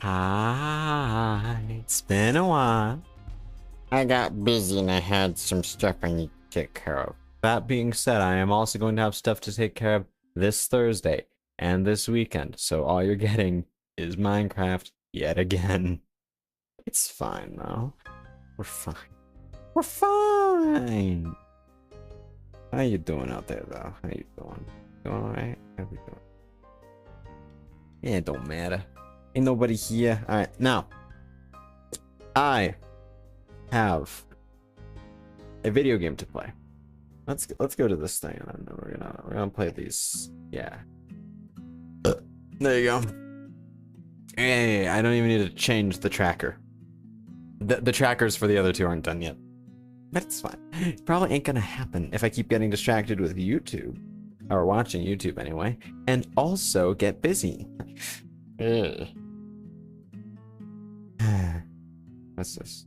Hi, it's been a while. I got busy and I had some stuff I need to take care of. That being said, I am also going to have stuff to take care of this Thursday and this weekend, so all you're getting is Minecraft yet again. It's fine though. We're fine. We're fine. How you doing out there though? How you doing? Doing alright? How we doing? Yeah, it don't matter. Ain't nobody here. Alright, now I have a video game to play. Let's go to this thing and then we're gonna play these. Yeah. There you go. Hey, I don't even need to change the tracker. The trackers for the other two aren't done yet. But it's fine. It probably ain't gonna happen if I keep getting distracted with YouTube. Or watching YouTube anyway. And also get busy. What's this?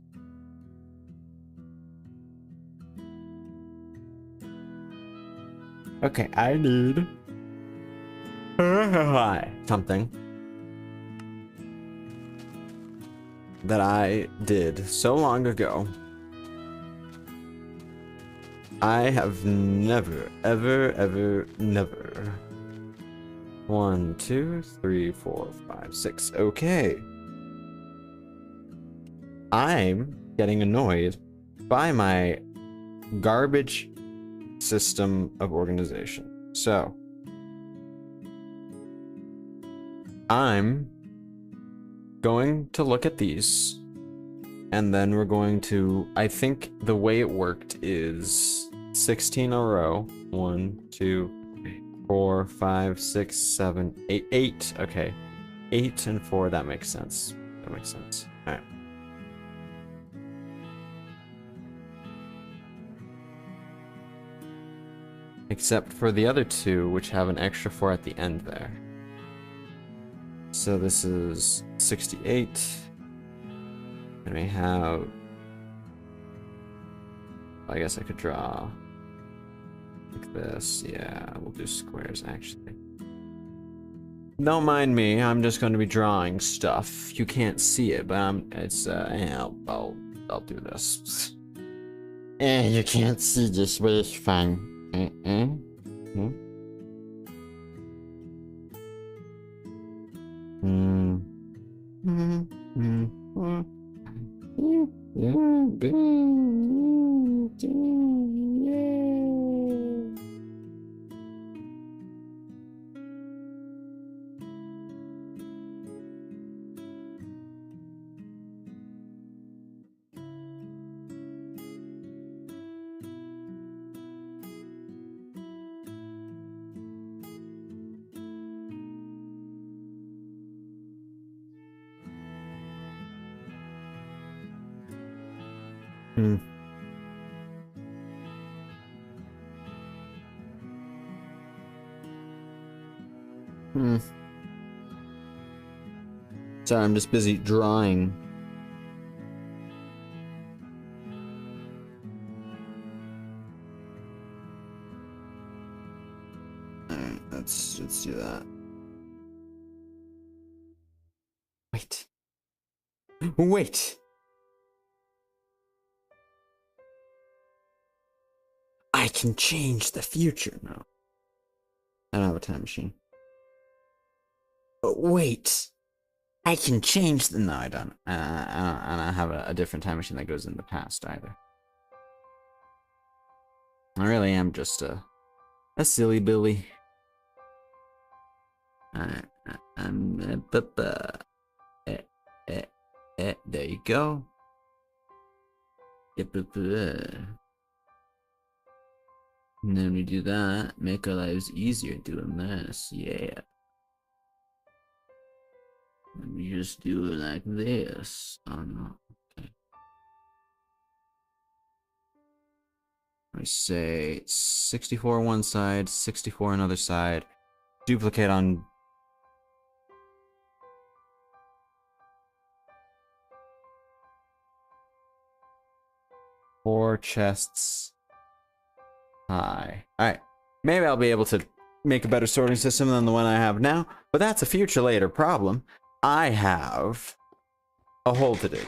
Okay, I need something that I did so long ago. I have never, ever, never. 1, 2, 3, 4, 5, 6. Okay. I'm getting annoyed by my garbage system of organization. So I'm going to look at these and then we're going to, I think the way it worked is 16 a row. 1, 2, 3, 4, 5, 6, 7, 8. 8. Okay. 8 and 4. That makes sense. That makes sense. All right. Except for the other two, which have an extra 4 at the end there. So this is 68. And we have... I guess I could draw like this. Yeah, we'll do squares actually. Don't mind me, I'm just going to be drawing stuff. You can't see it, but yeah, I'll do this. You can't see this, but it's fine. Sorry, I'm just busy drawing. Alright, let's do that. Wait. I can change the future now. I don't have a time machine. But wait. I can change the... No, I don't. I don't have a different time machine that goes in the past either. I really am just a silly Billy. There you go. And then we do that, make our lives easier doing this, yeah. And we just do it like this. Oh no, okay. I say 64 on one side, 64 on another side. Duplicate on... Four chests high. Alright, maybe I'll be able to make a better sorting system than the one I have now, but that's a future later problem. I have a hole to dig.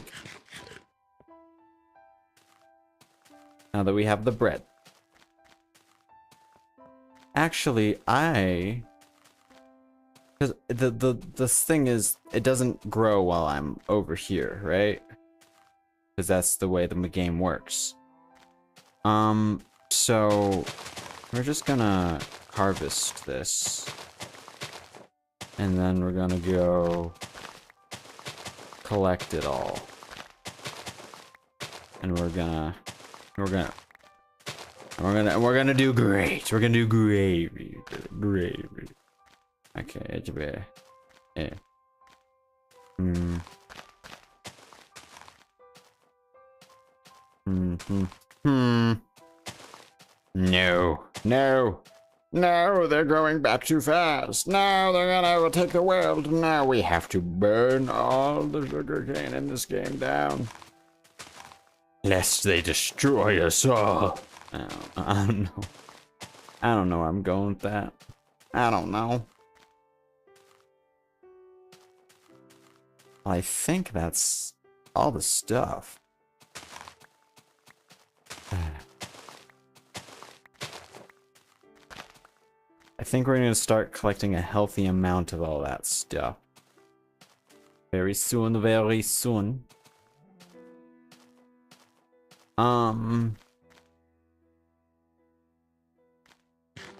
Now that we have the bread. Actually, because the thing is, it doesn't grow while I'm over here, right? Because that's the way the game works. So we're just gonna harvest this, and then we're gonna go collect it all, and we're gonna do great. We're gonna do gravy. Gravy. Okay, yeah. No, they're growing back too fast. No, they're gonna overtake the world. Now we have to burn all the sugarcane in this game down. Lest they destroy us all. I don't know. I don't know where I'm going with that. I don't know. I think that's all the stuff. I think we're going to start collecting a healthy amount of all that stuff. Very soon, very soon.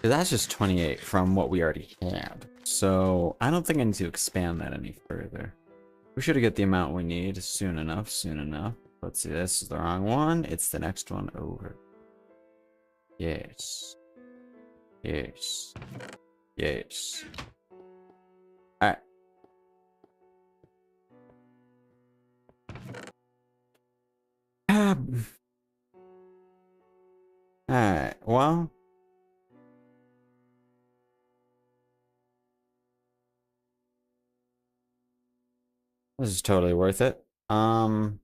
That's just 28 from what we already had. So I don't think I need to expand that any further. We should get the amount we need soon enough, Let's see, this is the wrong one. It's the next one over. Yes. Yes. Yes. Alright. Alright, well. This is totally worth it. And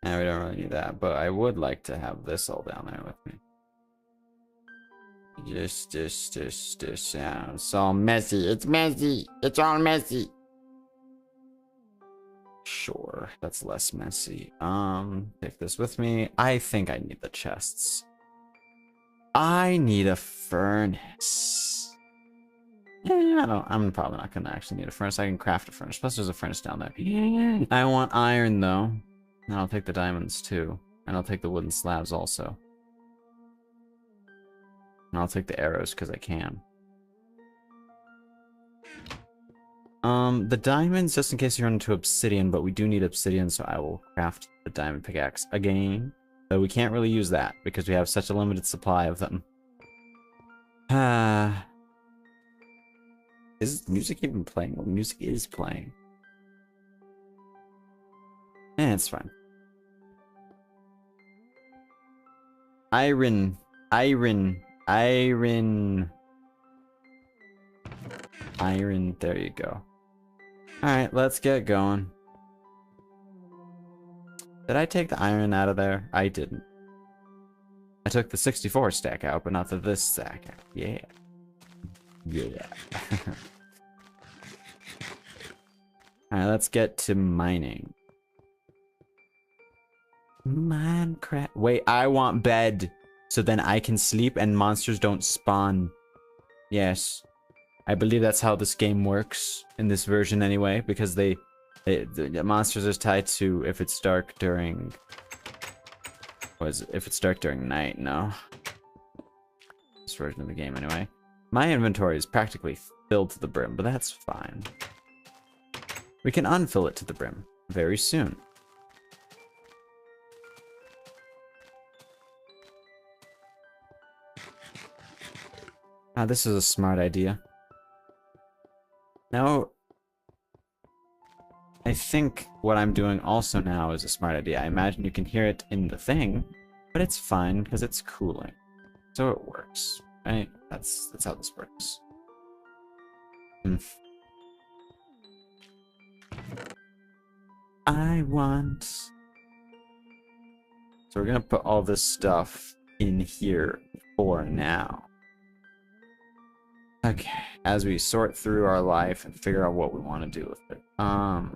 we don't really need that, but I would like to have this all down there with me. Just, yeah, it's all messy. It's messy. It's all messy. Sure, that's less messy. Take this with me. I think I need the chests. I need a furnace. I'm probably not gonna actually need a furnace. I can craft a furnace. Plus there's a furnace down there. I want iron though. And I'll take the diamonds too. And I'll take the wooden slabs also. And I'll take the arrows because I can. The diamonds, just in case you run into obsidian, but we do need obsidian, so I will craft the diamond pickaxe again. Though we can't really use that because we have such a limited supply of them. Is music even playing? Well, music is playing. It's fine. Iron, there you go. Alright, let's get going. Did I take the iron out of there? I didn't. I took the 64 stack out, but not this stack out. Yeah. Yeah. Alright, let's get to mining. Minecraft. Wait, I want bed. So then I can sleep and monsters don't spawn. Yes. I believe that's how this game works. In this version anyway. Because the monsters are tied to if it's dark during... if it's dark during night, no. This version of the game anyway. My inventory is practically filled to the brim, but that's fine. We can unfill it to the brim very soon. This is a smart idea. Now, I think what I'm doing also now is a smart idea. I imagine you can hear it in the thing, but it's fine because it's cooling. So it works, right? That's how this works. I want... So we're gonna put all this stuff in here for now. Okay. as we sort through our life and figure out what we want to do with it. Yeah,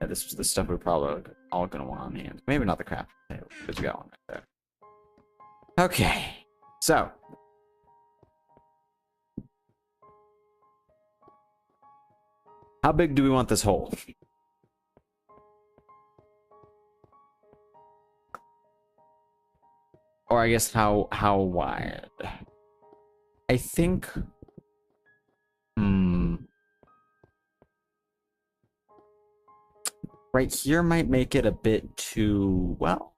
this was the stuff we're probably all gonna want on hand. Maybe not the crafting table, because we got one right there. Okay, so how big do we want this hole? Or I guess how wide? I think right here might make it a bit too, well.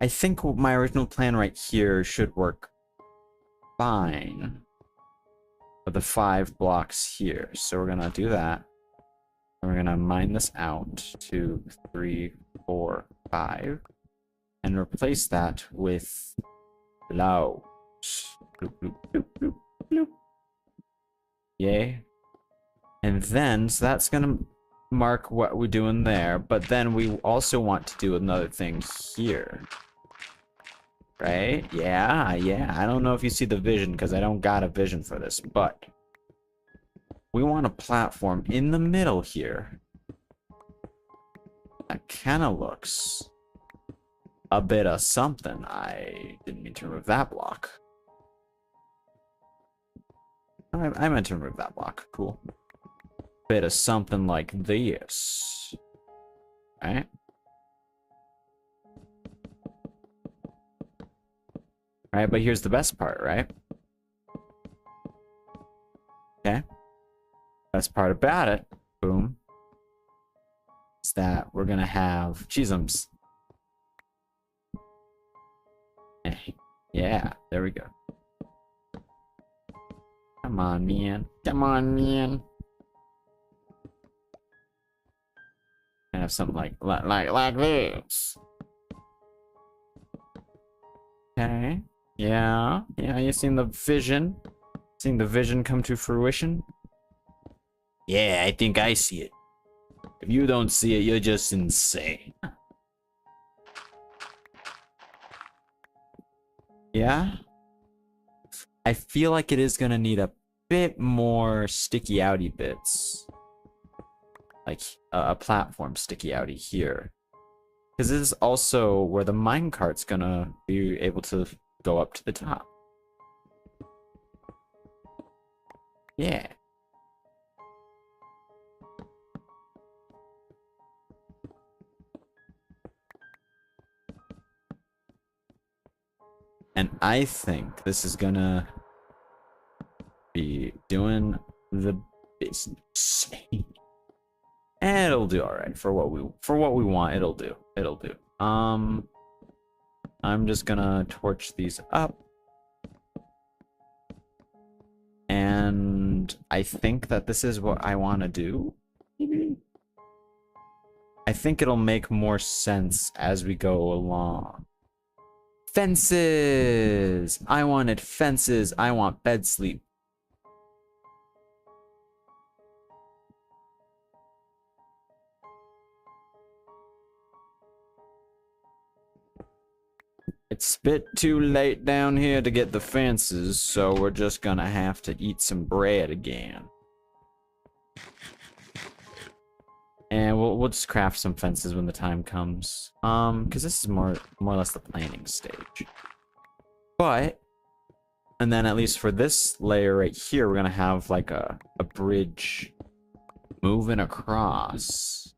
I think my original plan right here should work fine for the 5 blocks here. So we're gonna do that. And we're gonna mine this out 2, 3, 4, 5, and replace that with low. Bloop, bloop, bloop, bloop, bloop. Yay. And then, so that's gonna mark what we're doing there, but then we also want to do another thing here. Right? Yeah. I don't know if you see the vision, because I don't got a vision for this, but we want a platform in the middle here that kind of looks a bit of something. I didn't mean to remove that block. I meant to remove that block. Cool. Bit of something like this. Right? Right, but here's the best part, right? Okay. Best part about it, boom, is that we're gonna have cheesums. Yeah, there we go. Come on, man. Come on, man. And have something like this. Okay. Yeah. You seen the vision? Seeing the vision come to fruition? Yeah, I think I see it. If you don't see it, you're just insane. Yeah? I feel like it is gonna need a bit more sticky outy bits. Like a platform sticky outy here. Because this is also where the minecart's gonna be able to go up to the top. Yeah. And I think this is gonna be doing the business. And it'll do alright for what we want. It'll do. I'm just gonna torch these up. And I think that this is what I want to do. I think it'll make more sense as we go along. Fences! I wanted fences. I want bed sleep. It's a bit too late down here to get the fences, so we're just gonna have to eat some bread again. And we'll just craft some fences when the time comes. Because this is more or less the planning stage. But, and then at least for this layer right here, we're gonna have like a bridge moving across.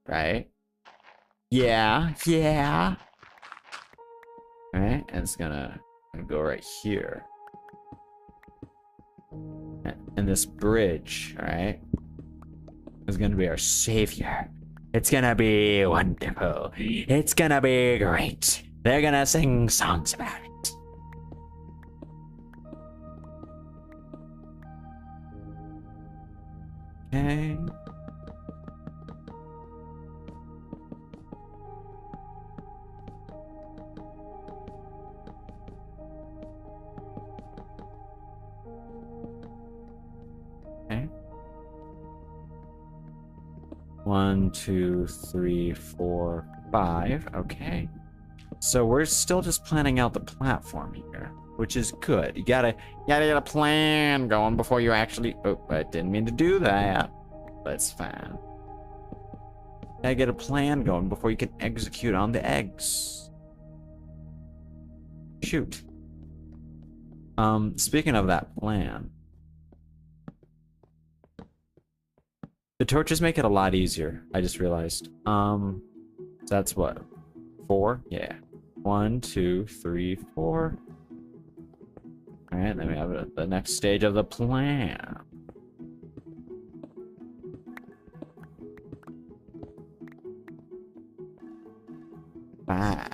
Right? Yeah. Alright, and it's gonna go right here. And this bridge, alright, is gonna be our savior. It's gonna be wonderful. It's gonna be great. They're gonna sing songs about it. Okay. Okay. 1, 2, 3, 4, 5. Okay. So we're still just planning out the platform here, which is good. You gotta get a plan going before you actually. Oh, I didn't mean to do that. But it's fine. Gotta get a plan going before you can execute on the eggs. Shoot. Speaking of that plan, the torches make it a lot easier. I just realized. So that's what? 4? Yeah. 1, 2, 3, 4. Alright, then we have the next stage of the plan. Five.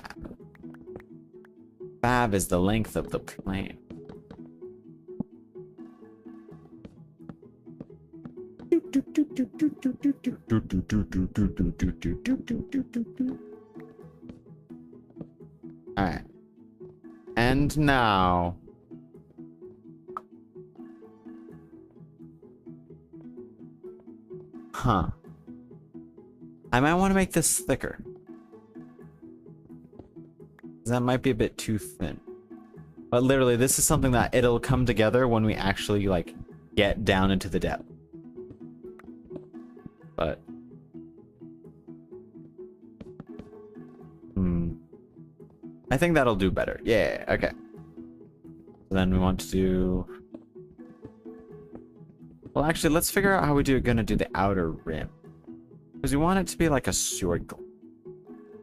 5 is the length of the plan. Alright. And now... Huh. I might want to make this thicker. That might be a bit too thin. But literally, this is something that it'll come together when we actually, like, get down into the depth. But... I think that'll do better. Yeah, okay. So then we want to do... Well, actually, let's figure out how we're gonna do the outer rim. Because we want it to be like a circle.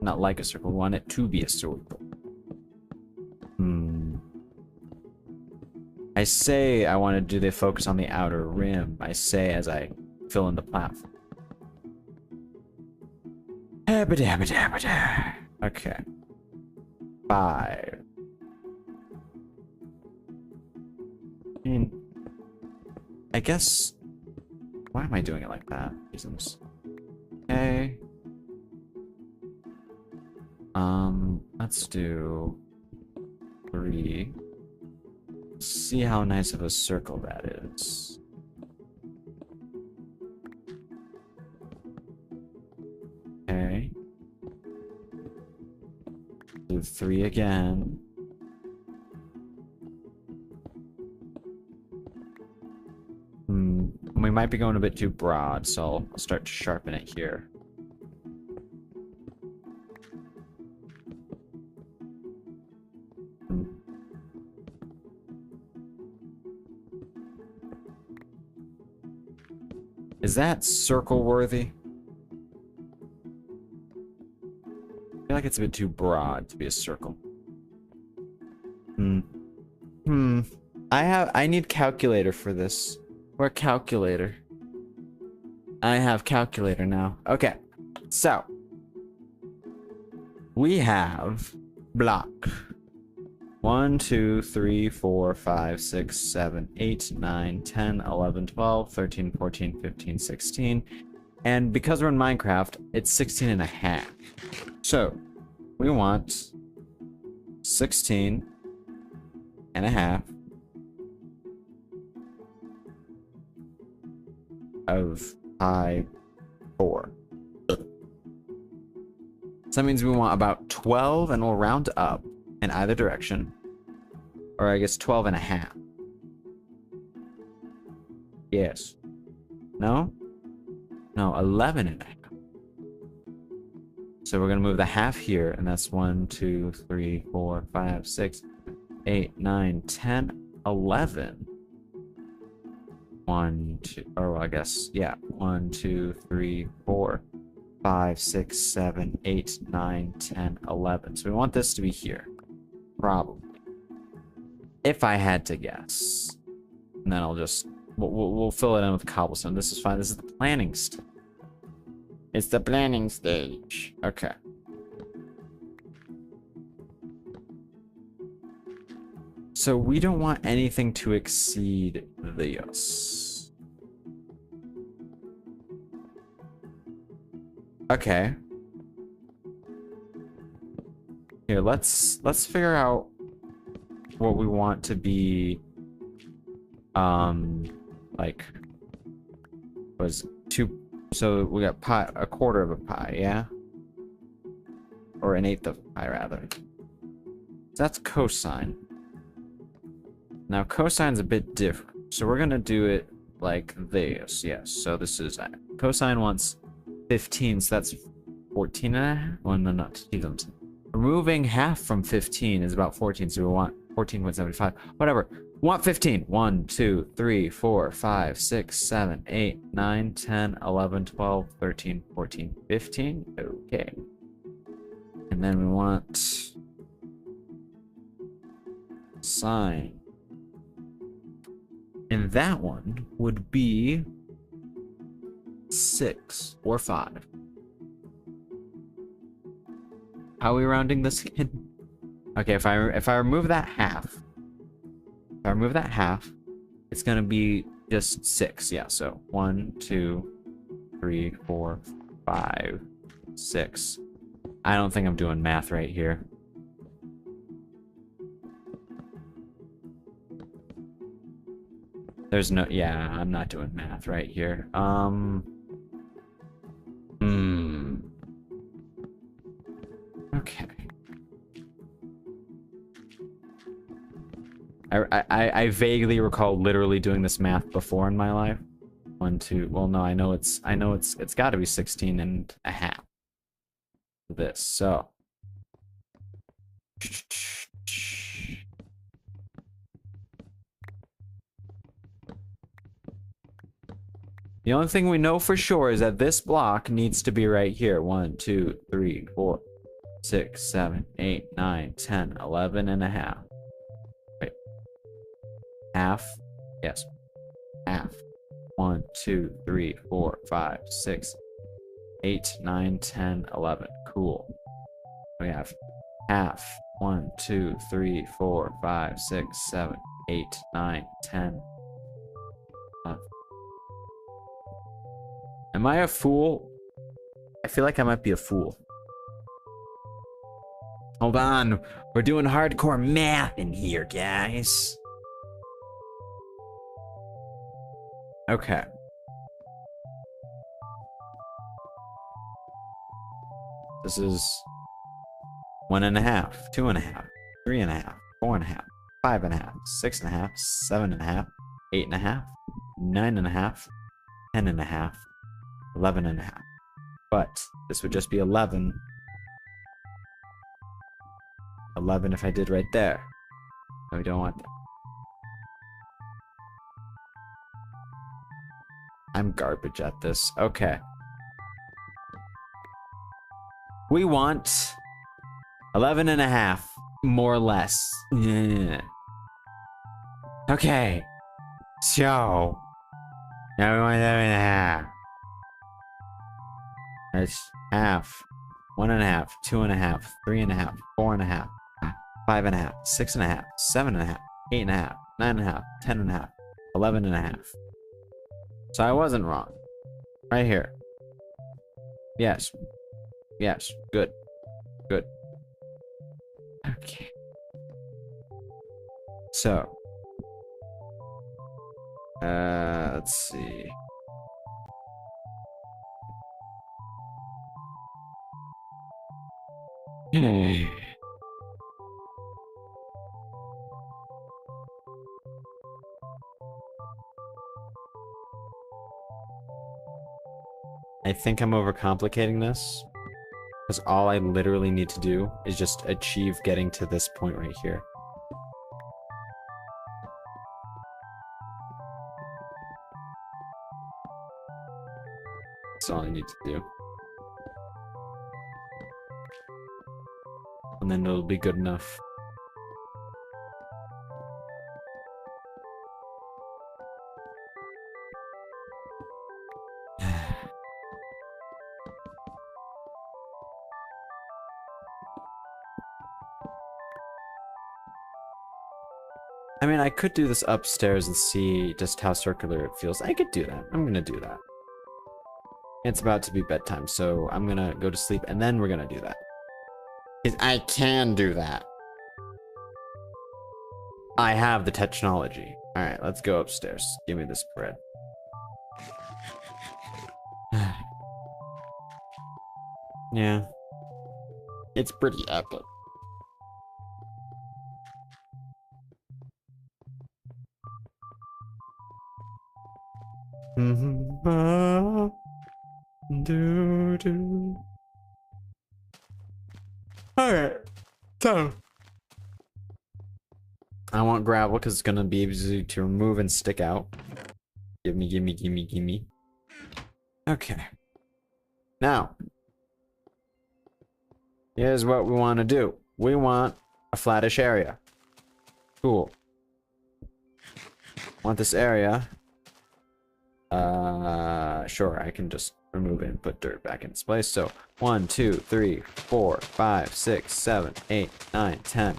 Not like a circle, we want it to be a circle. I say I want to do the focus on the outer rim. I say as I fill in the platform. Okay. 5. I guess... Why am I doing it like that? Reasons. Okay. Let's do 3. See how nice of a circle that is. Okay. Do 3 again. We might be going a bit too broad, so I'll start to sharpen it here. Is that circle worthy? I feel like it's a bit too broad to be a circle. I need calculator for this. Where calculator? I have calculator now. Okay. So we have block 1, 2, 3, 4, 5, 6, 7, 8, 9, 10, 11, 12, 13, 14, 15, 16. And because we're in Minecraft, it's 16 and a half. So we want 16 and a half of pi 4. So that means we want about 12, and we'll round up in either direction. Or I guess 12 and a half. Yes. No? No, 11 and a half. So we're going to move the half here, and that's 1, 2, 3, 4, 5, 6, 8, 9, 10, 11. 1, 2, or I guess, yeah. 1, 2, 3, 4, 5, 6, 7, 8, 9, 10, 11. So we want this to be here. Probably. If I had to guess. And then I'll just... We'll fill it in with cobblestone. This is fine. This is the planning stage. It's the planning stage. Okay. So we don't want anything to exceed this. Okay. Here, let's figure out what we want to be. Like, was 2. So we got pi, a quarter of a pi, yeah, or an eighth of a pi rather. So that's cosine. Now cosine's a bit different. So we're gonna do it like this. Yes. So this is cosine wants 15, so that's 14 and a half. Well, no, removing half from 15 is about 14, so we want 14.75. Whatever. We want 15. 1, 2, 3, 4, 5, 6, 7, 8, 9, 10, 11, 12, 13, 14, 15. Okay. And then we want sine. And that one would be 6 or 5. How are we rounding this again? Okay, if I remove that half, it's gonna be just 6. Yeah, so 1, 2, 3, 4, 5, 6. I don't think I'm doing math right here. There's no, yeah, I'm not doing math right here. Okay. I vaguely recall literally doing this math before in my life. 1, 2, well, no, I know it's got to be 16 and a half. This, so. The only thing we know for sure is that this block needs to be right here. 1, 2, 3, 4, 6, 7, 8, 9, 10, 11 and a half. Wait. Half? Yes. Half. 1, 2, 3, 4, 5, 6, 8, 9, 10, 11. Cool. We have half. 1, 2, 3, 4, 5, 6, 7, 8, 9, 10. Am I a fool? I feel like I might be a fool. Hold on. We're doing hardcore math in here, guys. Okay. This is 1.5, 2.5, 3.5, 4.5, 5.5, 6.5, 7.5, 8.5, 9.5, 10.5, 11.5. But this would just be 11. 11 if I did right there. No, we don't want that. I'm garbage at this. Okay. We want 11.5, more or less. Yeah. Okay. So now we want 11.5. That's half. 1.5, 2.5, 3.5, 4.5, 5.5, 6.5, 7.5, 8.5, 9.5, 10.5, 11.5. So I wasn't wrong. Right here. Yes. Yes. Good. Good. Okay. So. Let's see. I think I'm overcomplicating this. Because all I literally need to do is just achieve getting to this point right here. That's all I need to do. And then it'll be good enough. I mean, I could do this upstairs and see just how circular it feels. I could do that. I'm gonna do that. It's about to be bedtime, so I'm gonna go to sleep and then we're gonna do that. I can do that. I have the technology. Alright, let's go upstairs. Give me this bread. Yeah. It's pretty epic. Do, do. Alright, so I want gravel because it's gonna be easy to remove and stick out. Gimme, gimme, gimme, gimme. Okay. Now, here's what we want to do. We want a flattish area. Cool. Want this area. Sure, I can just remove it and put dirt back in its place. So 1, 2, 3, 4, 5, 6, 7, 8, 9, 10.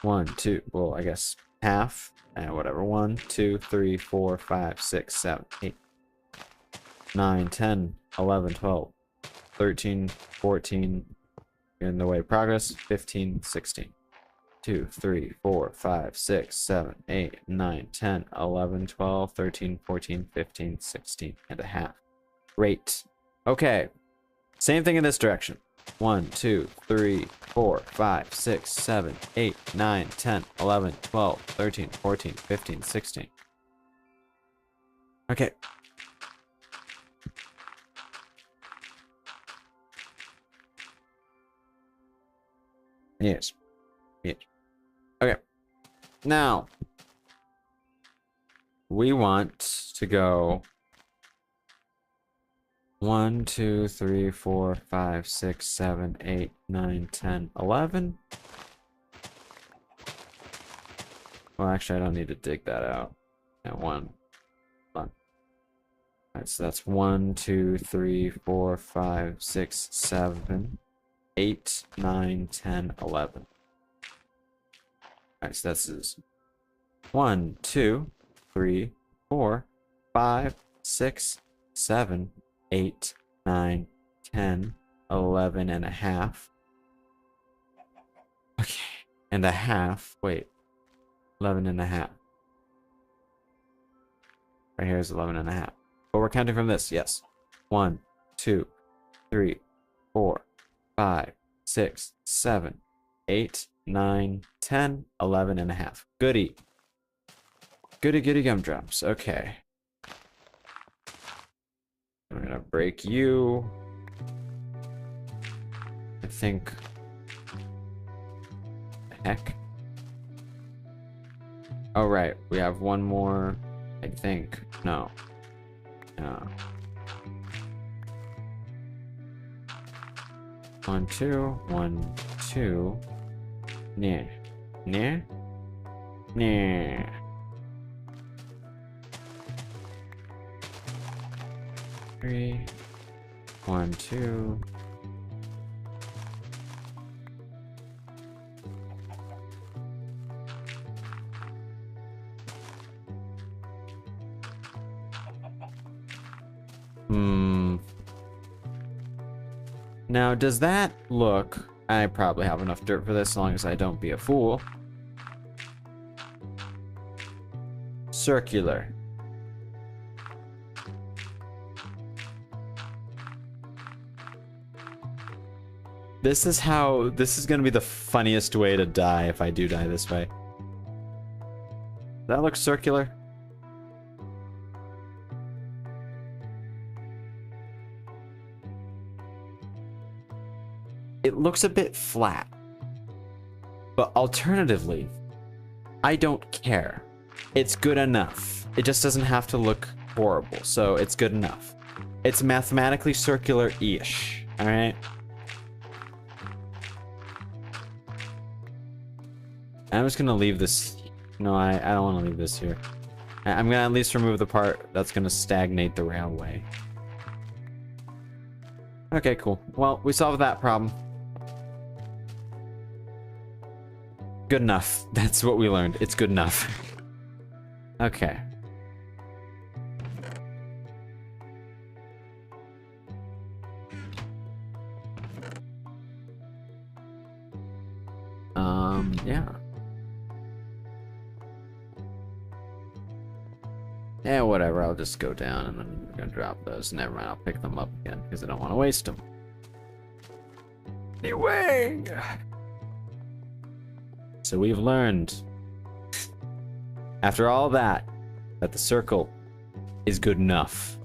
1, 2, well, I guess half. And whatever. 1, 2, 3, 4, 5, 6, 7, 8, 9, 10, 11, 12, 13, 14. In the way of progress. 15, 16. 2, 3, 4, 5, 6, 7, 8, 9, 10, 11, 12, 13, 14, 15, 16 and a half. Great. Okay. Same thing in this direction. 1, 2, 3, 4, 5, 6, 7, 8, 9, 10, 11, 12, 13, 14, 15, 16. Okay. Yes. Yes. Okay. Now, we want to go 1, 2, 3, 4, 5, 6, 7, 8, 9, 10, 11. Well, actually, I don't need to dig that out. At 1. All right, so that's 1, 2, 3, 4, 5, 6, 7, 8, 9, 10, 11. Alright, so this is 1, 2, 3, 4, 5, 6, 7, 8, 9, 10, 11 and a half. Okay, and a half. Wait, 11 and a half. Right here is 11 and a half. But we're counting from this, yes. 1, 2, 3, 4, 5, 6, 7, 8, 9, 10, 11 and a half. Goody. Goody goody gumdrops. Okay. I'm gonna break you. I think. The heck? Oh, right. We have one more. I think. No. No. 1, 2. 1, 2. Nah. Nah. Nah. Three. 1, 2. Now, does that look... I probably have enough dirt for this as long as I don't be a fool. Circular. This is how... This is gonna be the funniest way to die if I do die this way. Does that look circular? It looks a bit flat. But alternatively, I don't care. It's good enough. It just doesn't have to look horrible, so it's good enough. It's mathematically circular-ish, alright? I'm just gonna leave this... No, I don't want to leave this here. I'm gonna at least remove the part that's gonna stagnate the railway. Okay, cool. Well, we solved that problem. Good enough. That's what we learned. It's good enough. Okay. Yeah. Yeah, whatever. I'll just go down and then we're gonna drop those. Never mind. I'll pick them up again because I don't want to waste them. Anyway. So we've learned, after all that, that the circle is good enough.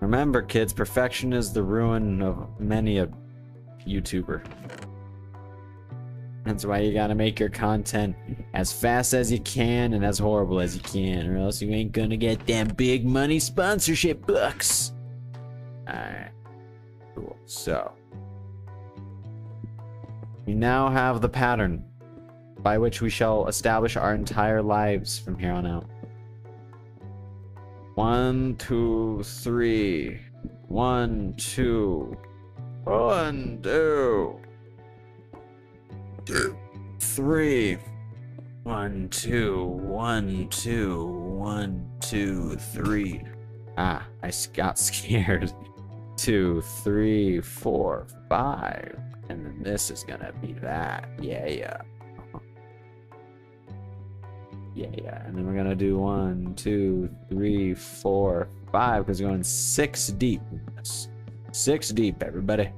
Remember, kids, perfection is the ruin of many a YouTuber. That's why you gotta make your content as fast as you can and as horrible as you can, or else you ain't gonna get them big money sponsorship bucks. Alright. Cool. So, we now have the pattern by which we shall establish our entire lives from here on out. 1, 2, 3. 1, 2. 1, 2. 3. 1, 2. 1, 2. 1, 2, 3. Ah, I got scared. 2, 3, 4, 5. And then this is gonna be that. Yeah, yeah. Yeah, yeah. And then we're gonna do 1, 2, 3, 4, 5, because we're going 6 deep. 6 deep, everybody.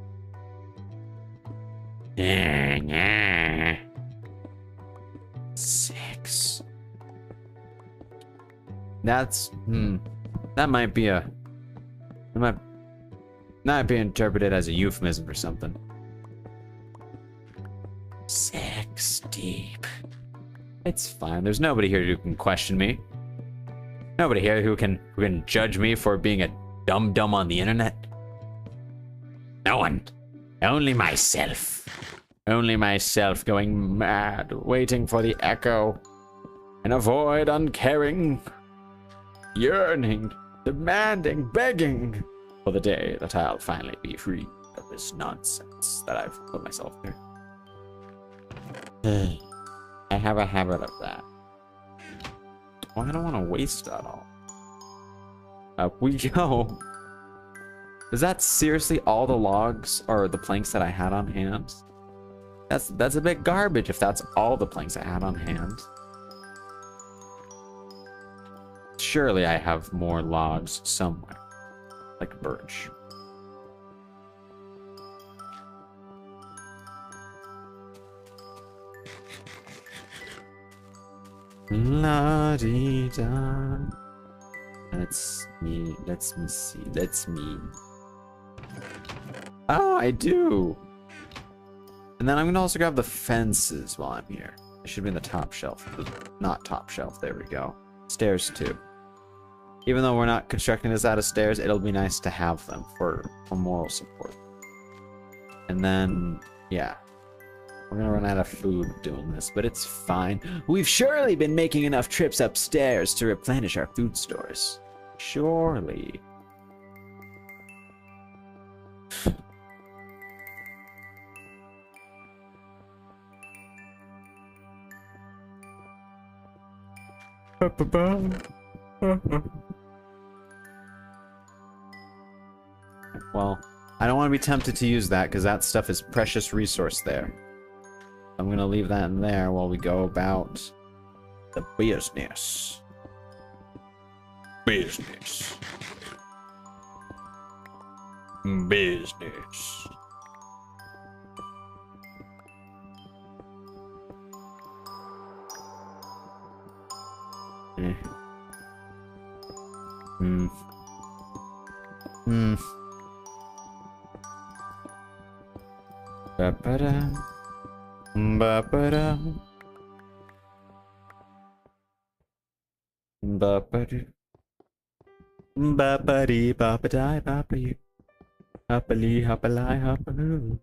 6. That's that might be interpreted as a euphemism or something. 6 deep. It's fine. There's nobody here who can question me. Nobody here who can judge me for being a dum-dum on the internet. No one. Only myself. Only myself going mad, waiting for the echo. And a void uncaring, yearning, demanding, begging for the day that I'll finally be free of this nonsense that I've put myself through. I have a habit of that. Well, I don't want to waste that all. Up we go. Is that seriously all the logs or the planks that I had on hand? That's a bit garbage if that's all the planks I had on hand. Surely I have more logs somewhere. Like birch. La-dee-da. Let's me see. Oh, I do. And then I'm gonna also grab the fences while I'm here. It should be in the top shelf. Not top shelf, there we go. Stairs too. Even though we're not constructing this out of stairs, it'll be nice to have them for moral support. And then, yeah. We're gonna run out of food doing this, but it's fine. We've surely been making enough trips upstairs to replenish our food stores. Surely. Well, I don't want to be tempted to use that because that stuff is precious resource there. I'm gonna leave that in there while we go about the business. Business. Business. Ba-ba-da. Ba-ba-da. Ba-ba-da. Ba-ba-dee, ba-ba-die, ba-ba-you. Hop-a-lee, hop-a-lie, hop-a-loo.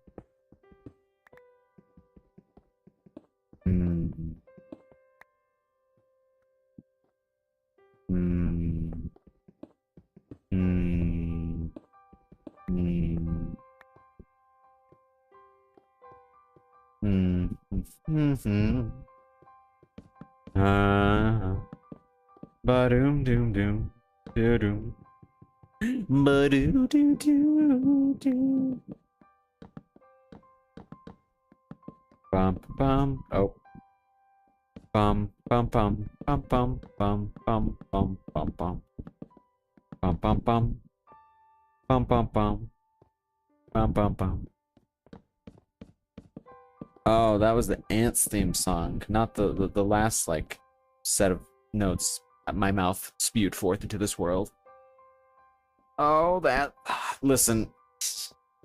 Ba-doom doom doom doo doom. Ba-doo doo doo doo. Bum bum oh. Bum bum bum bum bum bum bum bum bum bum. Bum bum bum. Bum bum bum. Bum bum bum. Oh, that was the Ants theme song, not the last like set of notes my mouth spewed forth into this world. Oh, that. Listen,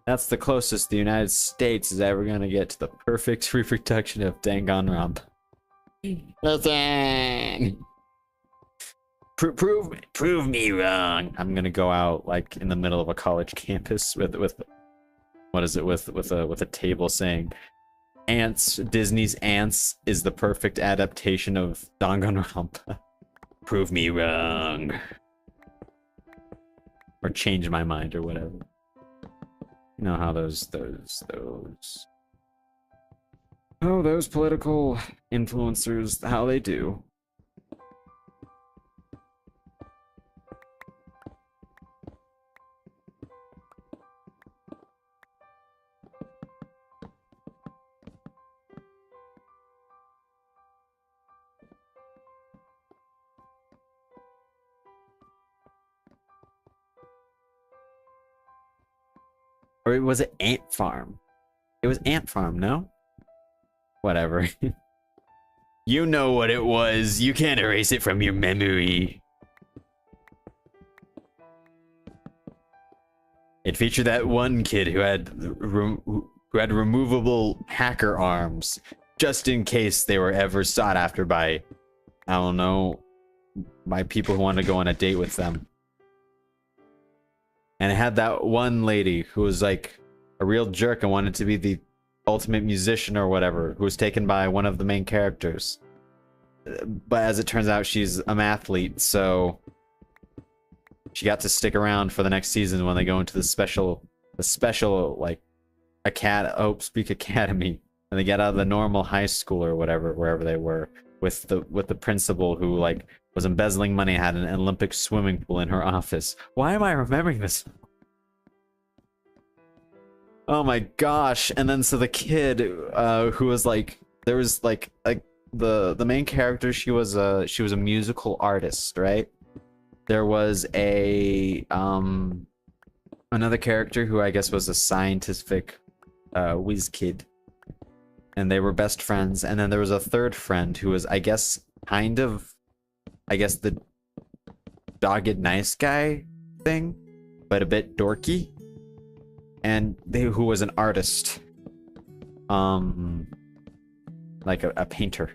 that's the closest the United States is ever gonna get to the perfect reproduction of Danganronpa. Listen. Prove me wrong. I'm gonna go out like in the middle of a college campus with what is it with a table saying Ants, Disney's Ants is the perfect adaptation of Danganronpa. Prove me wrong. Or change my mind or whatever. You know how those oh, those political influencers, how they do. Or was it Ant Farm? It was Ant Farm, no? Whatever. You know what it was. You can't erase it from your memory. It featured that one kid who had removable hacker arms, just in case they were ever sought after by, I don't know, by people who wanted to go on a date with them. And it had that one lady who was like a real jerk and wanted to be the ultimate musician or whatever, who was taken by one of the main characters. But as it turns out, she's a mathlete, so she got to stick around for the next season when they go into the special like academy, and they get out of the normal high school or whatever, wherever they were, with the principal who like was embezzling money, had an Olympic swimming pool in her office. Why am I remembering this? Oh my gosh. And then so the kid who was like, there was like the main character, she was a musical artist, right? There was a another character who I guess was a scientific whiz kid, and they were best friends. And then there was a third friend who was, I guess, kind of, I guess, the dogged nice guy thing, but a bit dorky. And who was an artist, like a painter.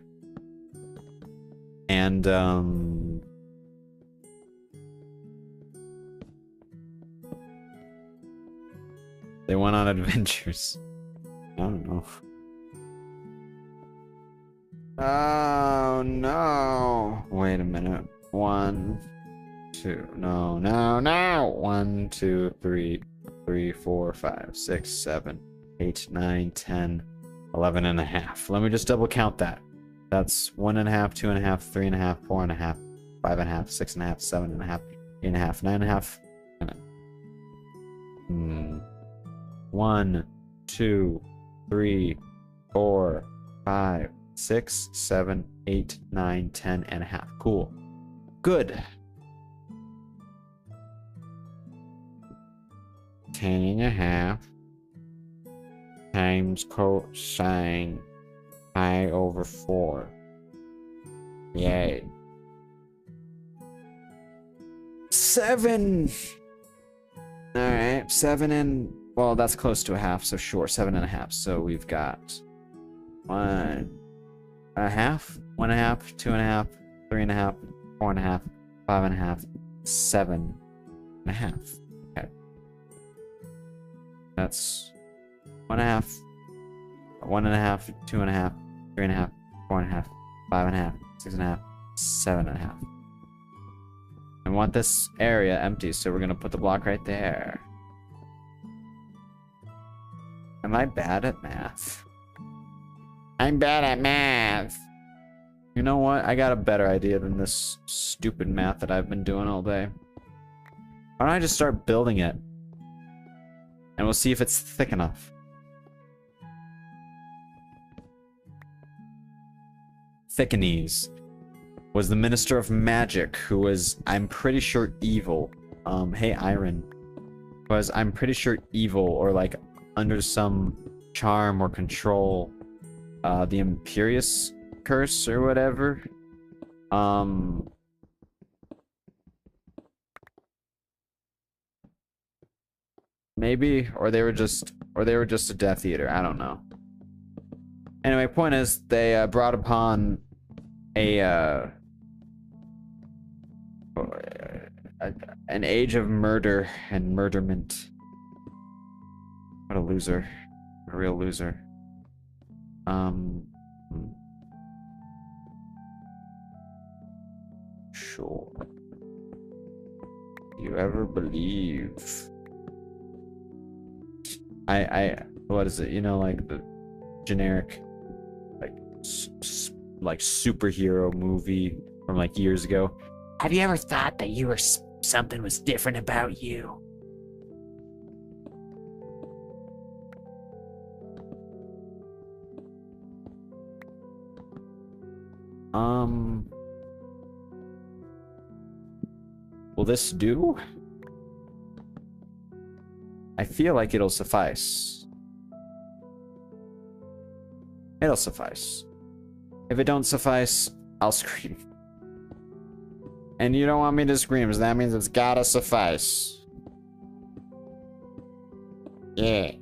And they went on adventures. I don't know. Oh no! Wait a minute. 1, 2. No. 1, 2, 3, 4, 5, 6, 7, 8, 9, 10, 11 and a half. Let me just double count that. That's 1.5, 2.5, 3.5, 4.5, 5.5, 6.5, 7.5, 8.5, 9.5. 1, 2, 3, 4, 5, 6, 7, 8, 9, 10 and a half. Cool. Good. 10.5 times cosine pi over 4. Yay. 7. Alright, 7 and, well, that's close to a half, so sure, 7.5. So we've got 1.5, 1.5, 2.5, 3.5, 4.5, 5.5, 7.5. Okay. That's 1.5, 1.5, 2.5, 3.5, 4.5, 5.5, 6.5, 7.5. I want this area empty, so we're gonna put the block right there. Am I bad at math? I'm bad at math. You know what? I got a better idea than this stupid math that I've been doing all day. Why don't I just start building it? And we'll see if it's thick enough. Thickenese was the Minister of Magic, who was, I'm pretty sure, evil. Hey, Iron. Was, I'm pretty sure, evil, or like under some charm or control the Imperious curse or whatever. Maybe, or they were just a Death Eater. I don't know. Anyway, point is, they brought upon an age of murder and murderment. What a loser. A real loser. Sure. You ever believe? What is it? You know, like the generic, like, like superhero movie from like years ago. Have you ever thought that you were something was different about you? Will this do? I feel like it'll suffice. It'll suffice. If it don't suffice, I'll scream. And you don't want me to scream, so that means it's gotta suffice. Yeah.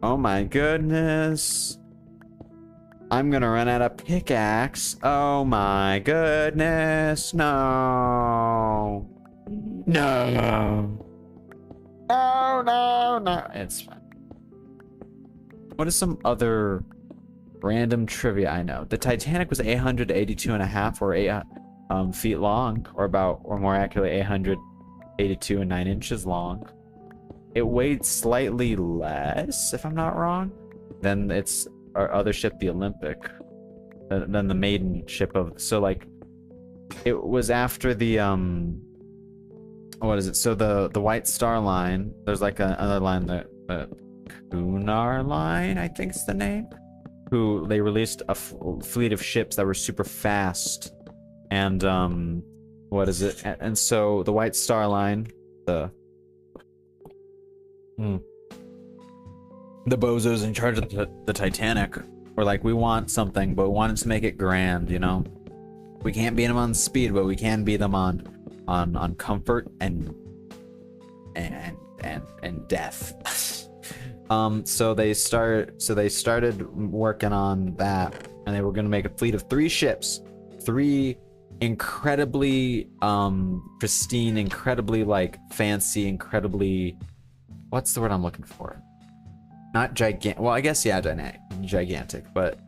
Oh my goodness. I'm gonna run out of pickaxe. Oh my goodness. No. No. No, no, no. It's fine. What is some other random trivia I know? The Titanic was 882 and a half or 8 feet long, or more accurately, 882 and 9 inches long. It weighed slightly less, if I'm not wrong, than our other ship, the Olympic, than the maiden ship of. So like, it was after the what is it? So the White Star Line. There's like another line, the Kunar Line, I think is the name. Who they released a fleet of ships that were super fast, and what is it? And so the White Star Line, the bozos in charge of the Titanic were like, we want something, but we wanted to make it grand, you know? We can't beat them on speed, but we can beat them on comfort and death. So they started working on that, and they were going to make a fleet of 3 ships, 3 incredibly pristine, incredibly like fancy, incredibly, what's the word I'm looking for? Not gigantic. Well, I guess, yeah, gigantic, but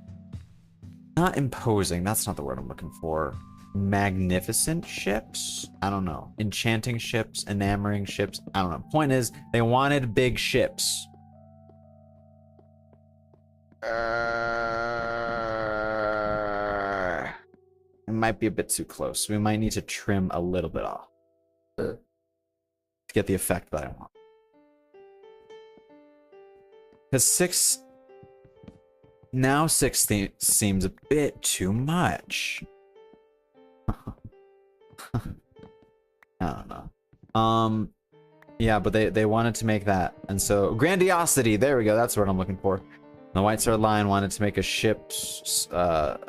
not imposing. That's not the word I'm looking for. Magnificent ships? I don't know. Enchanting ships, enamoring ships. I don't know. Point is, they wanted big ships. It might be a bit too close. We might need to trim a little bit off to get the effect that I want. Because 6 seems a bit too much. I don't know. Yeah, but they wanted to make that, and so grandiosity. There we go. That's what I'm looking for. The White Star Line wanted to make a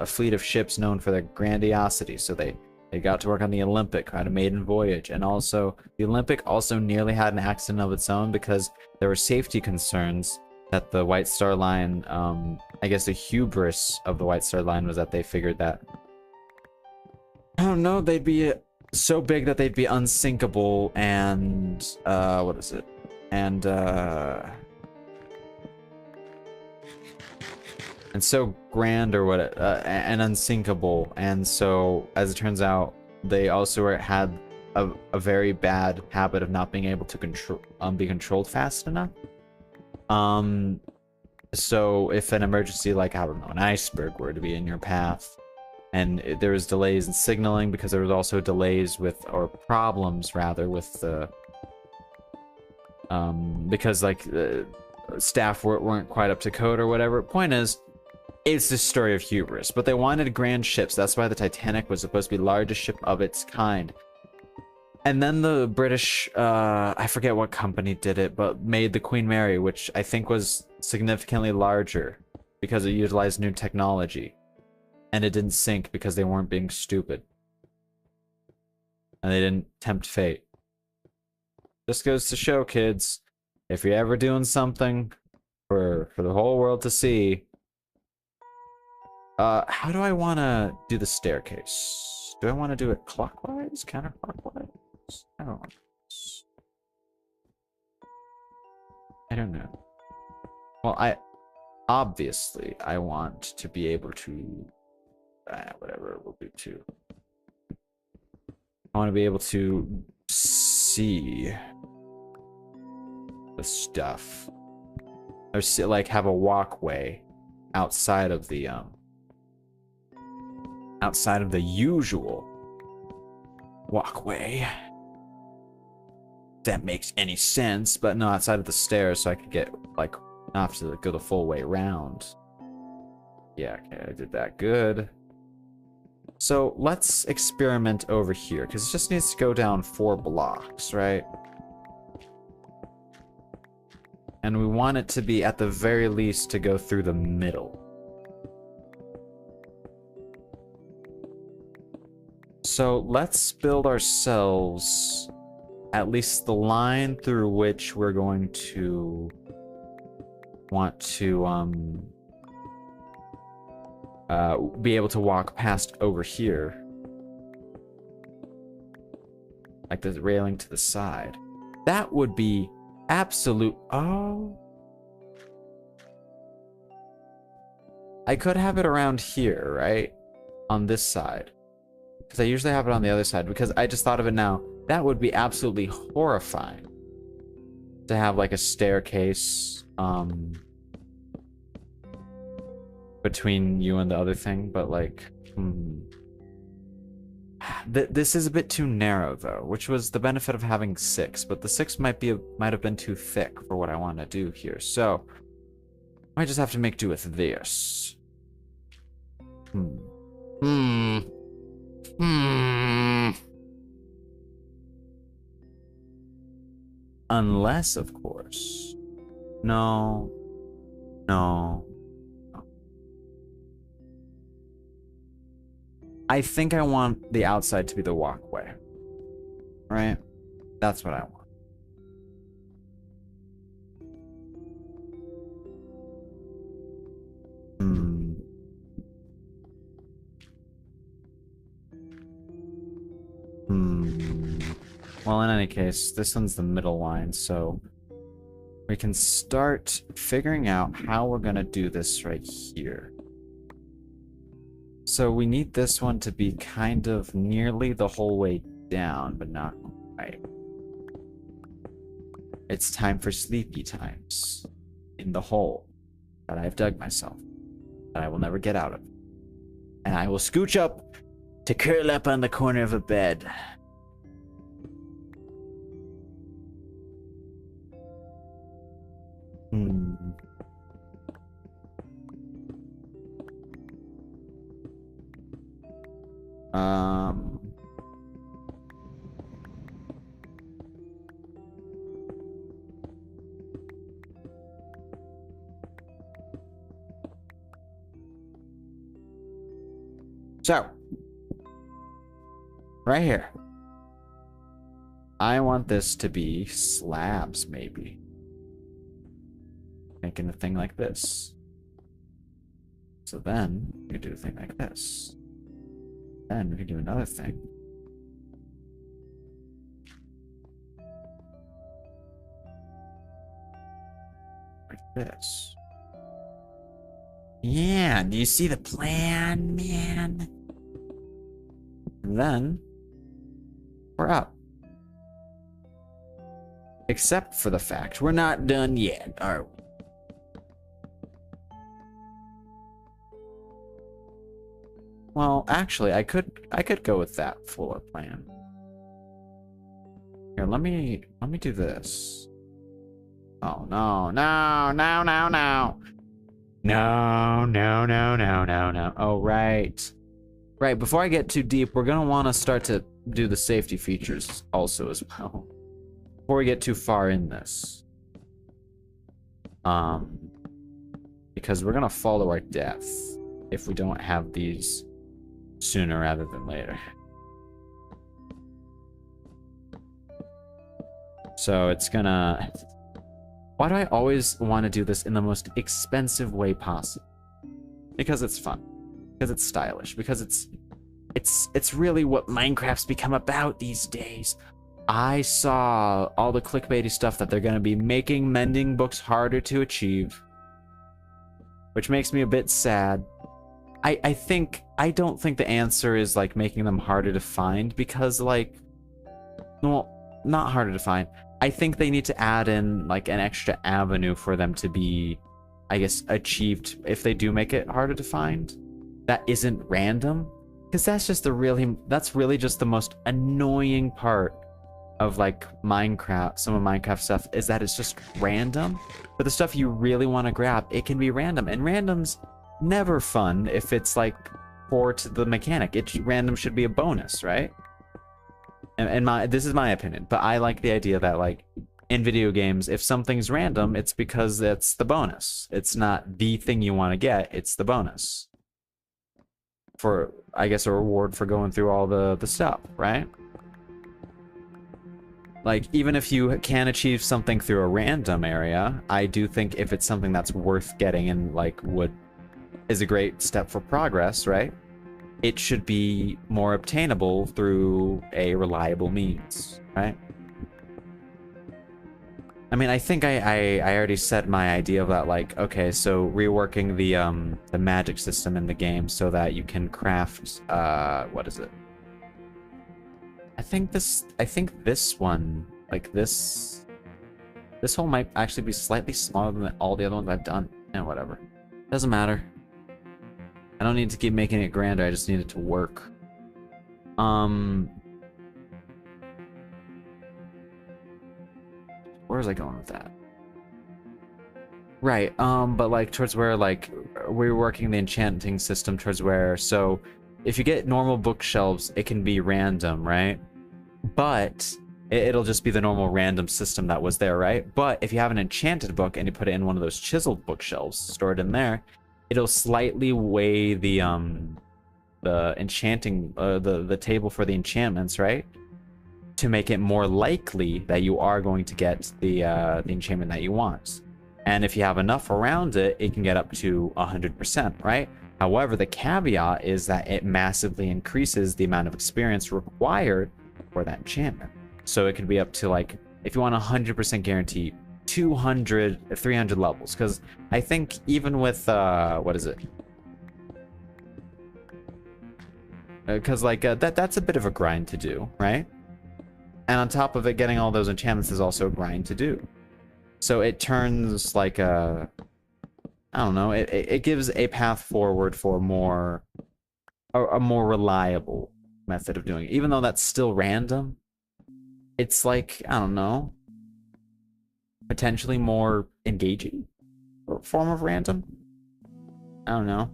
fleet of ships known for their grandiosity. So they got to work on the Olympic, had a maiden voyage, and also the Olympic also nearly had an accident of its own because there were safety concerns that the White Star Line, I guess the hubris of the White Star Line was that they figured that, I don't know, they'd be so big that they'd be unsinkable and, what is it? And so grand or what, and unsinkable. And so, as it turns out, they also had a very bad habit of not being able to be controlled fast enough. So if an emergency, like, I don't know, an iceberg were to be in your path, and there was delays in signaling because there was also delays with, or problems rather, with the, because like staff weren't quite up to code or whatever. Point is, It's the story of hubris, but they wanted grand ships. That's why the Titanic was supposed to be the largest ship of its kind. And then the British, I forget what company did it, but made the Queen Mary, which I think was significantly larger because it utilized new technology. And it didn't sink because they weren't being stupid. And they didn't tempt fate. Just goes to show, kids, if you're ever doing something for the whole world to see, how do I want to do the staircase? Do I want to do it clockwise, counterclockwise? I don't know. Well, obviously I want to be able to whatever we'll do too. I want to be able to see the stuff, or see, like have a walkway outside of the usual walkway. That makes any sense, but no, outside of the stairs, so I could get like not have to go the full way around. Yeah, okay, I did that good. So let's experiment over here, because it just needs to go down 4 blocks, right? And we want it to be at the very least to go through the middle. So let's build ourselves at least the line through which we're going to want to be able to walk past over here. Like the railing to the side. That would be absolute... Oh. I could have it around here, right? On this side. Because I usually have it on the other side. Because I just thought of it now. That would be absolutely horrifying. To have like a staircase between you and the other thing. But like... This is a bit too narrow though, which was the benefit of having 6, but the 6 might have been too thick for what I want to do here. So I might just have to make do with this. Unless, of course. No. I think I want the outside to be the walkway. Right? That's what I want. Well, in any case, this one's the middle line, so we can start figuring out how we're gonna do this right here. So we need this one to be kind of nearly the whole way down, but not quite. It's time for sleepy times in the hole that I've dug myself, that I will never get out of. And I will scooch up to curl up on the corner of a bed. So, right here. I want this to be slabs, maybe. Making a thing like this. So then, we can do a thing like this. Then we can do another thing. Like this. Yeah, do you see the plan, man? And then, we're up. Except for the fact we're not done yet, are we? Well, actually, I could go with that fuller plan. Here, let me do this. Oh no. No, no, no, no, no, no. Oh, right. Right, before I get too deep, we're gonna want to start to do the safety features also as well. Before we get too far in this. Because we're gonna follow our death if we don't have these sooner rather than later. So it's gonna... Why do I always want to do this in the most expensive way possible? Because it's fun. Because it's stylish. Because it's really what Minecraft's become about these days. I saw all the clickbaity stuff that they're going to be making mending books harder to achieve. Which makes me a bit sad. I don't think the answer is like making them harder to find because like, well, not harder to find. I think they need to add in like an extra avenue for them to be, I guess, achieved if they do make it harder to find. That isn't random, because that's really just the most annoying part of like Minecraft, some of Minecraft stuff, is that it's just random. But the stuff you really want to grab, it can be random, and random's never fun if it's like core to the mechanic. Random should be a bonus, right? And this is my opinion, but I like the idea that like in video games, if something's random, it's because it's the bonus. It's not the thing you want to get, it's the bonus. For, I guess, a reward for going through all the stuff, right? Like, even if you can achieve something through a random area, I do think if it's something that's worth getting and like is a great step for progress, right? It should be more obtainable through a reliable means, right? I mean, I think I already said my idea of that, like, okay, so reworking the magic system in the game so that you can craft, what is it? I think this one, like this hole might actually be slightly smaller than all the other ones I've done. Yeah, whatever. Doesn't matter. I don't need to keep making it grander, I just need it to work. Where was I going with that? Right, but like towards where like we're working the enchanting system towards where, so if you get normal bookshelves, it can be random, right? But it'll just be the normal random system that was there, right? But if you have an enchanted book and you put it in one of those chiseled bookshelves stored in there, it'll slightly weigh the enchanting the table for the enchantments, right? To make it more likely that you are going to get the enchantment that you want. And if you have enough around it, it can get up to 100%, right? However, the caveat is that it massively increases the amount of experience required for that enchantment. So it could be up to like, if you want 100% guarantee, 200, 300 levels. Because I think even with, what is it? Because like, that's a bit of a grind to do, right? And on top of it, getting all those enchantments is also a grind to do. So it turns like a, I don't know, it gives a path forward for a more reliable method of doing it. Even though that's still random, it's like, I don't know, potentially more engaging form of random. I don't know.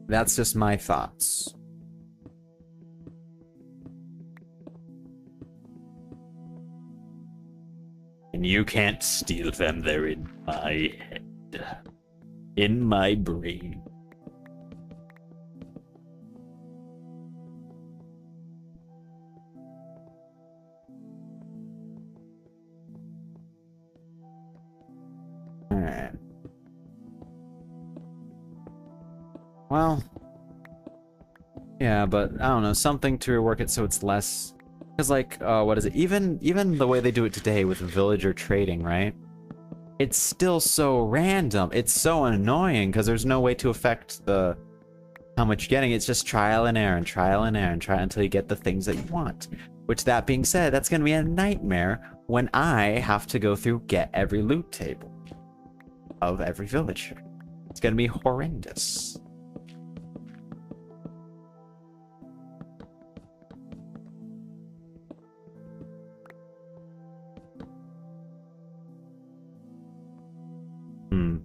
That's just my thoughts. And you can't steal them, they're in my head. In my brain. Alright. Well, yeah, but I don't know, something to rework it so it's less... Because, like, what is it? Even the way they do it today with villager trading, right? It's still so random. It's so annoying because there's no way to affect how much you're getting. It's just trial and error and trial and error and try until you get the things that you want. Which, that being said, that's going to be a nightmare when I have to go through get every loot table of every villager. It's going to be horrendous. Hmm.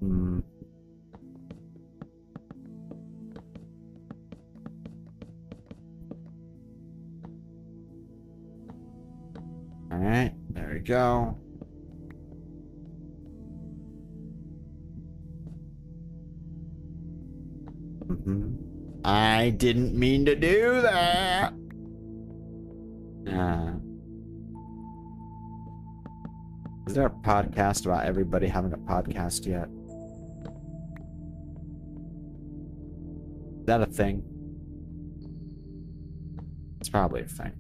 Hmm. All right, there we go. I didn't mean to do that. Is there a podcast about everybody having a podcast yet? Is that a thing? It's probably a thing.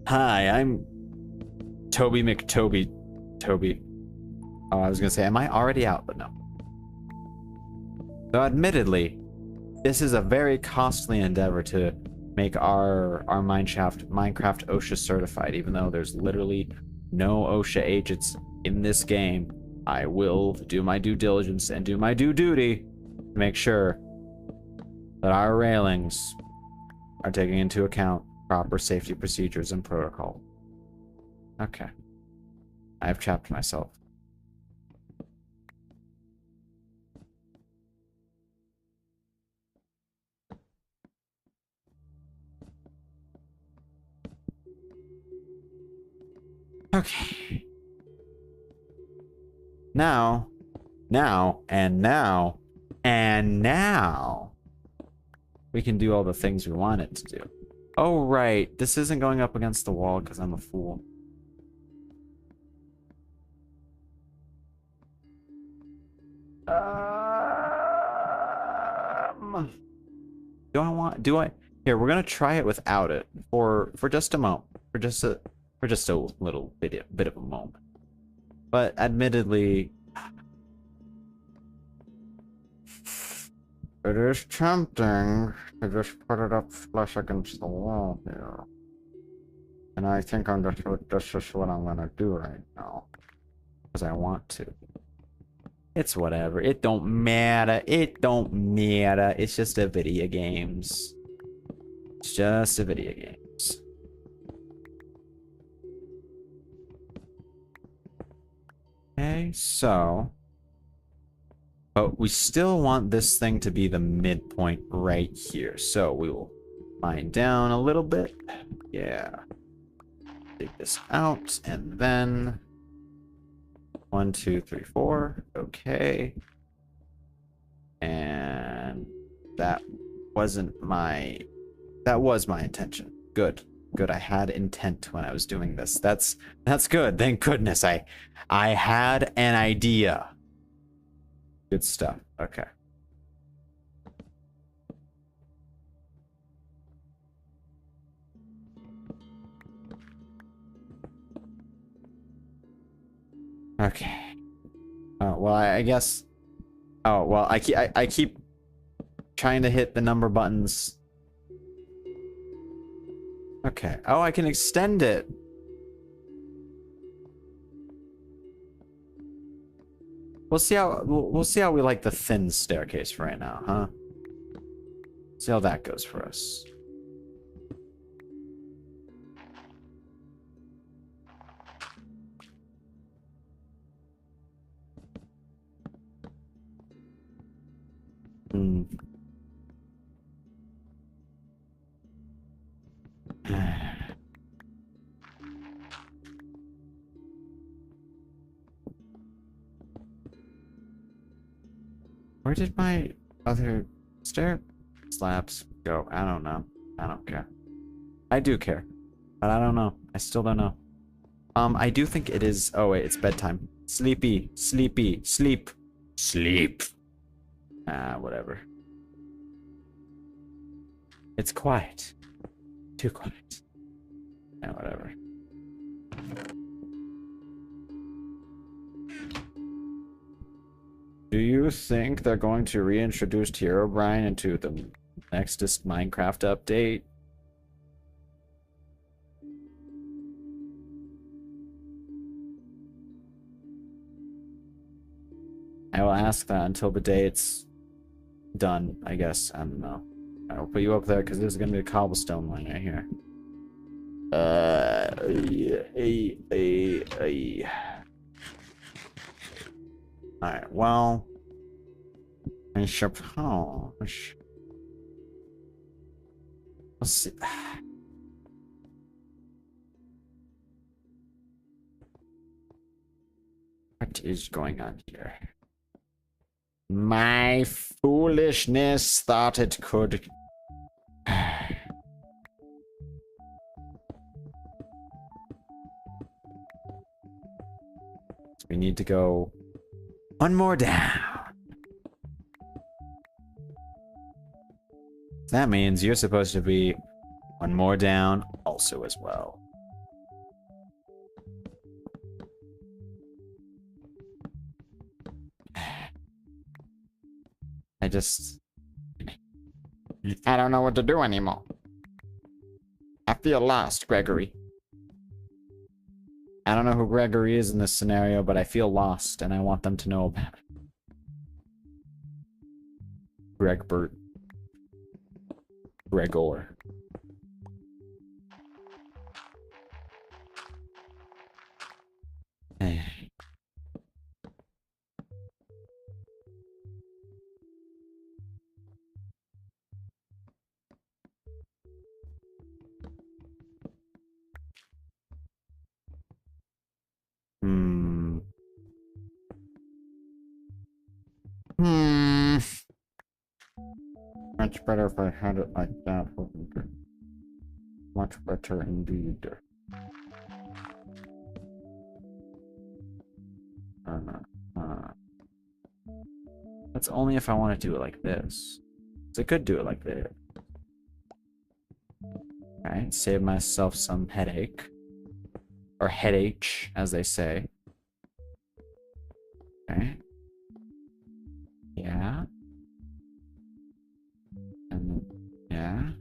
Hi, I'm Toby McToby. Toby. Oh, I was gonna say, am I already out? But no. Though admittedly, this is a very costly endeavor to make our Minecraft OSHA certified, even though there's literally no OSHA agents in this game. I will do my due diligence and do my due duty to make sure that our railings are taking into account proper safety procedures and protocol. Okay. I've trapped myself. Okay. Now, and now, we can do all the things we wanted to do. Oh, right. This isn't going up against the wall because I'm a fool. Here, we're gonna try it without it for just a moment. For just a little bit of a moment. But admittedly, it is tempting to just put it up flush against the wall here. And I think that's just what I'm gonna do right now. Because I want to. It's whatever. It don't matter. It don't matter. It's just a video games. It's just a video games. Okay, so... But we still want this thing to be the midpoint right here. So we will mine down a little bit. Yeah. Dig this out, and then... 1, 2, 3, 4. Okay. And that wasn't my... That was my intention. Good. Good. I had intent when I was doing this. That's good. Thank goodness. I had an idea. Good stuff. Okay. Okay. Well, I guess. Oh well, I keep trying to hit the number buttons. Okay. Oh, I can extend it. We'll see how we like the thin staircase for right now, huh? See how that goes for us. Hmm. Where did my other stair slabs go? I don't know. I don't care. I do care, but I don't know. I still don't know. I do think it is. Oh wait, it's bedtime. Sleepy, sleepy, sleep, sleep. Ah, whatever. It's quiet. Too quiet. Yeah, whatever. Do you think they're going to reintroduce Herobrine into the nextest Minecraft update. I will ask that until the day it's done, I guess. I don't know. I'll put you up there because there's gonna be a cobblestone line right here. Alright, well, I suppose. Let's see. What is going on here? My foolishness thought it could. We need to go one more down. That means you're supposed to be one more down also as well. I don't know what to do anymore. I feel lost, Gregory. I don't know who Gregory is in this scenario, but I feel lost and I want them to know about it. Gregbert. Gregor. Hey. Much better if I had it like that, wouldn't it? Much better indeed. That's only if I want to do it like this. So I could do it like this. Alright, save myself some headache. Or headache, as they say. Okay. Yeah. And yeah.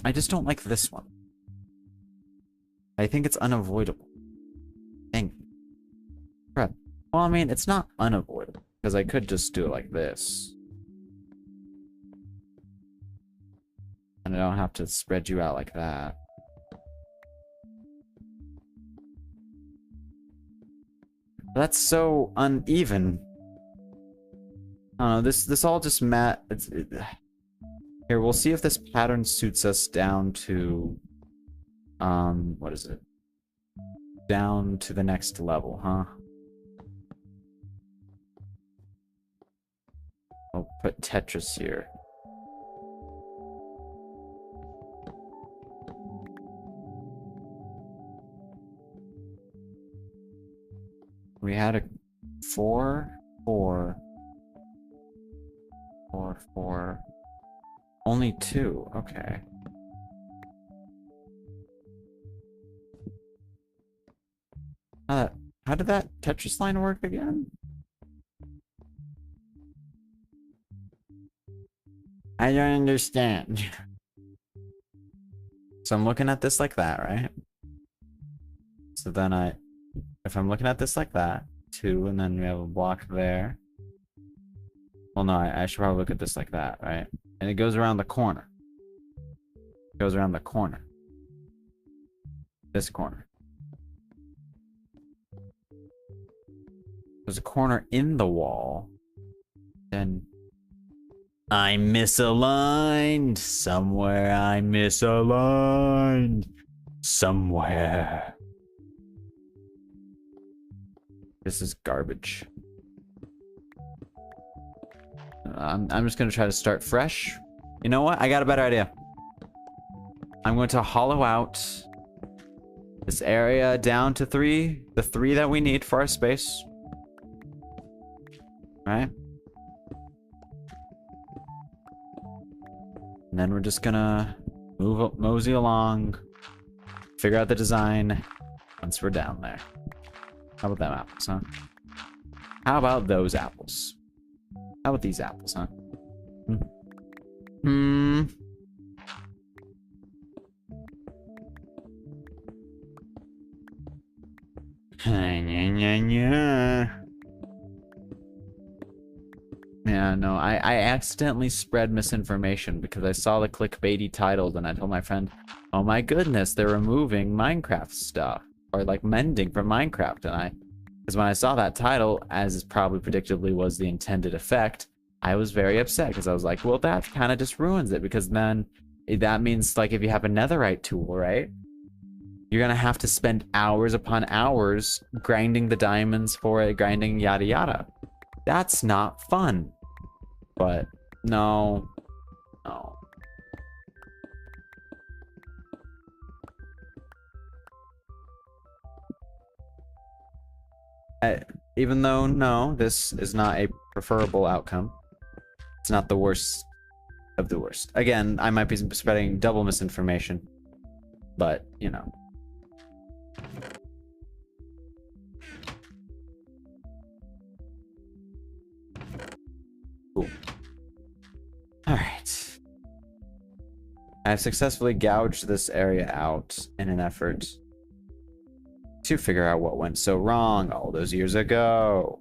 I just don't like this one. I think it's unavoidable. Dang. Crap. Well, I mean, it's not unavoidable. Because I could just do it like this. And I don't have to spread you out like that. That's so uneven. I don't know, this all just Here, we'll see if this pattern suits us down to... what is it? Down to the next level, huh? I'll put Tetris here. We had a 4, 4, 4, 4. Only 2, okay. How did that Tetris line work again? I don't understand. So I'm looking at this like that, right? So then if I'm looking at this like that, 2, and then we have a block there. Well, no, I should probably look at this like that, right? And it goes around the corner. It goes around the corner. This corner. There's a corner in the wall. Then I'm misaligned. Somewhere I'm misaligned. Somewhere. This is garbage. I'm just gonna try to start fresh. You know what? I got a better idea. I'm going to hollow out this area down to 3. The 3 that we need for our space. Right? And then we're just gonna mosey along, figure out the design once we're down there. How about them apples, huh? How about those apples? How about these apples, huh? Hmm. Yeah, no, I accidentally spread misinformation because I saw the clickbaity titles and I told my friend, oh my goodness, they're removing Minecraft stuff. Or like mending from Minecraft. Because when I saw that title, as probably predictably was the intended effect, I was very upset because I was like, well, that kind of just ruins it because then that means like if you have a netherite tool, right? You're gonna have to spend hours upon hours grinding the diamonds for it, grinding yada yada. That's not fun. But no, no. Even though, no, this is not a preferable outcome. It's not the worst of the worst. Again, I might be spreading double misinformation, but, you know. Cool. Alright. I've successfully gouged this area out in an effort to figure out what went so wrong all those years ago.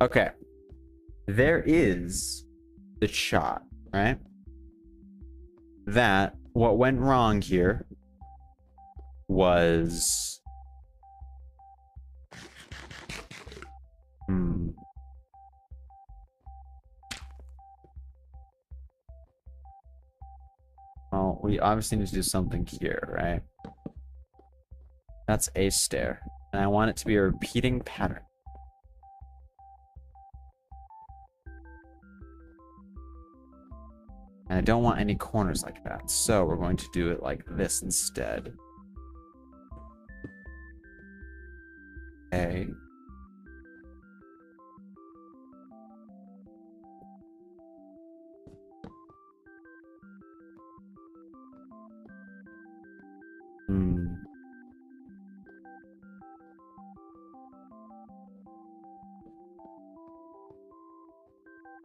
Okay. There is the shot, right? That what went wrong here was... Well, we obviously need to do something here, right? That's a stair. And I want it to be a repeating pattern. And I don't want any corners like that. So we're going to do it like this instead. Okay.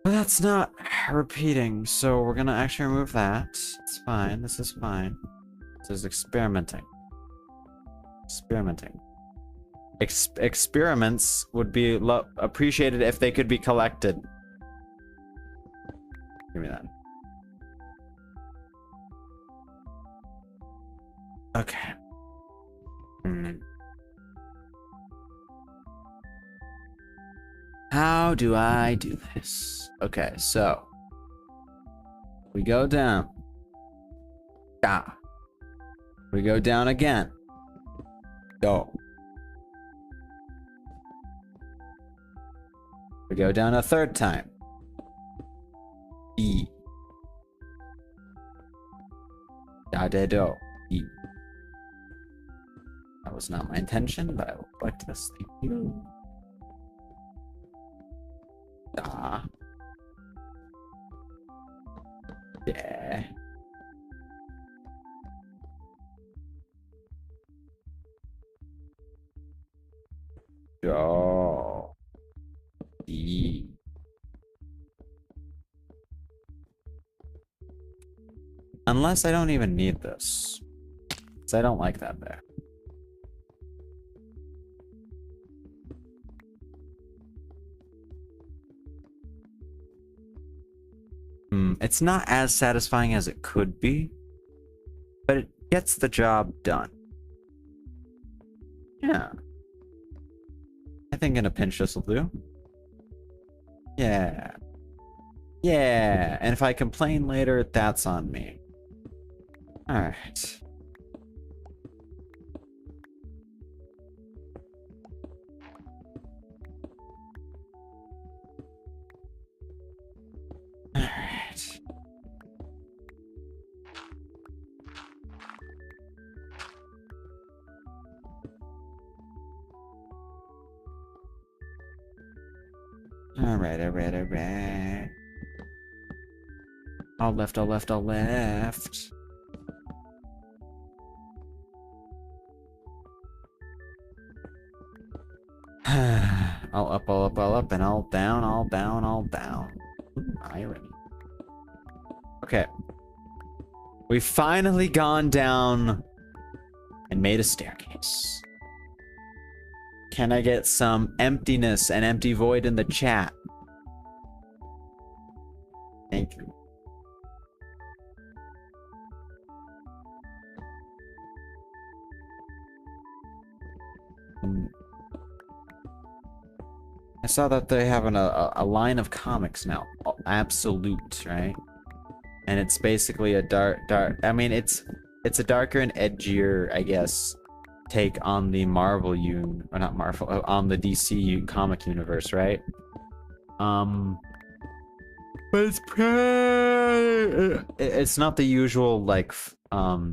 But that's not repeating, so we're gonna actually remove that. It's fine, this is fine. This is experimenting. Experimenting. Experiments would be appreciated if they could be collected. Give me that. Okay. How do I do this? Okay, so we go down. Ah. We go down again. Go. We go down a third time. E. Da de do. E. That was not my intention, but I will collect this. Thank you. Da. Yeah. Do. E. Unless I don't even need this. Because I don't like that there. It's not as satisfying as it could be, but it gets the job done. Yeah. I think in a pinch this will do. Yeah. Yeah, and if I complain later, that's on me. Alright. Alright. Alright. All left. All up, all up, all up, and all down, all down, all down. Ooh, irony. Okay. We've finally gone down and made a staircase. Can I get some emptiness and empty void in the chat? Thank you. I saw that they have a line of comics now, Absolute, right? And it's basically a dark. I mean, it's a darker and edgier, I guess, take on the Marvel or not Marvel, on the DC comic universe, right? But it's not the usual like, I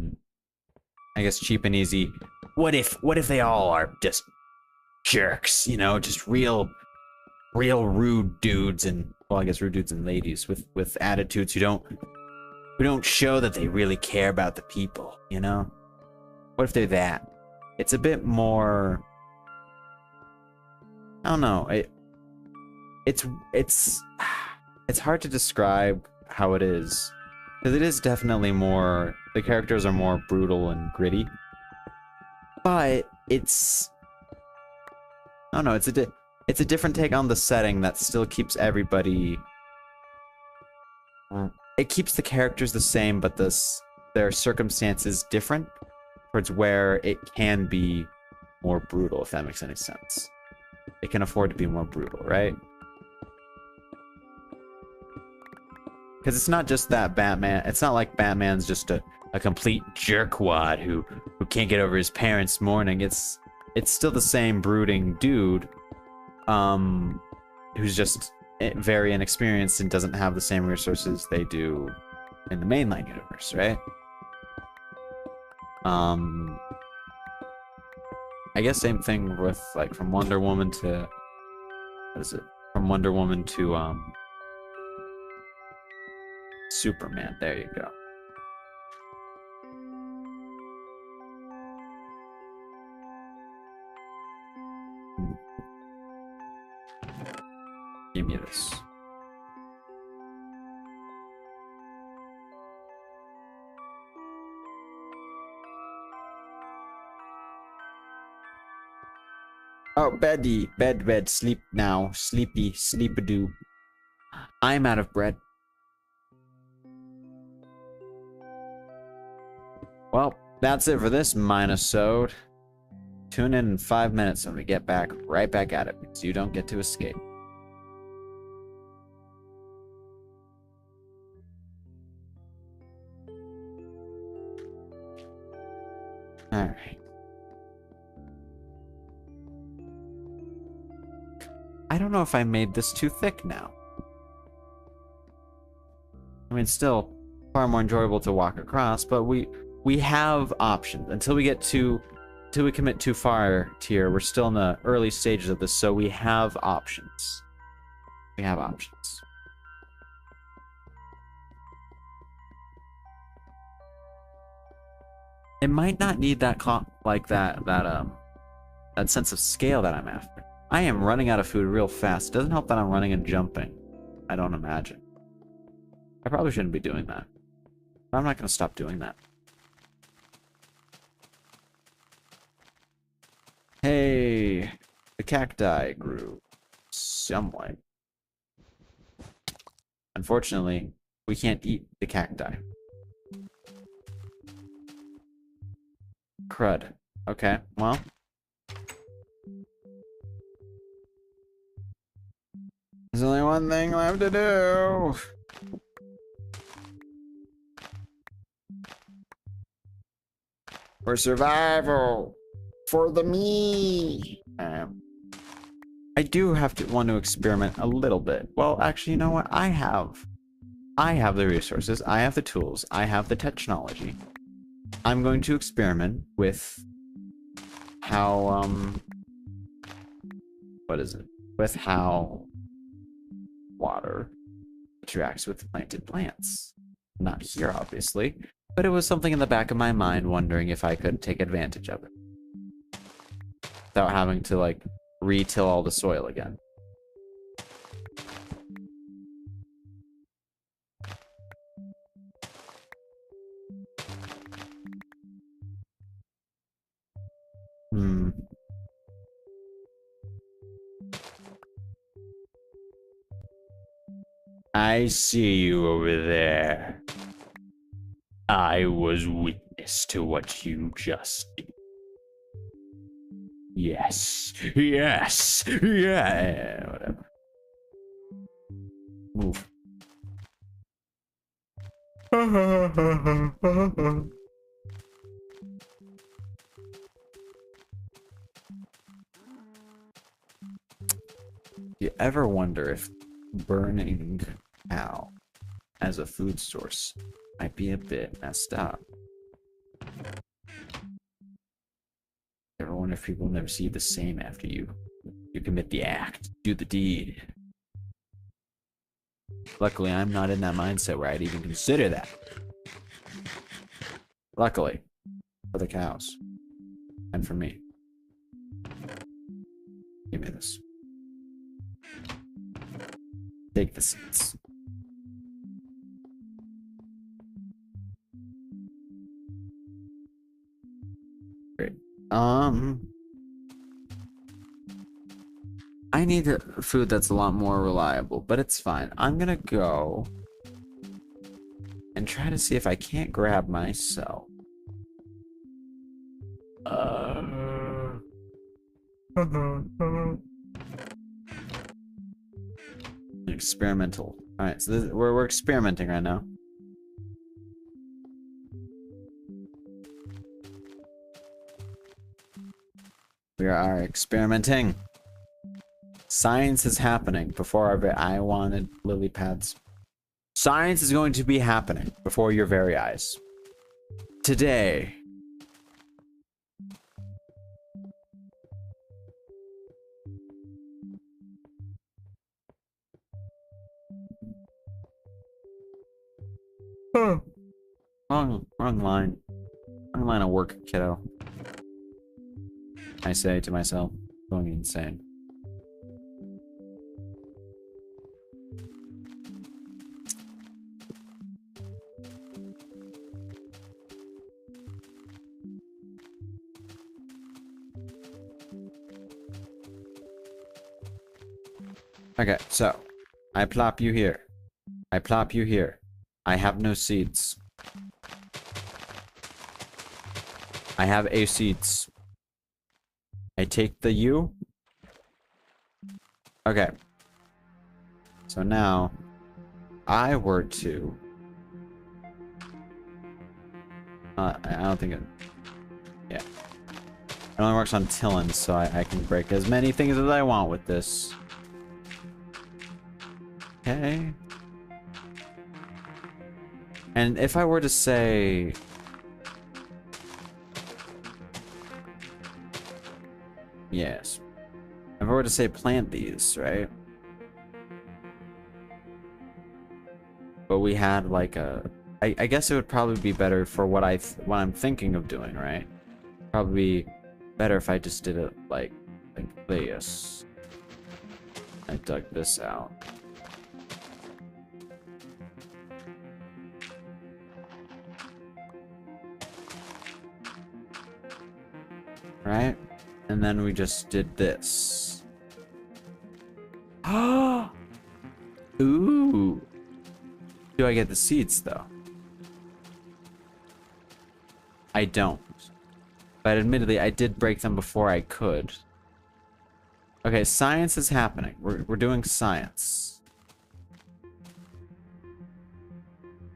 guess cheap and easy. What if they all are just jerks? You know, just real rude dudes, and well, I guess rude dudes and ladies with attitudes who don't show that they really care about the people, you know? What if they're that? It's a bit more, I don't know. It's hard to describe how it is, because it is definitely more, the characters are more brutal and gritty, but it's, I don't know, it's a different take on the setting that still keeps everybody, it keeps the characters the same, but their circumstances different towards where it can be more brutal, if that makes any sense. It can afford to be more brutal, right? Because it's not just that Batman, it's not like Batman's just a complete jerkwad who can't get over his parents' mourning. It's still the same brooding dude, who's just very inexperienced and doesn't have the same resources they do in the mainline universe, right? I guess same thing with like from Wonder Woman to, what is it? From Wonder Woman to Superman. There you go. Give me this. Oh, bed, sleep now. Sleep-a-doo. I'm out of bread. Well, that's it for this Minnesota. Tune in 5 minutes when we get back, right back at it, because you don't get to escape. Alright. I don't know if I made this too thick now. I mean, still far more enjoyable to walk across, but we have options until we commit too far here. We're still in the early stages of this, so we have options. We have options. It might not need that that sense of scale that I'm after. I am running out of food real fast. It doesn't help that I'm running and jumping. I don't imagine. I probably shouldn't be doing that. But I'm not going to stop doing that. Hey, the cacti grew somewhat. Unfortunately, we can't eat the cacti. Crud. Okay, well. There's only one thing left to do. For survival. For the me. I do want to experiment a little bit. Well, actually, you know what? I have the resources. I have the tools. I have the technology. I'm going to experiment with how, what is it? With how water interacts with planted plants. Not here, obviously, but it was something in the back of my mind, wondering if I could take advantage of it without having to, like, re-till all the soil again. Hmm. I see you over there. I was witness to what you just did. Yes. Yes. Yeah. Whatever. Move. You ever wonder if burning cow as a food source might be a bit messed up? Ever wonder if people never see the same after you commit the act, do the deed? Luckily, I'm not in that mindset where I'd even consider that. Luckily, for the cows. And for me. Give me this. Take the seeds. Great. I need food that's a lot more reliable, but it's fine. I'm gonna go and try to see if I can't grab myself. Experimental. All right, so we're experimenting right now. We are experimenting. Science is happening before our I wanted lily pads. Science is going to be happening before your very eyes. Today. Wrong line. Wrong line of work, kiddo. I say to myself, going insane. Okay, so I plop you here. I plop you here. I have no seeds. I have a seeds. I take the U. Okay. So now, I were to. I don't think it. Yeah. It only works on Tillins, so I can break as many things as I want with this. Okay. And if I were to say. Yes. If I were to say plant these, right? But we had like a... I guess it would probably be better for what I'm thinking of doing, right? Probably be better if I just did it like this. I dug this out. Right? And then we just did this. Ah! Ooh. Do I get the seeds though? I don't. But admittedly, I did break them before I could. Okay, science is happening. We're doing science.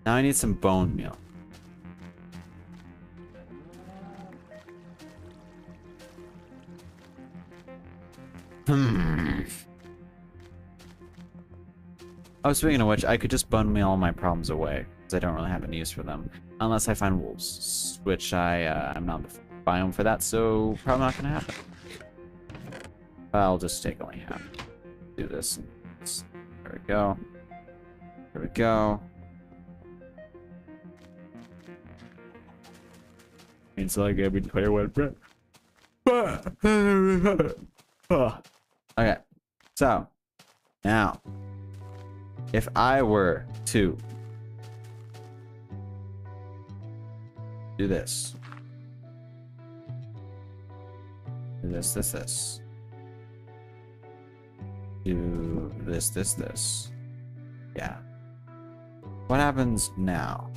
Now I need some bone meal. Oh, speaking of which, I could just bone meal all my problems away, because I don't really have any use for them. Unless I find wolves, which I'm not the biome for that, so probably not gonna happen. I'll just take only half. Do this. There we go. There we go. It's like every 21 breath. Okay, so now if I were to do this, do this, do this, yeah. What happens now?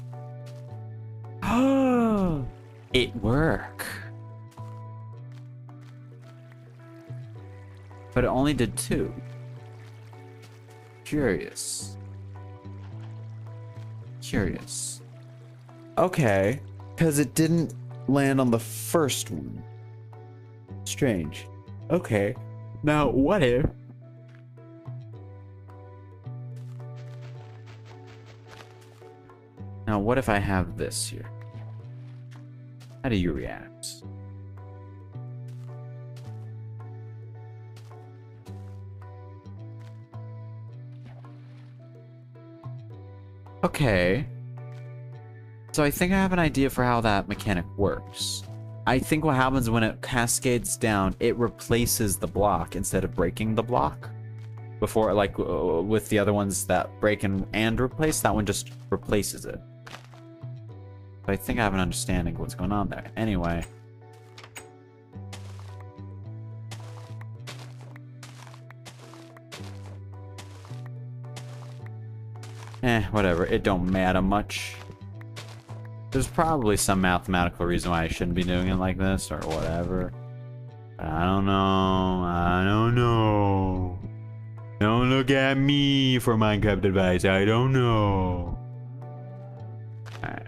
Oh, it worked. But it only did 2. Curious. Okay, because it didn't land on the first one. Strange. Okay, now what if... Now what if I have this here? How do you react? Okay. So I think I have an idea for how that mechanic works. I think what happens when it cascades down, it replaces the block instead of breaking the block. Before, like, with the other ones that break and replace, that one just replaces it. So I think I have an understanding of what's going on there. Anyway. Whatever. It don't matter much. There's probably some mathematical reason why I shouldn't be doing it like this or whatever. I don't know. Don't look at me for Minecraft advice. I don't know. Alright.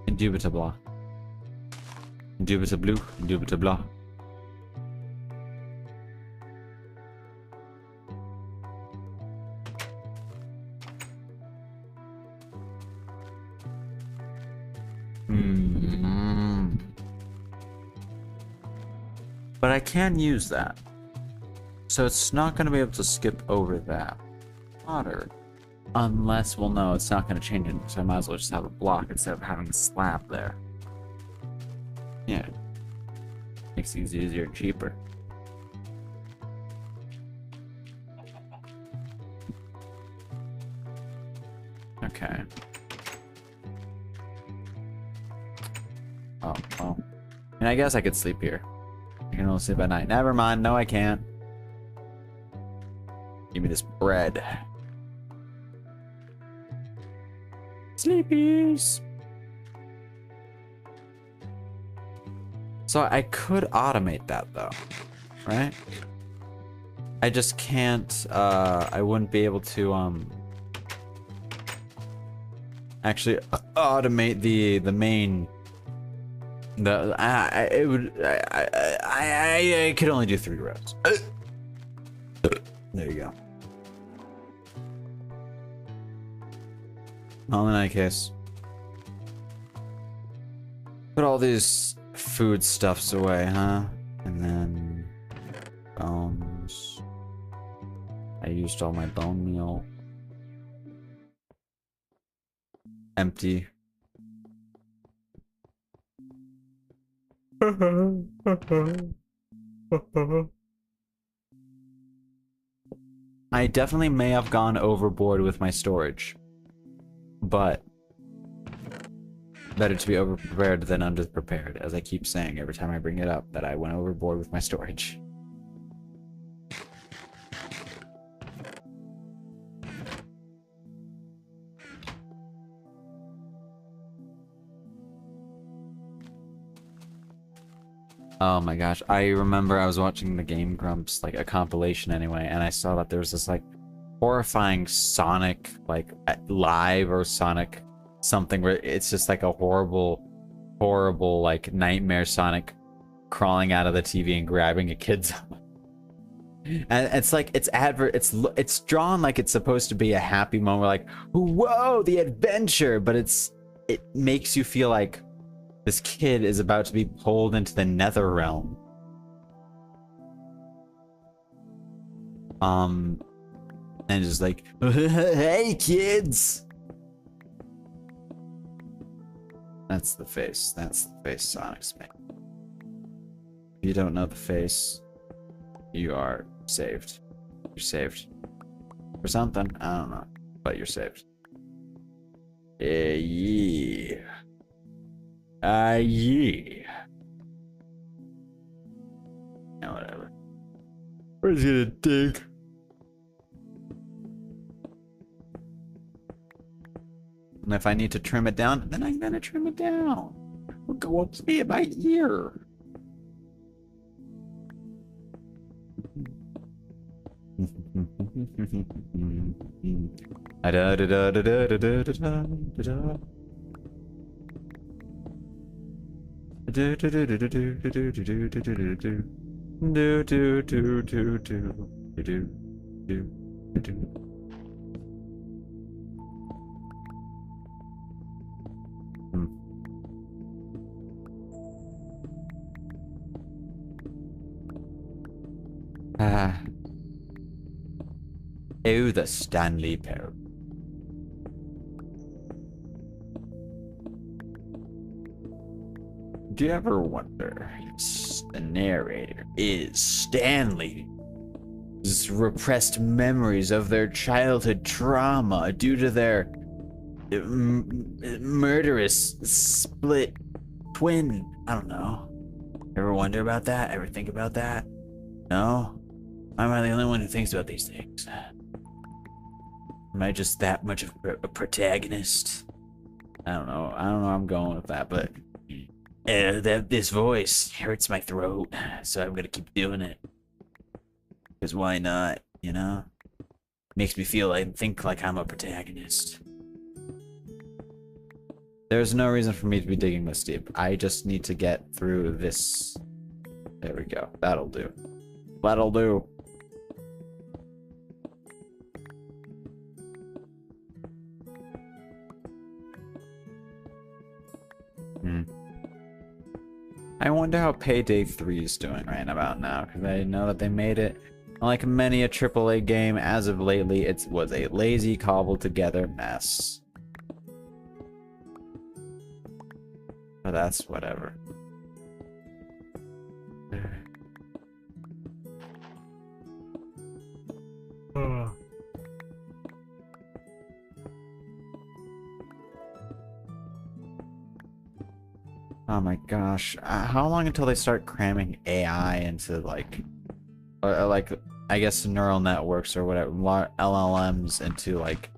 Indubitably. Indubitably. Indubitably. But I can use that. So it's not going to be able to skip over that water. Unless, well, no, it's not going to change it. So I might as well just have a block instead of having a slab there. Yeah. Makes things easier and cheaper. Okay. Oh, well. And I guess I could sleep here. I can only sleep at night. Never mind. No, I can't. Give me this bread. Sleepies. So I could automate that though, right? I just can't, I wouldn't be able to, actually automate the main, I could only do 3 rows. There you go. Well, in that case, put all these food stuffs away, huh? And then bones. I used all my bone meal. Empty. I definitely may have gone overboard with my storage. But better to be over-prepared than under-prepared, as I keep saying every time I bring it up, that I went overboard with my storage. Oh my gosh, I remember I was watching the Game Grumps, like a compilation anyway, and I saw that there was this like horrifying Sonic, like live or Sonic something where it's just like a horrible like nightmare Sonic crawling out of the TV and grabbing a kid's and it's like it's drawn like it's supposed to be a happy moment, like whoa, the adventure, but it makes you feel like this kid is about to be pulled into the nether realm. And just like, hey kids. That's the face Sonic's made. If you don't know the face, you are saved. You're saved for something, I don't know, but you're saved. Yeah. Yeah. Yeah, whatever. Where's he gonna dig? And if I need to trim it down, then I'm gonna trim it down. We'll go up ear by ear. Ah. Oh, the Stanley Parable. Do you ever wonder if the narrator is Stanley's repressed memories of their childhood trauma due to their murderous split twin? I don't know. Ever wonder about that? Ever think about that? No? Am I the only one who thinks about these things? Am I just that much of a protagonist? I don't know. I don't know where I'm going with that, but this voice hurts my throat, so I'm gonna keep doing it. Because why not, you know? Makes me feel and think like I'm a protagonist. There's no reason for me to be digging this deep. I just need to get through this. There we go. That'll do. That'll do. I wonder how Payday 3 is doing right about now, because I know that they made it. Like many a AAA game, as of lately, it was a lazy, cobbled together mess. But that's whatever. Oh my gosh. How long until they start cramming AI into like I guess neural networks or whatever, LLMs into like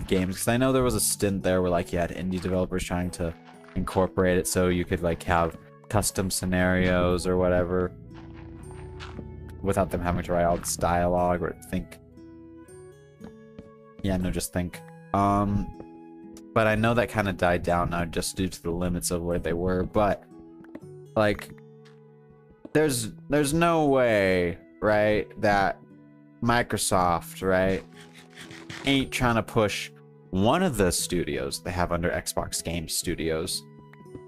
games? Because I know there was a stint there where like you had indie developers trying to incorporate it so you could like have custom scenarios or whatever without them having to write all this dialogue or think. Yeah, no, just think. But I know that kind of died down now just due to the limits of where they were. But like, there's no way, right, that Microsoft, right, ain't trying to push one of the studios they have under Xbox Game Studios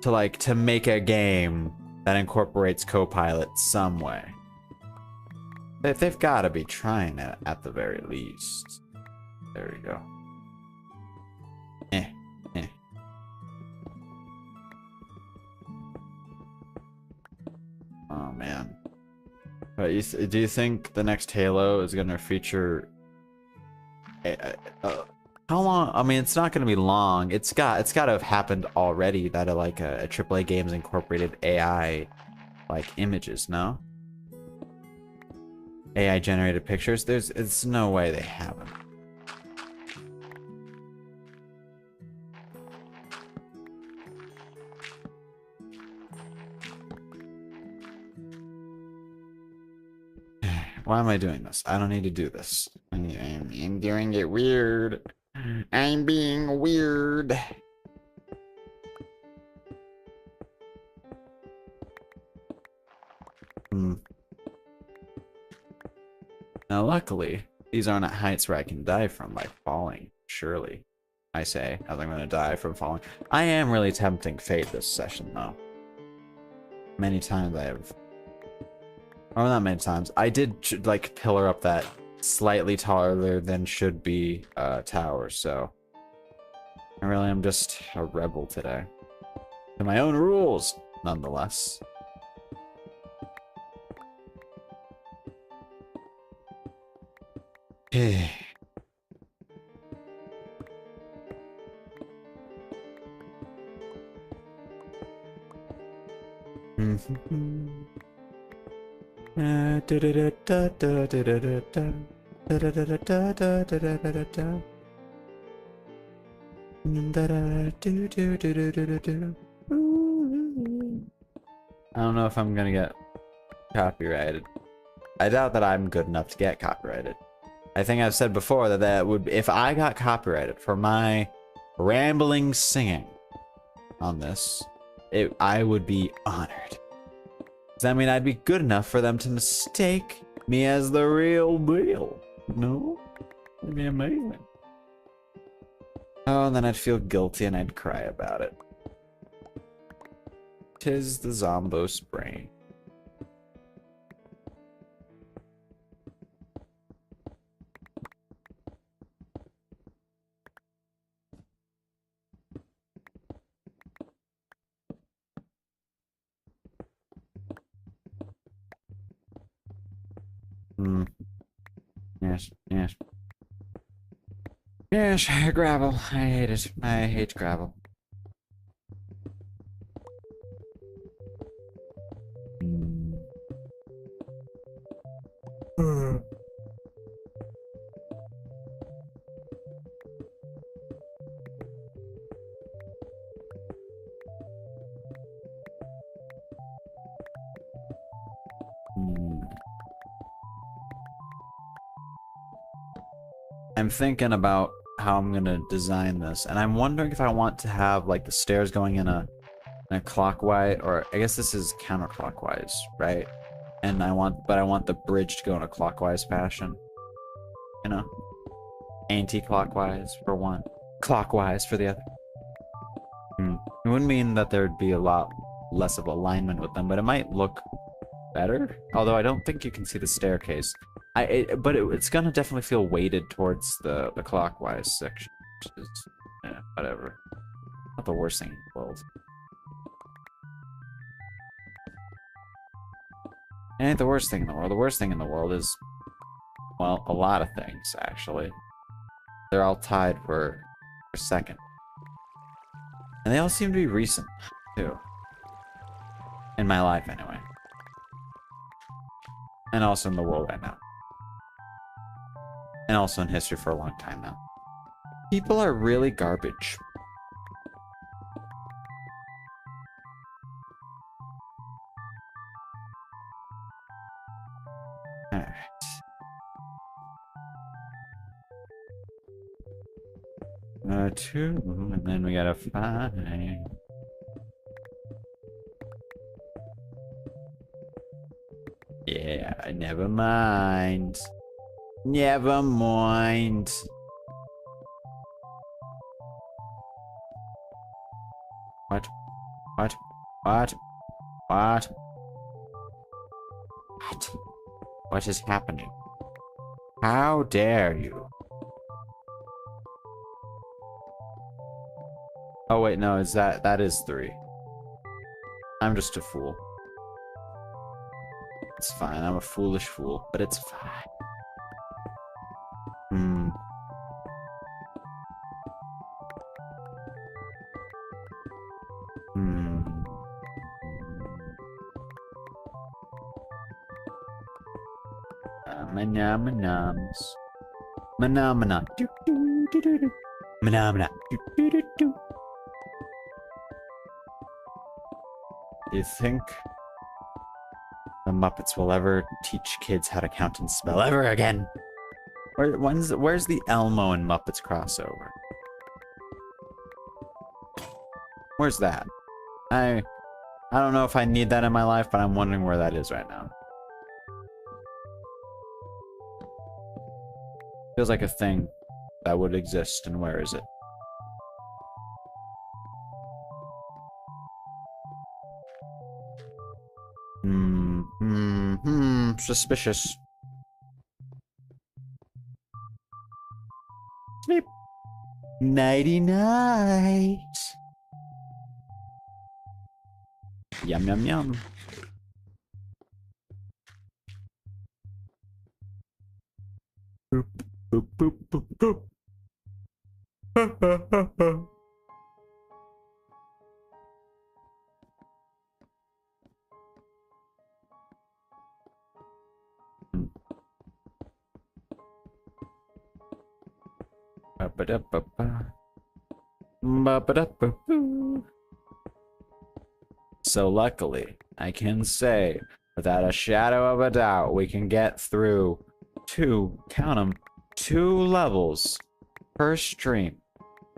to make a game that incorporates Copilot some way. They've got to be trying it at the very least. There we go. Oh man. But do you think the next Halo is gonna feature? How long? I mean, it's not gonna be long. It's got to have happened already that a AAA game's incorporated AI like images. No. AI generated pictures. It's no way they haven't. Why am I doing this? I don't need to do this. I'm doing it weird. I'm being weird. Hmm. Now, luckily, these aren't at heights where I can die from by falling. Surely, I say, as I'm gonna die from falling. I am really tempting fate this session, though. Many times I have... Or not many times. I did, like, pillar up that slightly taller than should be tower, so... I really am just a rebel today. To my own rules, nonetheless. I don't know if I'm gonna get copyrighted. I doubt that I'm good enough to get copyrighted. I think I've said before that if I got copyrighted for my rambling singing on this, I would be honored. Does that mean I'd be good enough for them to mistake me as the real deal? No? It'd be amazing. Oh, and then I'd feel guilty and I'd cry about it. 'Tis the Zombos brain. Hmm. Yes, yes. Yes, gravel. I hate it. I hate gravel. I'm thinking about how I'm gonna design this, and I'm wondering if I want to have like the stairs going in a clockwise, or I guess this is counterclockwise, right? And I want the bridge to go in a clockwise fashion. You know? Anti-clockwise for one, clockwise for the other. It wouldn't mean that there'd be a lot less of alignment with them, but it might look better. Although I don't think you can see the staircase. But it's gonna definitely feel weighted towards the clockwise section, which is, yeah, whatever. Not the worst thing in the world. It ain't the worst thing in the world. The worst thing in the world is, well, a lot of things, actually. They're all tied for second. And they all seem to be recent, too. In my life, anyway. And also in the world right now. And also in history for a long time now. People are really garbage. Alright. Two, and then we gotta find... Yeah, never mind. Never mind. What? What? What? What? What? What is happening? How dare you? Oh wait, no, is that is 3. I'm just a fool. It's fine, I'm a foolish fool, but it's fine. Manamanams. Manamana. Manamana. You think the Muppets will ever teach kids how to count and spell ever again? Where's the Elmo and Muppets crossover? Where's that? I don't know if I need that in my life, but I'm wondering where that is right now. Feels like a thing that would exist, and where is it? Suspicious. Sleep. Nighty night. Yum yum yum. Boop boop boop boop boop. So luckily, I can say, without a shadow of a doubt, we can get through count them, 2 levels per stream.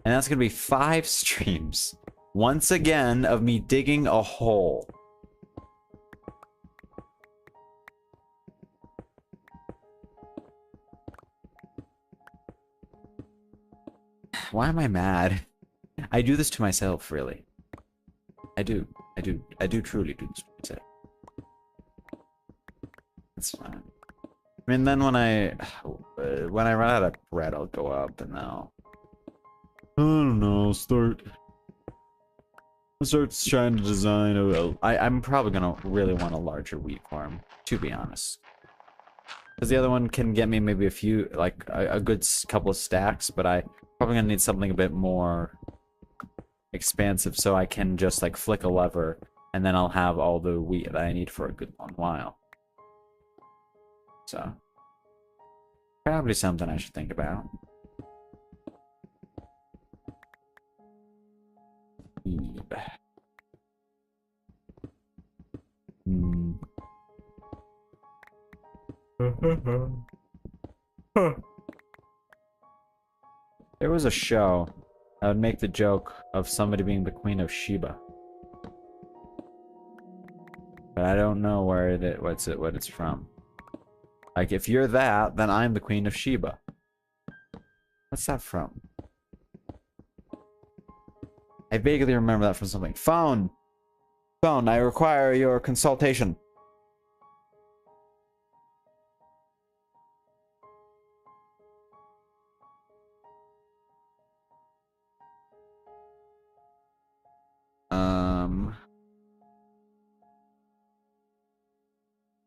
And that's gonna be 5 streams. Once again, of me digging a hole. Why am I mad? I do this to myself, really. I do truly do this to myself. That's fine. I mean, then when I run out of bread, I'll go up and I'll, I don't know, start trying to design I'm probably gonna really want a larger wheat farm, to be honest. Because the other one can get me maybe a few, like a good couple of stacks, but I probably gonna need something a bit more expansive so I can just like flick a lever and then I'll have all the wheat that I need for a good long while. So, probably something I should think about. There was a show that would make the joke of somebody being the Queen of Sheba. But I don't know where what it's from. Like, if you're that, then I'm the Queen of Sheba. What's that from? I vaguely remember that from something. Phone! Phone, I require your consultation.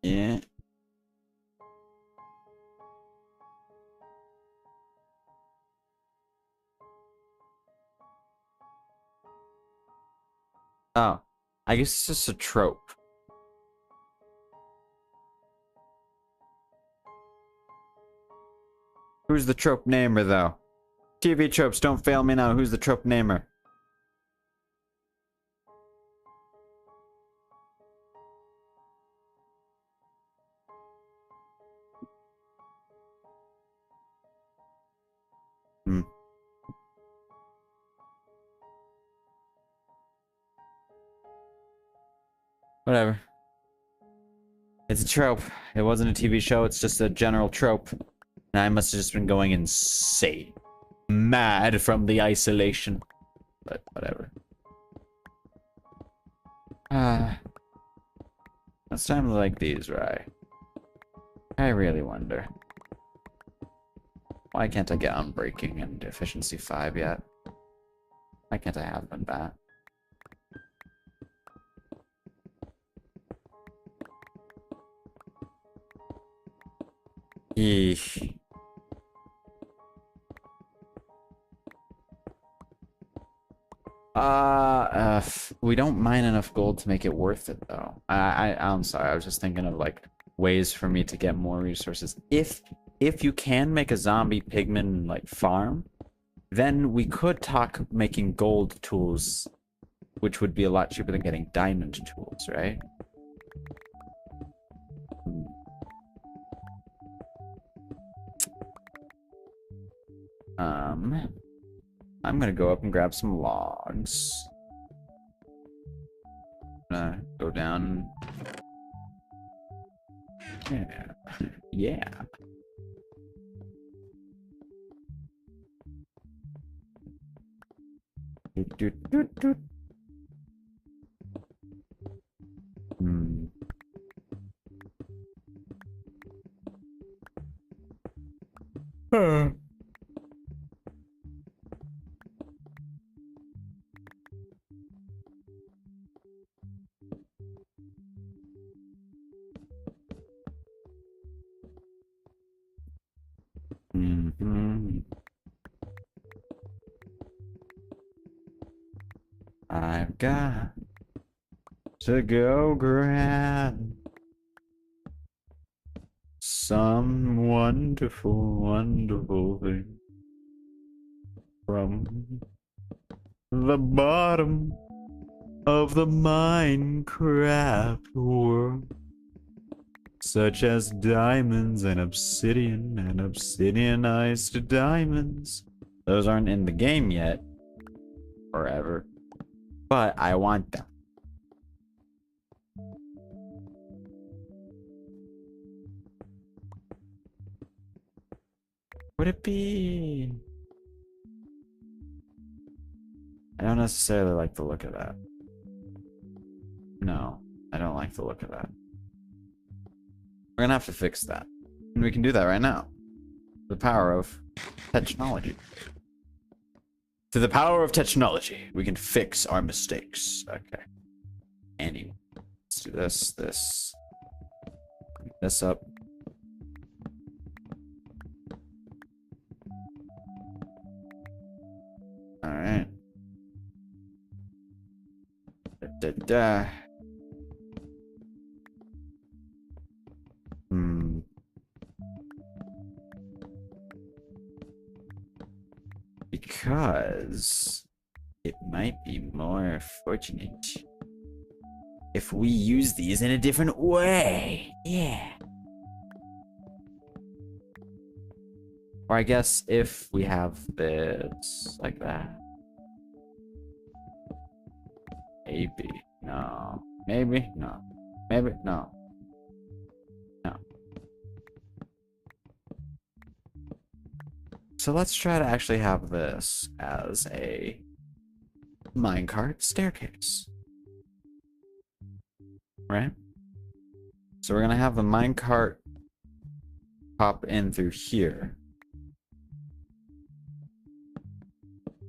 Yeah. Oh, I guess it's just a trope. Who's the trope namer, though? TV tropes, don't fail me now. Who's the trope namer? Hmm. Whatever. It's a trope. It wasn't a TV show, it's just a general trope. And I must have just been going insane. Mad from the isolation. But whatever. It's time to like these, right? I really wonder. Why can't I get Unbreaking and Efficiency 5 yet? Why can't I have them back? Eesh. We don't mine enough gold to make it worth it, though. I'm sorry. I was just thinking of like ways for me to get more resources. If you can make a zombie pigman like farm, then we could talk making gold tools, which would be a lot cheaper than getting diamond tools, right? I'm gonna go up and grab some logs. Go down. Yeah. Yeah. Doot, doot, doot, doot. Hmm. Mhm. I've got to go grab some wonderful, wonderful thing from the bottom of the Minecraft world, such as diamonds and obsidianized diamonds. Those aren't in the game yet, forever, but I want them. Would it be? I don't necessarily like the look of that. No, I don't like the look of that. We're gonna have to fix that. And we can do that right now. The power of technology. To the power of technology, we can fix our mistakes. Okay. Anyway, let's do this, this up. Alright. Hmm. Because it might be more fortunate if we use these in a different way. Yeah. Or I guess if we have this like that. Maybe. No. Maybe. No. Maybe. No. No. So let's try to actually have this as a minecart staircase. Right? So we're gonna have the minecart pop in through here.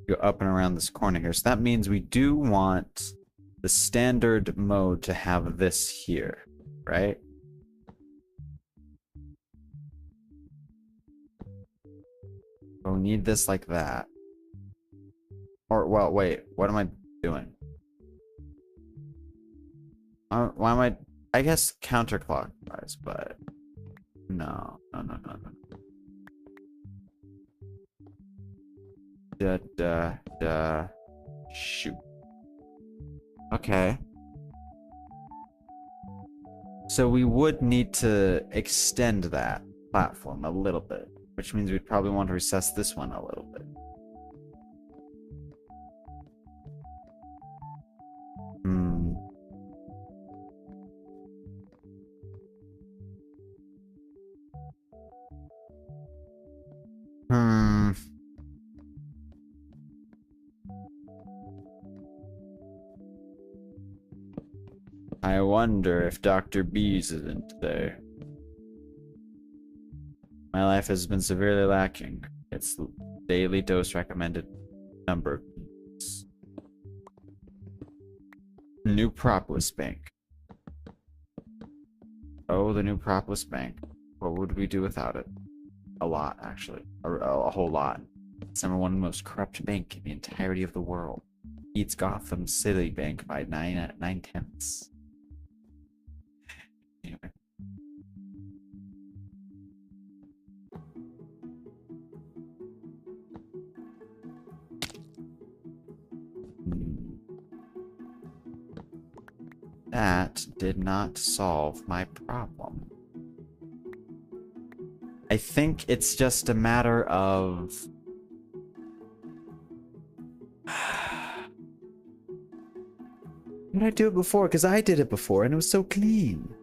Go up and around this corner here. So that means we do want the standard mode to have this here, right? We'll need this like that. Or, well, wait, what am I doing? Why am I guess counterclockwise, but no. Shoot. Okay. So we would need to extend that platform a little bit, which means we'd probably want to recess this one a little bit. I wonder if Dr. Bees isn't there. My life has been severely lacking its daily dose recommended number of bees. New Propolis Bank. Oh, the new Propolis Bank. What would we do without it? A lot, actually. A whole lot. It's number one most corrupt bank in the entirety of the world. Beats Gotham City Bank by 9/10. Anyway. That did not solve my problem. I think it's just a matter of Why did I do it before? Because I did it before and it was so clean.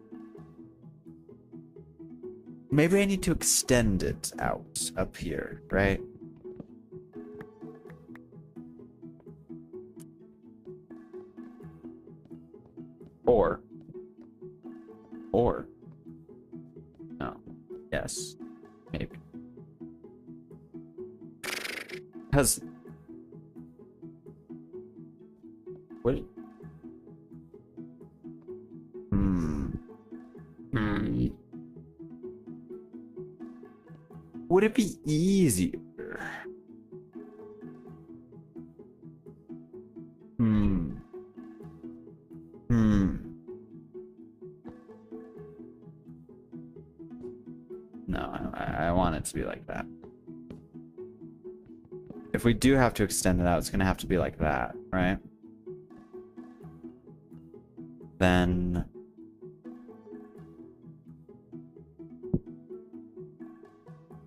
Maybe I need to extend it out up here, right? Or. No. Yes. Maybe. Because. What? Would it be easier? No, I want it to be like that. If we do have to extend it out, it's gonna have to be like that, right? Then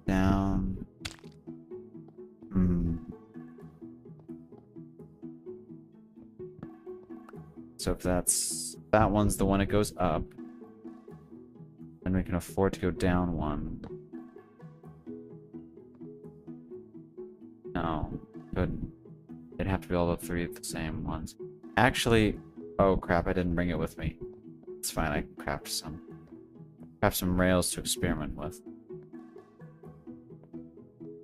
down. So if that one's the one that goes up, then we can afford to go down one. No, couldn't. It'd have to be all the three of the same ones. Actually, oh crap, I didn't bring it with me. It's fine, I can craft some rails to experiment with.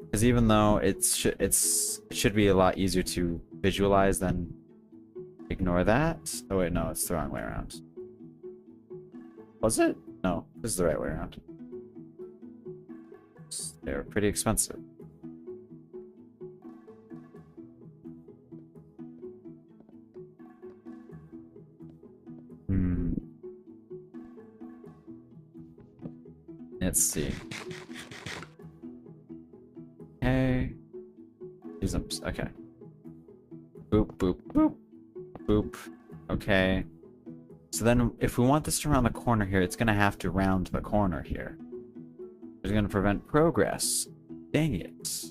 Because even though it should be a lot easier to visualize than ignore that. Oh wait, no, it's the wrong way around. Was it? No, this is the right way around. They're pretty expensive. Let's see. Okay. Use them. Okay. Boop, boop, boop. Boop. Okay. So then if we want this to round the corner here, it's going to have to round the corner here. It's going to prevent progress. Dang it.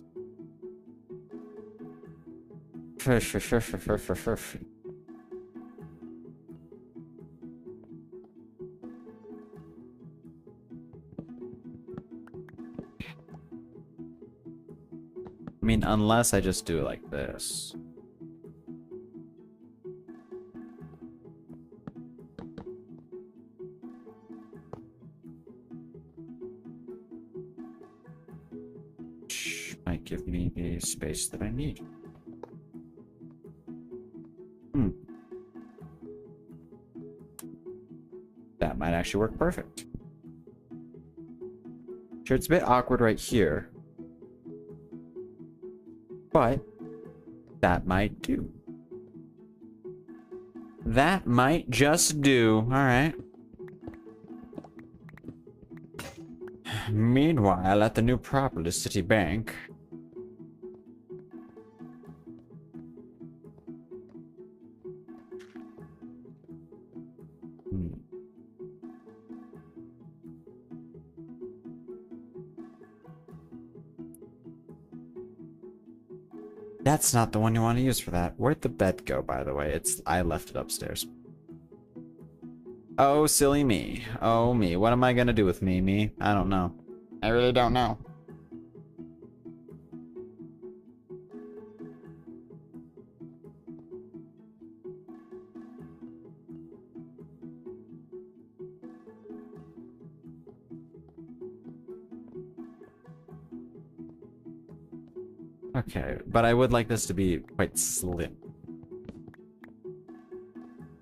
I mean, unless I just do it like this. Which might give me the space that I need. That might actually work perfect. Sure, it's a bit awkward right here. But that might do. That might just do. Alright. Meanwhile, at the new Propolis City Bank. That's not the one you want to use for that. Where'd the bed go, by the way? I left it upstairs. Oh, silly me. Oh, me. What am I gonna do with me? I don't know. I really don't know. Okay, but I would like this to be quite slim.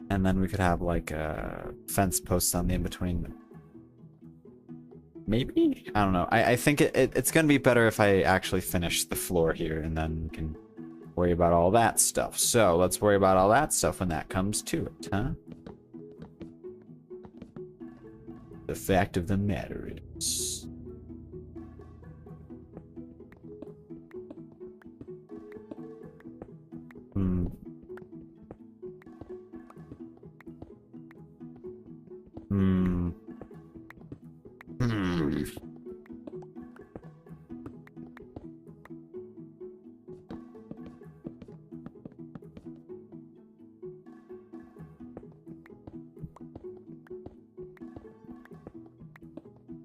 And then we could have like a fence post on the in-between. Maybe? I don't know. I think it's gonna be better if I actually finish the floor here and then we can worry about all that stuff. So let's worry about all that stuff when that comes to it, huh? The fact of the matter is...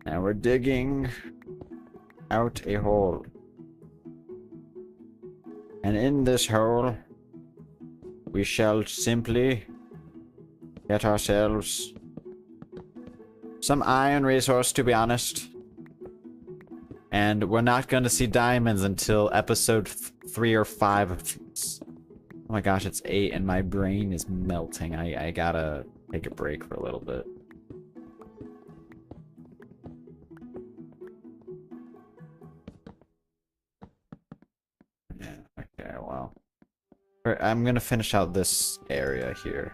And we're digging out a hole. And in this hole, we shall simply get ourselves some iron resource, to be honest. And we're not going to see diamonds until episode 3 or 5 of this. Oh my gosh, it's 8 and my brain is melting. I gotta take a break for a little bit. Yeah, okay, well. I'm gonna finish out this area here.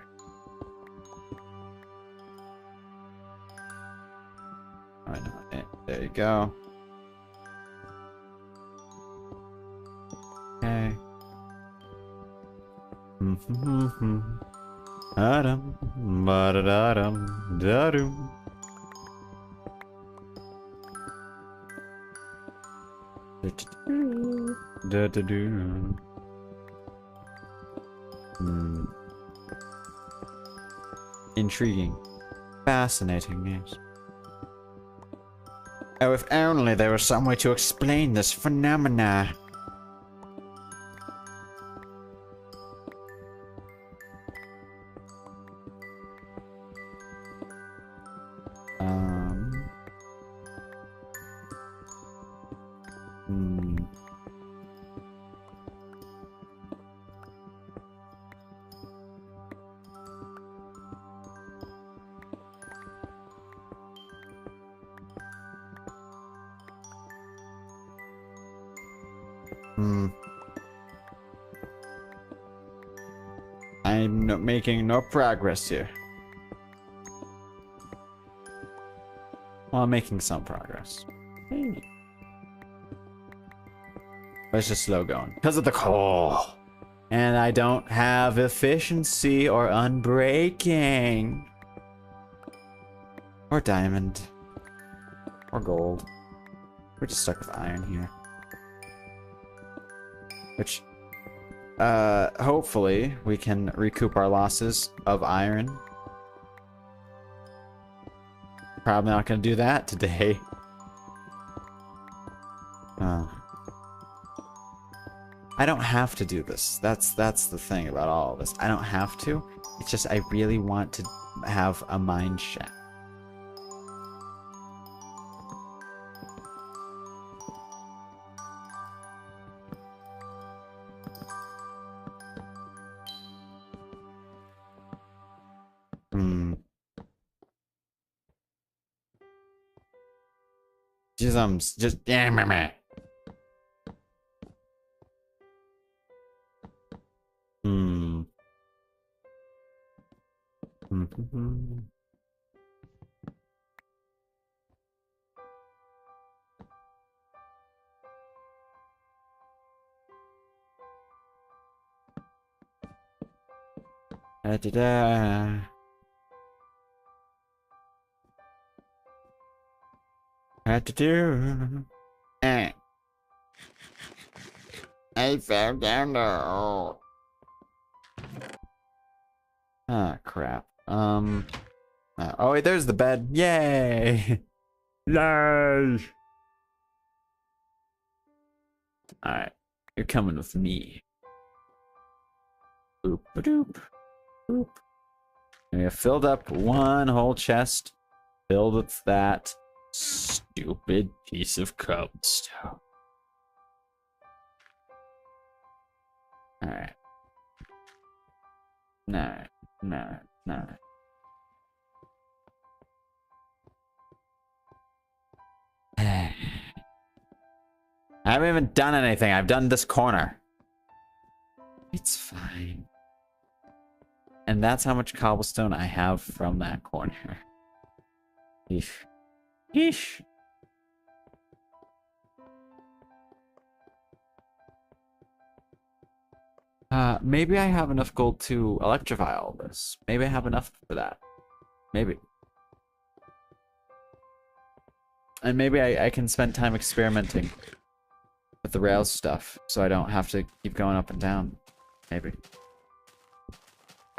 Alright, there you go. Okay. Adam, ba-da-da-dum, da-dum. Da-da-do. Intriguing. Fascinating, yes. Oh, if only there was some way to explain this phenomena. I'm not making no progress here. Well, I'm making some progress. Hey. But it's just slow going. Because of the coal. And I don't have efficiency or unbreaking. Or diamond. Or gold. We're just stuck with iron here. Which, hopefully we can recoup our losses of iron. Probably not gonna do that today. I don't have to do this. That's the thing about all of this. I don't have to. It's just I really want to have a mine shaft. Just Da-da-da. Had to do. I fell down the hole. Ah, crap. Oh, wait, there's the bed. Yay! Yay! Alright. You're coming with me. Boop a doop. Boop. And we have filled up one whole chest. Filled with that stupid piece of cobblestone. Alright. No. I haven't even done anything. I've done this corner. It's fine. And that's how much cobblestone I have from that corner. Eesh. Eesh. Maybe I have enough gold to electrify all this. Maybe I have enough for that. Maybe. And maybe I can spend time experimenting with the rails stuff, so I don't have to keep going up and down. Maybe.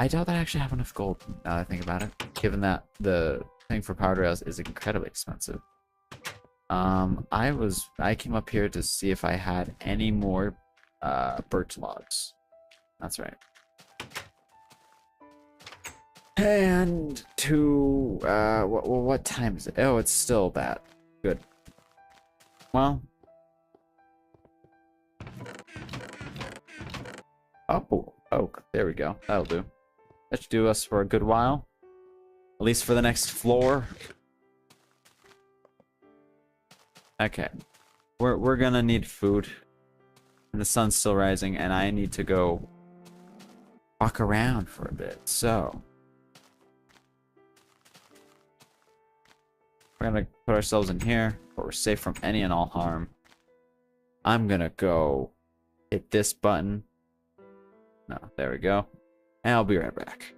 I doubt that I actually have enough gold, now that I think about it. Given that the thing for powered rails is incredibly expensive. I came up here to see if I had any more birch logs. That's right. And to what time is it? Oh, it's still that. Good. Well. Oh, oak. There we go. That'll do. That should do us for a good while. At least for the next floor. Okay. We're gonna need food. And the sun's still rising, and I need to go walk around for a bit. So we're gonna put ourselves in here, but we're safe from any and all harm. I'm gonna go hit this button. No, there we go. And I'll be right back.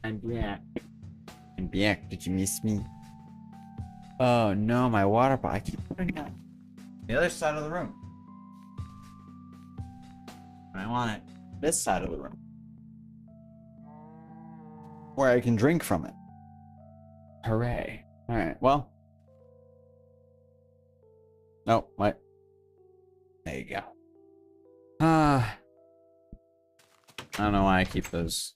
I'm back. I'm back. Did you miss me? Oh no, my water bottle. I keep putting it on the other side of the room. I want it this side of the room, where I can drink from it. Hooray. Alright, well. Oh, what? There you go. I don't know why I keep those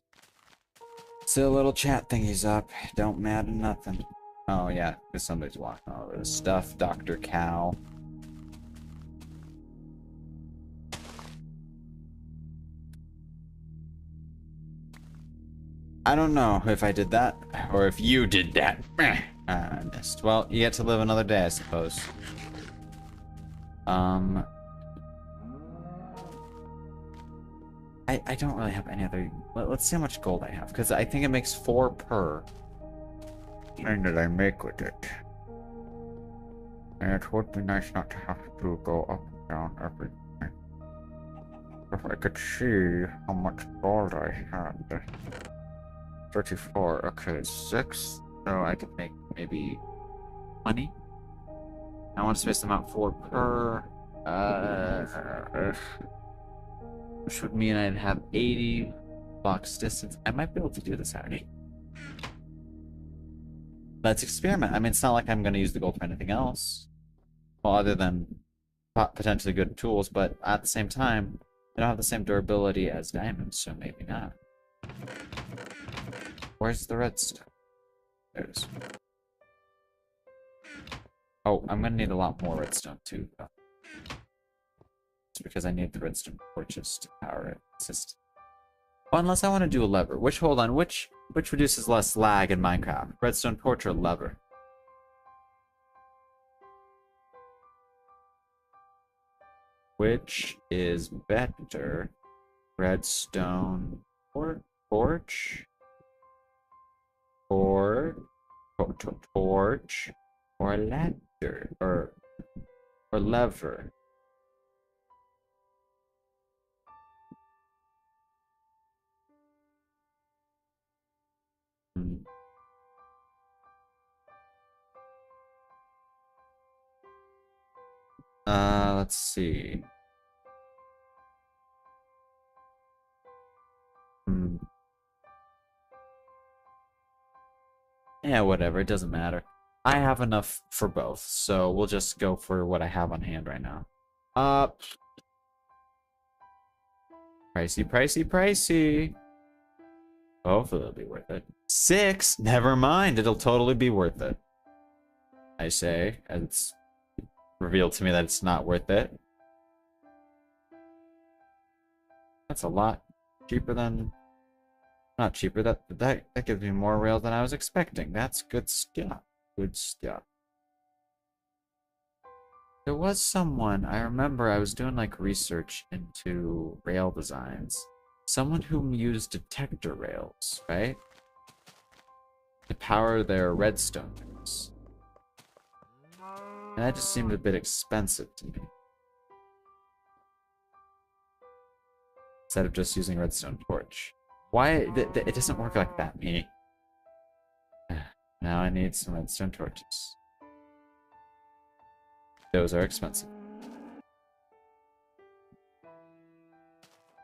silly little chat thingies up. Don't matter nothing. Oh yeah, because somebody's walking all over this stuff. Dr. Cow. I don't know if I did that, or if you did that. I missed. Well, you get to live another day, I suppose. I don't really have any other... Let's see how much gold I have, because I think it makes 4 per thing that I make with it. And it would be nice not to have to go up and down every time. If I could see how much gold I had. 34, okay, 6. So I could make maybe 20. I want to space them out 4 per. Which would mean I'd have 80 blocks distance. I might be able to do this already. Let's experiment. I mean, it's not like I'm going to use the gold for anything else. Well, other than potentially good tools, but at the same time, they don't have the same durability as diamonds, so maybe not. Where's the redstone? There it is. Oh, I'm going to need a lot more redstone too, though. It's because I need the redstone torches to power it. It's just... Oh, unless I want to do a lever. Hold on, which reduces less lag in Minecraft? Redstone torch or lever? Which is better? Redstone or torch? Or torch or ladder or lever? Let's see. Yeah, whatever, it doesn't matter. I have enough for both, so we'll just go for what I have on hand right now. Pricey, pricey, pricey. Hopefully it'll be worth it. 6? Never mind, it'll totally be worth it. I say, as it's revealed to me that it's not worth it. That's a lot cheaper than... Not cheaper, that gives me more rail than I was expecting. That's good stuff. Good stuff. There was someone, I remember I was doing like research into rail designs. Someone who used detector rails, right? To power their redstone things. And that just seemed a bit expensive to me. Instead of just using redstone torch. Why? It doesn't work like that, me. Now I need some redstone torches. Those are expensive.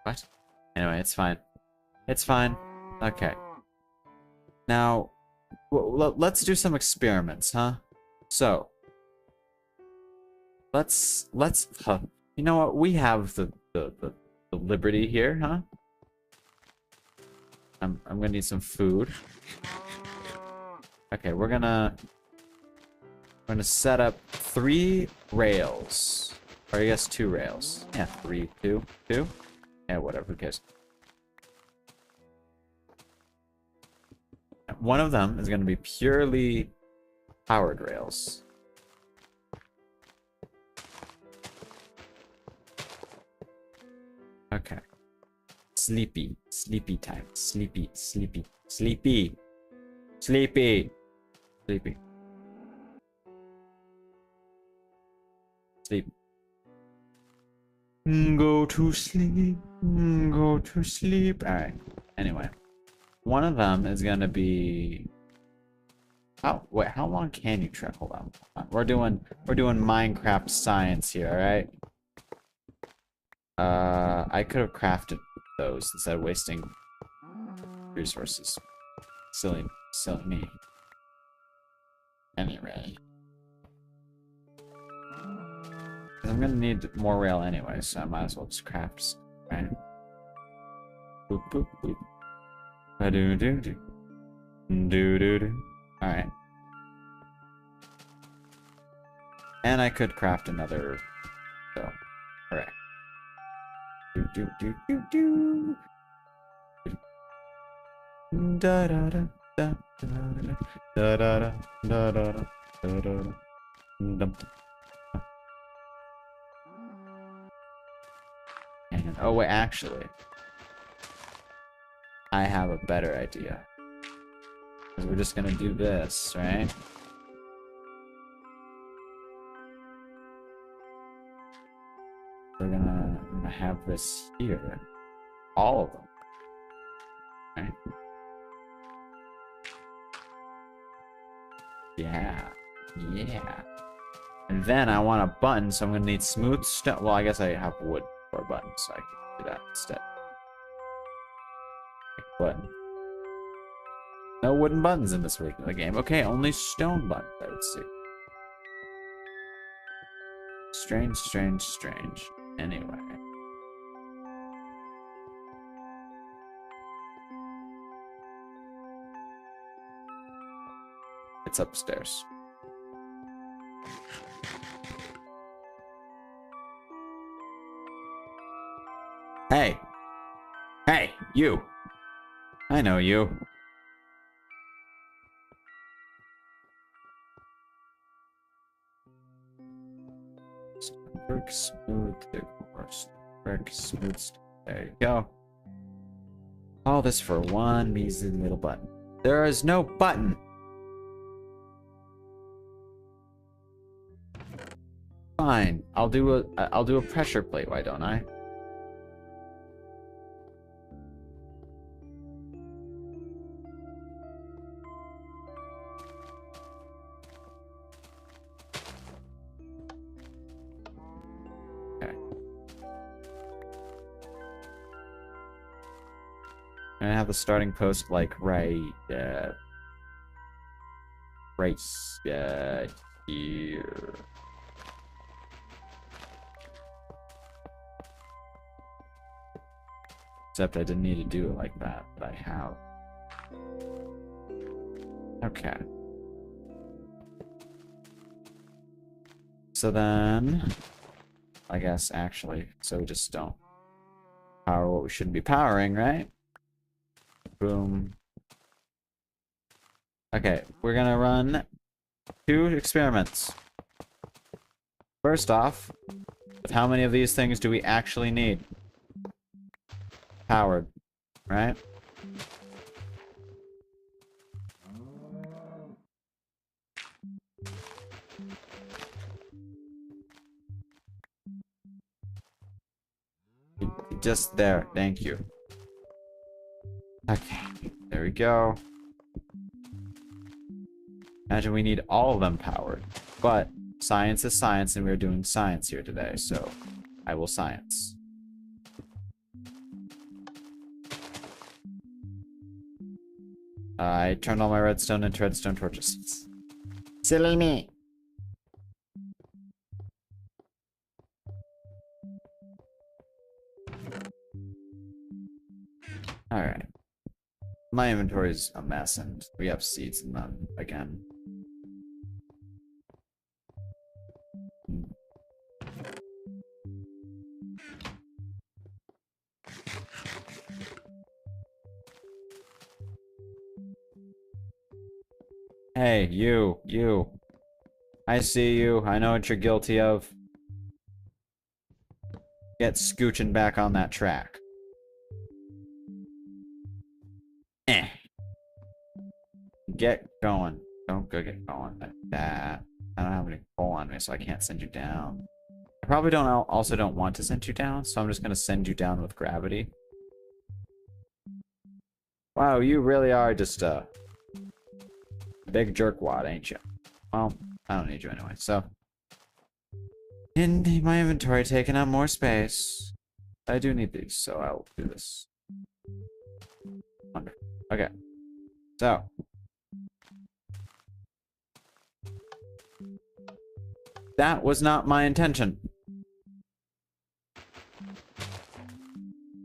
What? Anyway, it's fine. It's fine. Okay. Now, let's do some experiments, huh? So, let's you know what? We have the liberty here, huh? I'm gonna need some food. Okay, we're gonna set up 3 rails. Or I guess 2 rails. Yeah, 3, 2. Yeah, whatever, who cares? One of them is gonna be purely powered rails. Okay. Sleepy time. Sleepy. Sleep. Sleep. Go to sleep. Go to sleep. Alright. Anyway. One of them is gonna be... Wait, how long can you trek? Hold on. We're doing Minecraft science here, alright? I could have crafted those instead of wasting resources. Silly me. Anyway. I'm gonna need more rail anyway, so I might as well just craft, right? Boop, boop, boop. Ba-do-do-do. Do-do-do. Alright. And I could craft another. So, alright. Do do do do do. Da da da da da da da da da da da da. And oh wait, actually, I have a better idea. 'Cause we're just gonna do this, right? We're gonna have this here. All of them. Right? Yeah. Yeah. And then I want a button, so I'm gonna need smooth stone. Well, I guess I have wood for a button, so I can do that instead. But no wooden buttons in this version of the game. Okay, only stone buttons, I would see. Strange, strange, strange. Anyway. It's upstairs. Hey! Hey, you! I know you. Brick smooth, of course. Brick smooth. There you go. All this for one measly little button. There is no button! Fine. I'll do a pressure plate, why don't I? Okay. And I have the starting post like right here. Except I didn't need to do it like that, but I have. Okay. So then, I guess actually, so we just don't power what we shouldn't be powering, right? Boom. Okay, we're gonna run 2 experiments. First off, with how many of these things do we actually need? Powered, right? Just there, thank you. Okay, there we go. Imagine we need all of them powered. But science is science, and we're doing science here today, so I will science. I turned all my redstone into redstone torches. Silly me. Alright. My inventory's a mess, and we have seeds in them again. Hey, you. I see you. I know what you're guilty of. Get scooching back on that track. Get going. Don't go get going like that. I don't have any coal on me, so I can't send you down. I probably also don't want to send you down, so I'm just gonna send you down with gravity. Wow, you really are just a big jerkwad, ain't you? Well, I don't need you anyway, so. In my inventory taking up more space. I do need these, so I'll do this. Wonderful. Okay. So. That was not my intention.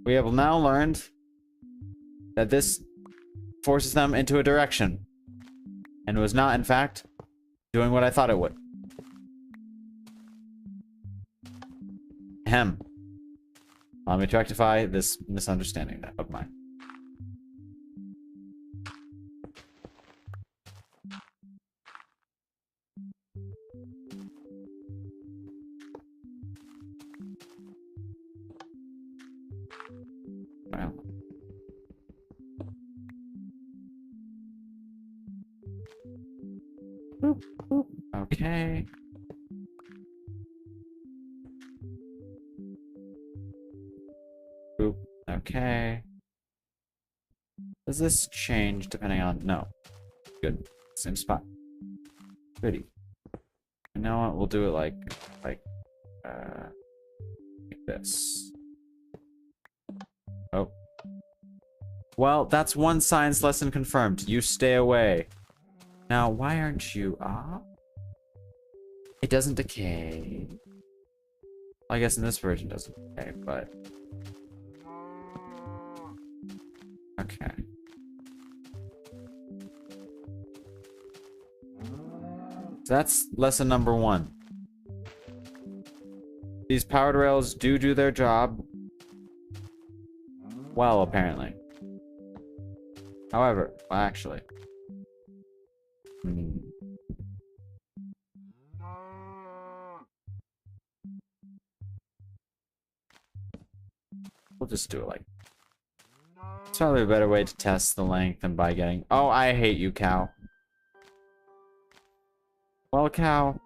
We have now learned that this forces them into a direction. And was not, in fact, doing what I thought it would. Ahem. Allow me to rectify this misunderstanding of mine. Well. Boop, boop. Okay. Boop. Okay. Does this change depending on... No. Good. Same spot. Goody. You know what? We'll do it like this. Oh. Well, that's one science lesson confirmed. You stay away. Now, why aren't you up? It doesn't decay. I guess in this version it doesn't decay, but... Okay. So that's lesson number 1. These powered rails do their job well, apparently. However, well, actually. We'll just do it like... It's probably a better way to test the length than by getting... Oh, I hate you, cow. Well, cow.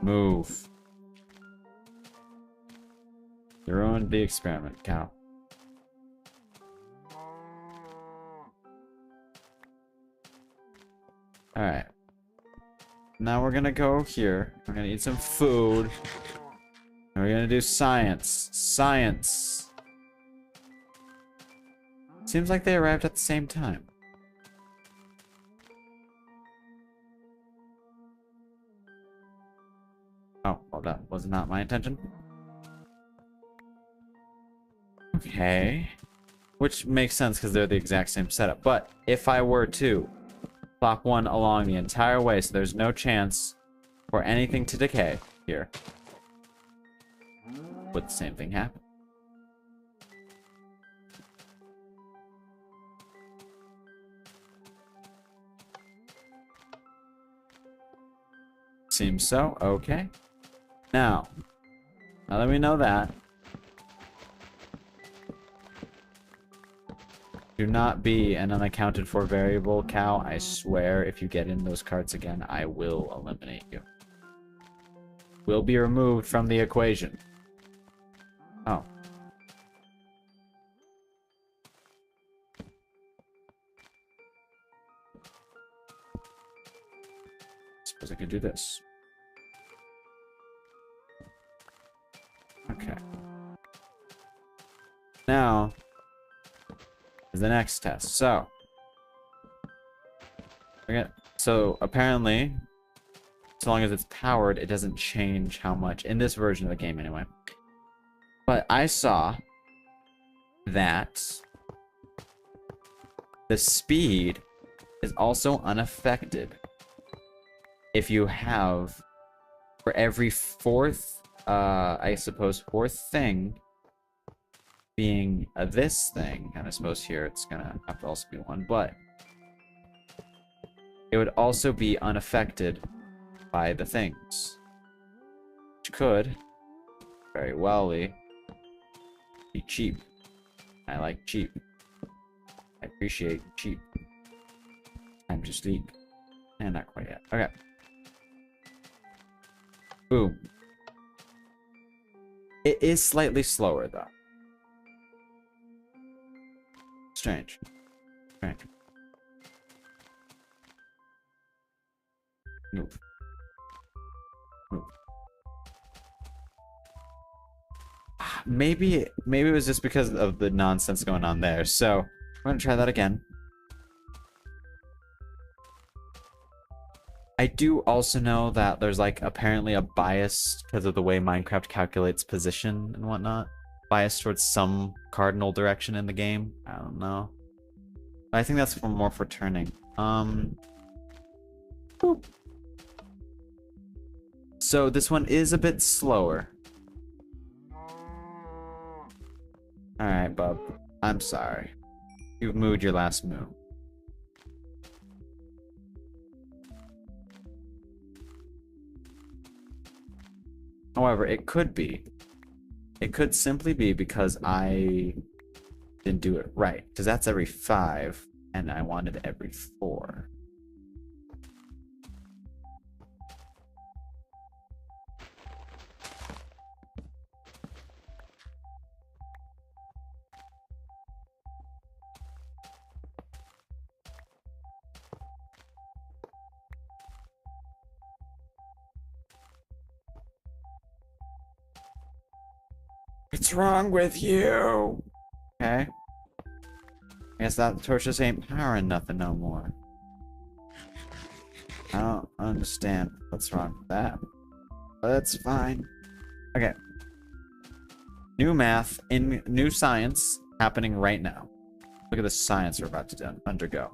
Move. You ruined the experiment, cow. Alright. Now we're gonna go here. We're gonna eat some food. And we're gonna do science. Science. Seems like they arrived at the same time. Oh, well, that was not my intention. Okay. Which makes sense because they're the exact same setup. But if I were to plop one along the entire way so there's no chance for anything to decay here, would the same thing happen? Seems so. Okay. Now that we know that, do not be an unaccounted for variable, cow. I swear if you get in those carts again, I will eliminate you. Will be removed from the equation. Oh. Suppose I could do this. Okay. Now is the next test. So apparently, so long as it's powered, it doesn't change how much in this version of the game anyway. But I saw that the speed is also unaffected if you have, for every fourth, I suppose fourth thing being this thing, and I suppose here it's gonna have to also be 1, but it would also be unaffected by the things, which could very well be cheap. I like cheap. I appreciate cheap. Time to sleep. And not quite yet. Okay. Boom. It is slightly slower though. Strange. Strange. Move. Move. Maybe it was just because of the nonsense going on there. So we're gonna try that again. I do also know that there's like apparently a bias because of the way Minecraft calculates position and whatnot. Bias towards some cardinal direction in the game. I don't know. I think that's more for turning. Boop. So this one is a bit slower. Alright, bub. I'm sorry. You mooed your last moo. However, it could be. It could simply be because I didn't do it right. Because that's every 5, and I wanted every 4. What's wrong with you? Okay. I guess that torch just ain't powering nothing no more. I don't understand what's wrong with that. But that's fine. Okay. New math in new science happening right now. Look at the science we're about to undergo.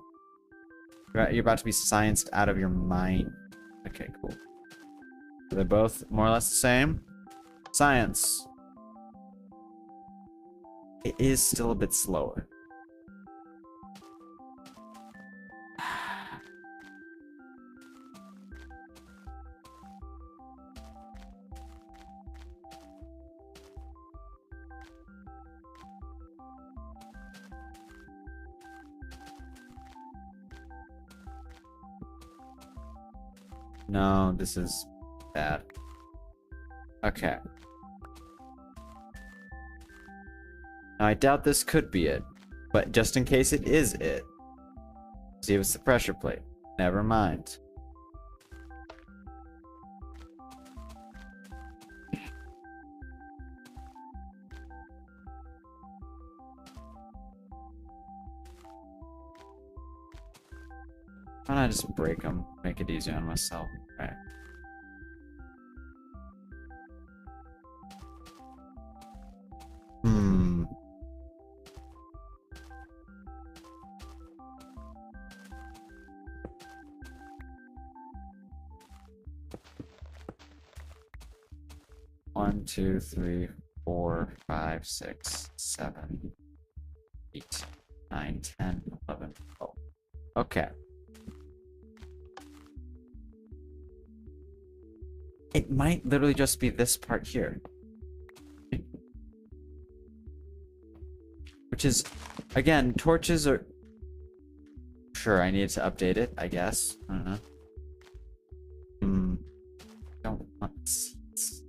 You're about to be scienced out of your mind. Okay, cool. They're both more or less the same. Science. It is still a bit slower. No, this is bad. Okay. Now, I doubt this could be it, but just in case it is it, see if it's the pressure plate. Never mind. Why don't I just break them? Make it easier on myself. Right. Hmm. One, 2, 3, 4, 5, 6, 7, 8, 9, 10, 11, 12. Okay. It might literally just be this part here. Which is, again, torches are... Sure, I needed to update it, I guess. I don't know. Don't want seats.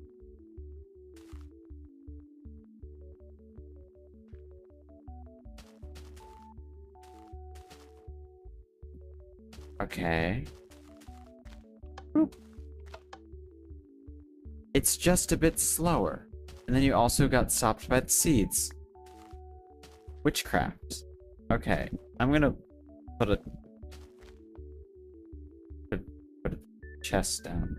Okay. Boop. It's just a bit slower. And then you also got stopped by the seeds. Witchcraft. Okay. I'm gonna put a chest down.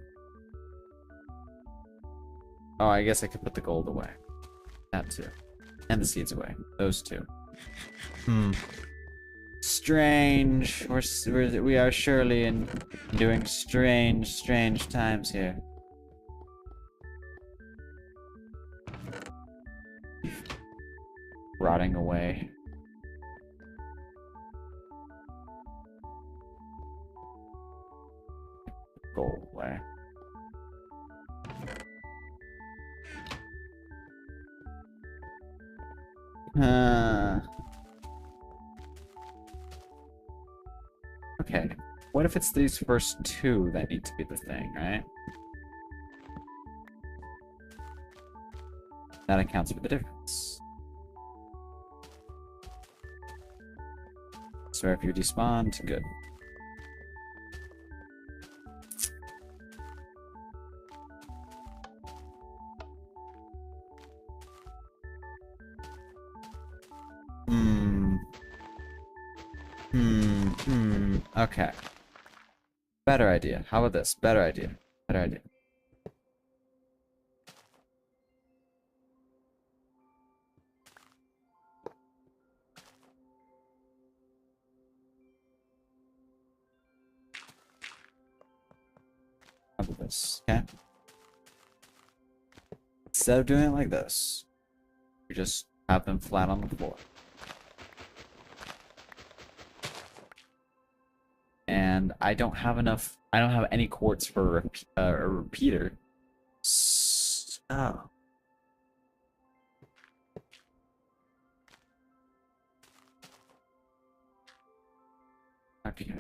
Oh, I guess I could put the gold away. That too. And the seeds away. Those two. Strange. We are surely doing strange times here. Rotting away. Gold away. Okay. What if it's these first two that need to be the thing, right? That accounts for the difference. So if you despawned, good. Okay. Better idea. How about this? Better idea. Better idea. How about this? Okay. instead of doing it like this, we just have them flat on the floor. And I don't have any quartz for a repeater. So. Okay.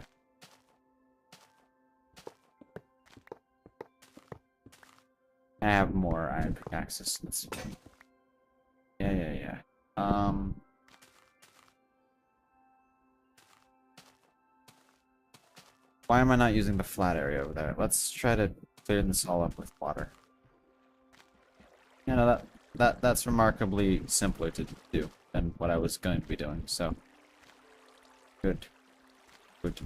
I have more iron pickaxes. Yeah. Why am I not using the flat area over there? Let's try to clear this all up with water. You know, that's remarkably simpler to do than what I was going to be doing, so good. Good.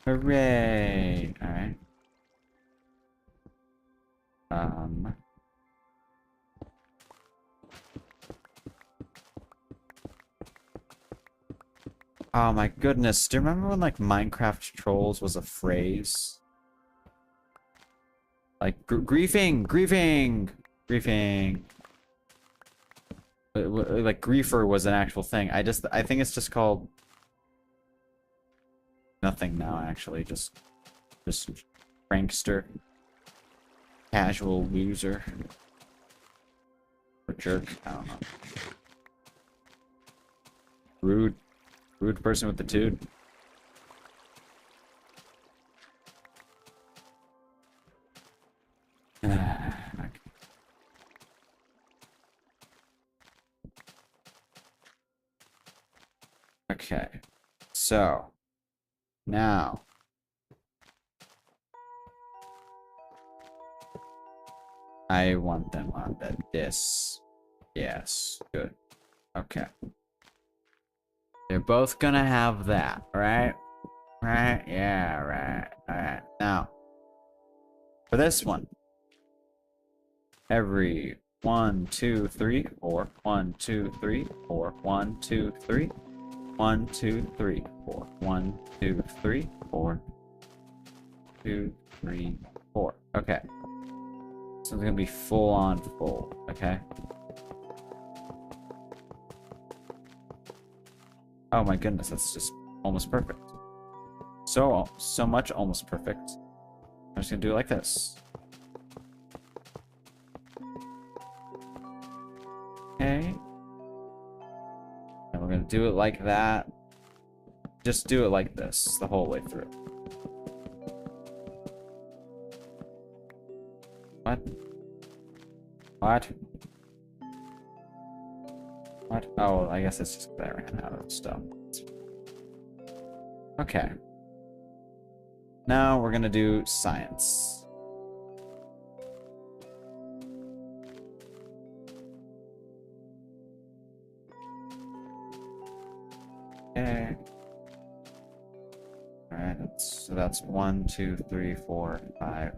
Hooray! Alright. Oh my goodness. Do you remember when like Minecraft trolls was a phrase? Like griefing. Like griefer was an actual thing. I think it's just called nothing now actually. Just prankster. Casual loser. Or jerk. I don't know. Rude person with the dude. Okay. So now I want them on this. Yes, good. Okay. They're both gonna have that, right? Right? Yeah, right. Alright. Now, for this one, every 1, 2, 3, 4, 1, 2, 3, 4, 1, 2, 3, 1, 2, 3, 4, 1, 2, 3, 4, 2, 3, 4. Okay. So it's gonna be full on full, okay? Oh my goodness, that's just almost perfect. So much almost perfect. I'm just gonna do it like this. Okay. And we're gonna do it like that. Just do it like this the whole way through. What? What? What? Oh, I guess it's just that I ran out of stuff. Okay. Now we're gonna do science. Okay. Alright, so that's 1, 2, 3, 4, 5,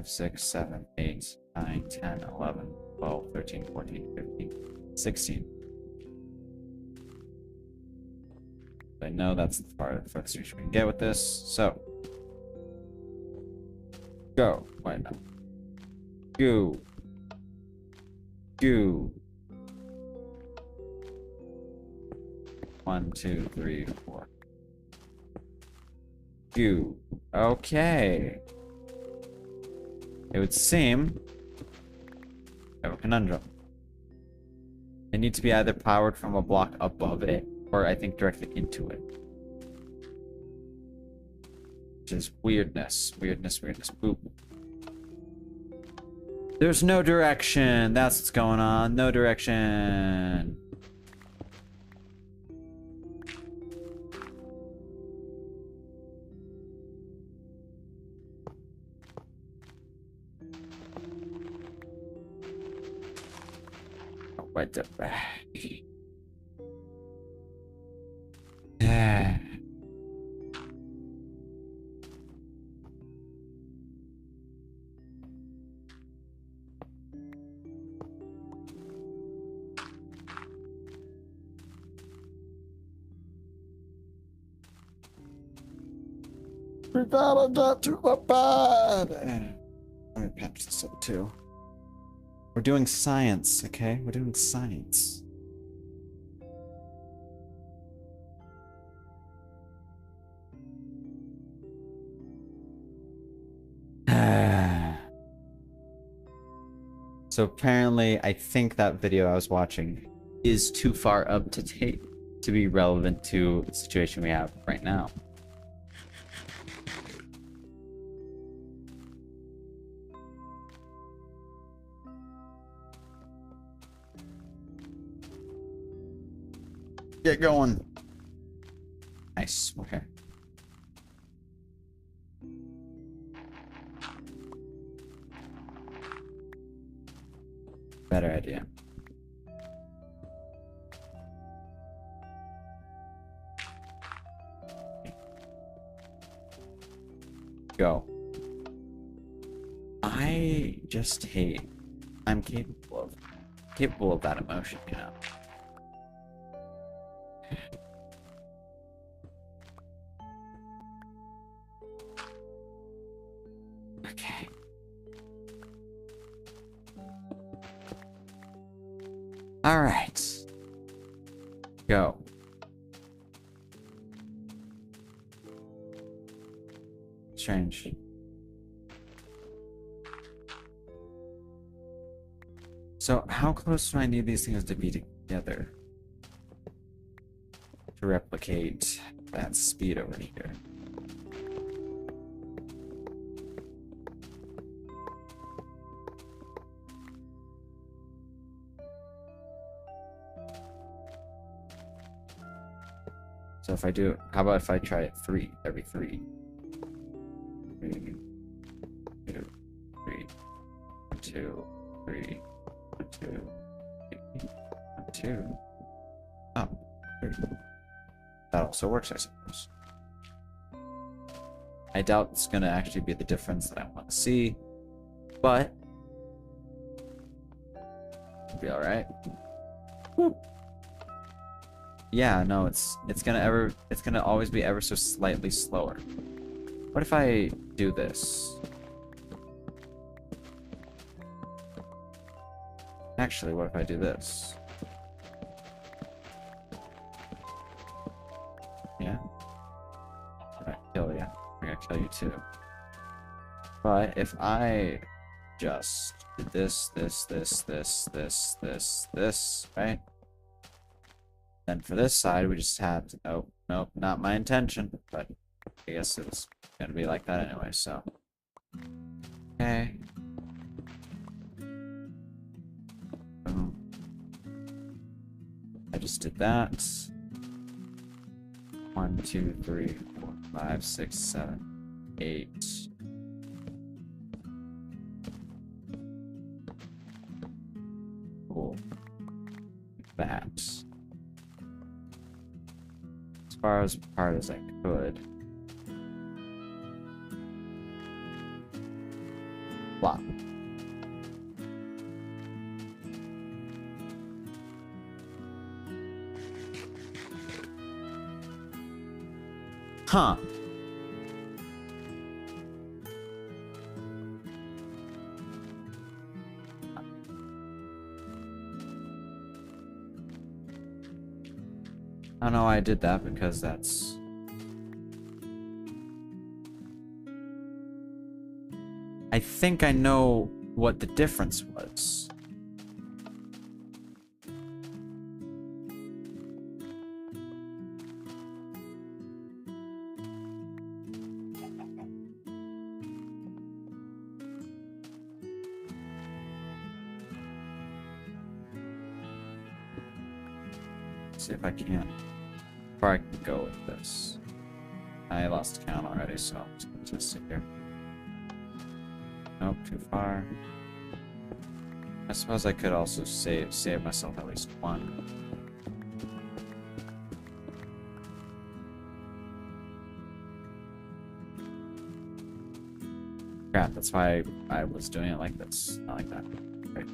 6, 7, 8, 9, 10, 11, 12, 13, 14, 15, 16. I know that's the farthest reach we can get with this, so. Go. Wait, no. Go. Go. 1, 2, 3, 4. Go. Okay. It would seem I have a conundrum. They need to be either powered from a block above it, or I think directly into it. Which is weirdness. Boop. There's no direction. That's what's going on. No direction. What the... We gotta get to the bed. Let me patch this up too. We're doing science, okay? We're doing science. So apparently, I think that video I was watching is too far up to date to be relevant to the situation we have right now. Get going. Nice. Okay. Better idea. Go. I just hate. I'm capable of that emotion, you know. Okay. All right. Go. Strange. So, how close do I need these things to be together to replicate that speed over here? So if I do, how about if I try it every three? 3, 2, 3, 2, 3, 2, 2. Oh, 3. That also works, I suppose. I doubt it's gonna actually be the difference that I want to see, but it'll be all right. Yeah, no, it's gonna always be ever so slightly slower. What if I do this? Actually, what if I do this? Yeah. Alright, kill you. I'm gonna kill you too. But if I just did this, right? Then for this side, we just have to, oh, nope, not my intention, but I guess it was gonna be like that anyway, so. Okay. Boom. I just did that. 1, 2, 3, 4, 5, 6, 7, 8. Cool. That. As far as apart as I could. Flop. Huh. I don't know why I did that, because that's... I think I know what the difference was. See if I can. Or I can go with this. I lost count already, so I'm just gonna just sit here. Nope, too far. I suppose I could also save myself at least one. Crap, that's why I was doing it like this, not like that. Right.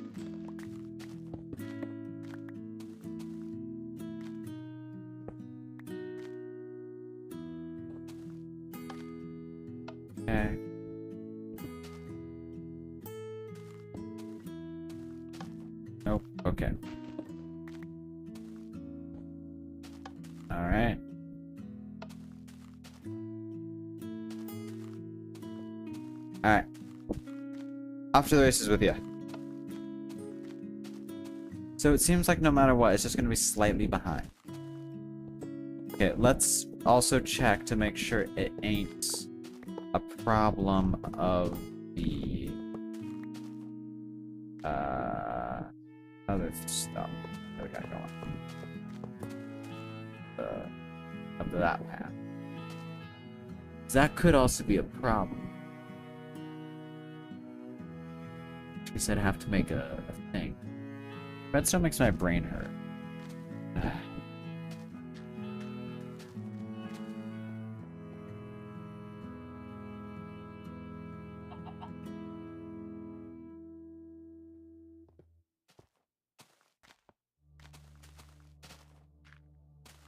Okay. Nope. Okay. All right. All right. Off to the races with you. So it seems like no matter what, it's just going to be slightly behind. Okay, let's also check to make sure it ain't a problem of the other stuff that we got going. Of that path. That could also be a problem. She said I have to make a thing. Redstone makes my brain hurt.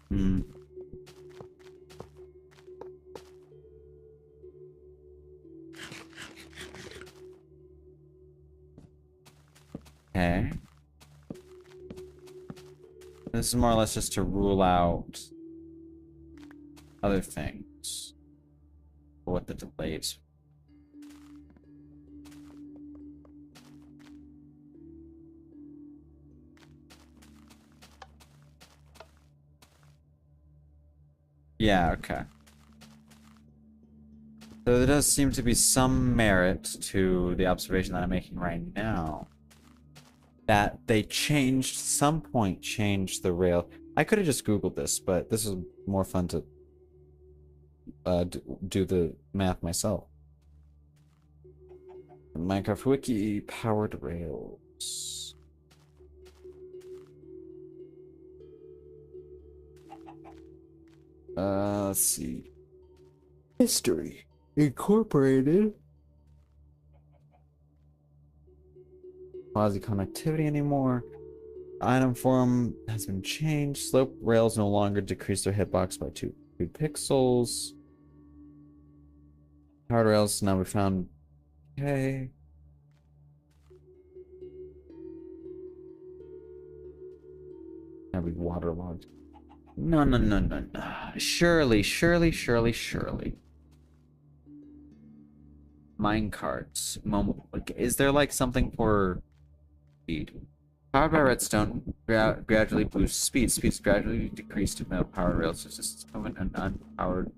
Hmm. Okay. This is more or less just to rule out other things. What the delays. Yeah, okay. So there does seem to be some merit to the observation that I'm making right now. That they changed, some point changed the rail. I could have just Googled this, but this is more fun to do the math myself. Minecraft Wiki, powered rails. Let's see. History. Incorporated. Quasi connectivity anymore. Item form has been changed. Slope rails no longer decrease their hitbox by 2 pixels. Powered rails now we found. Okay. Now we waterlogged. No, no, no, no, no. Surely, surely, surely, surely. Minecarts. Is there like something for speed? Powered by redstone, gradually boosts speed. Speeds gradually decrease to metal powered rails. Resistance movement and unpowered.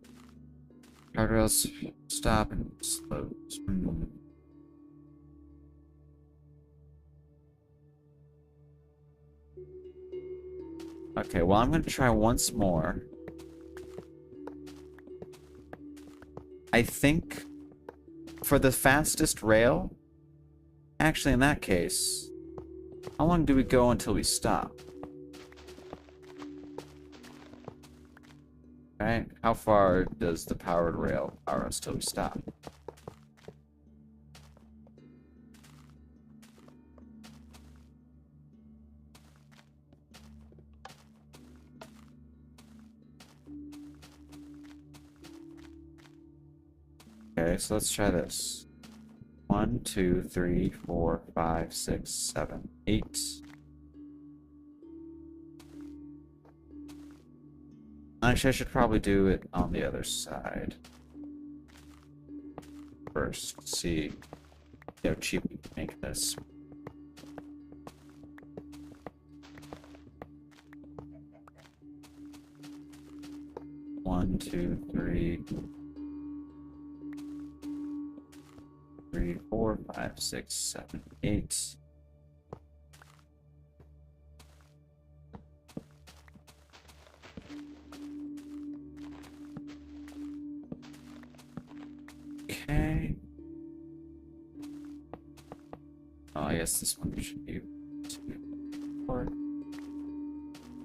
Powered rails stop and slow. Okay, well, I'm going to try once more. I think for the fastest rail, actually, in that case, how long do we go until we stop? Right? How far does the powered rail power us till we stop? Okay, so let's try this. 1, 2, 3, 4, 5, 6, 7, 8. Actually, I should probably do it on the other side. First, see how cheap we can make this. One, two, three, 3, 4, 5, 6, 7, 8. Okay. Oh, I guess this one should be 2, 4.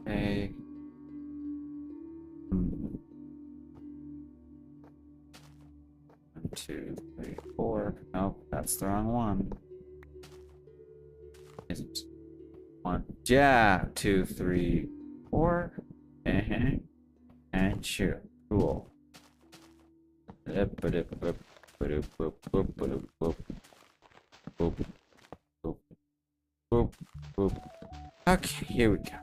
Okay. 1, 2, 3, 4. Nope, that's the wrong one. Isn't 1? Yeah, 2, 3, 4. And shoot. Cool. Boop, boop, boop, boop, boop. Boop, boop, boop, boop. Okay, here we go.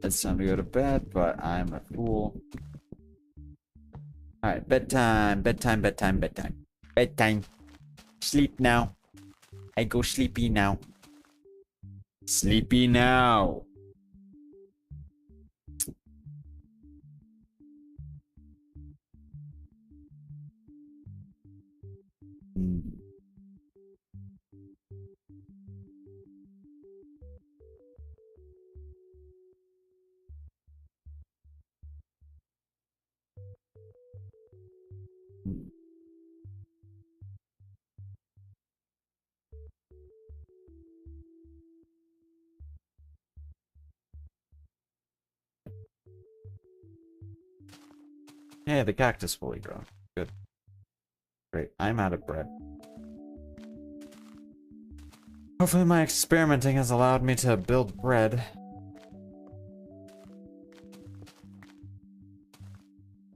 It's time to go to bed, but I'm a fool. Alright, bedtime, bedtime, bedtime, bedtime. Bedtime. Sleep now. I go sleepy now. Sleepy now. Hmm. Hmm. Hey, the cactus fully grown. Good. Great. I'm out of bread. Hopefully my experimenting has allowed me to build bread.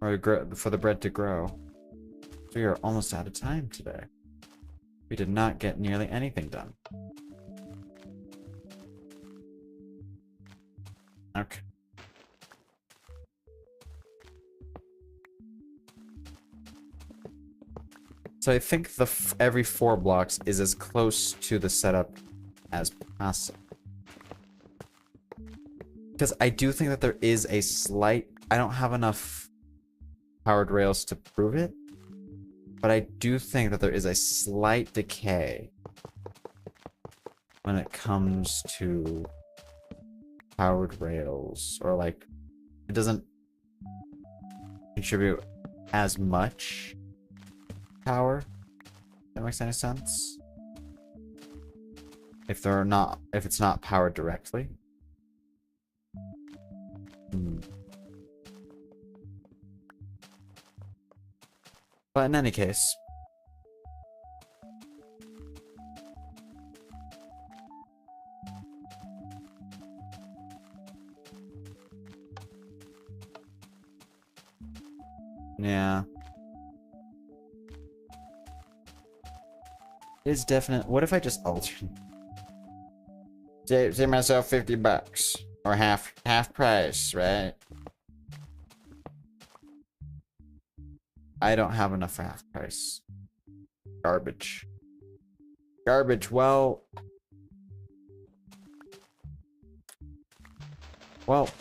Or for the bread to grow. So we are almost out of time today. We did not get nearly anything done. Okay. So I think every 4 blocks is as close to the setup as possible. Because I do think that there is a slight... I don't have enough powered rails to prove it. But I do think that there is a slight decay when it comes to powered rails. Or like, it doesn't contribute as much power. If that makes any sense? If it's not powered directly. But in any case, yeah, it's definite. What if I just alternate? Save myself $50 or half price, right? I don't have enough for half price. Garbage. Garbage. Well,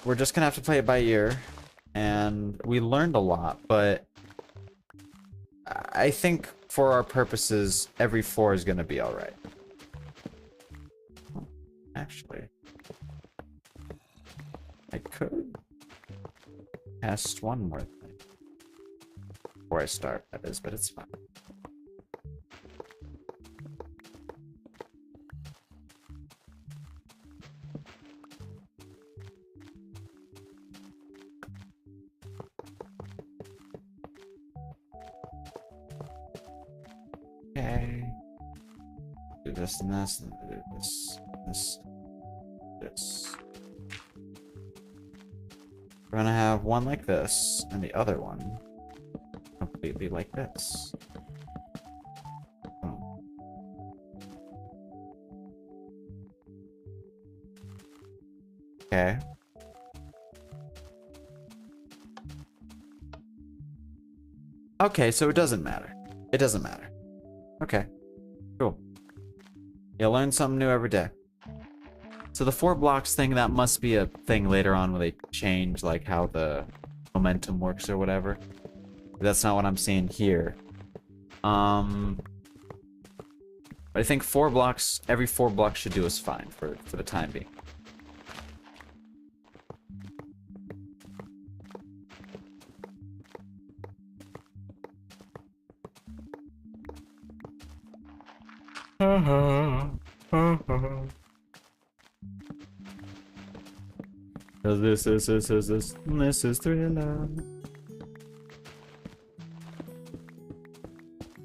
we're just gonna have to play it by ear, and we learned a lot, but I think for our purposes, every 4 is gonna be all right. Actually, I could test one more thing before I start, that is, but it's fine. Okay. Do this and this, and do this, this. We're gonna have one like this, and the other one completely like this. Okay. Okay, so it doesn't matter. It doesn't matter. Okay. Cool. You learn something new every day. So the 4 blocks thing, that must be a thing later on where they change like how the momentum works or whatever. That's not what I'm seeing here. But I think 4 blocks, every 4 blocks should do us fine for the time being. Cause this is thriller.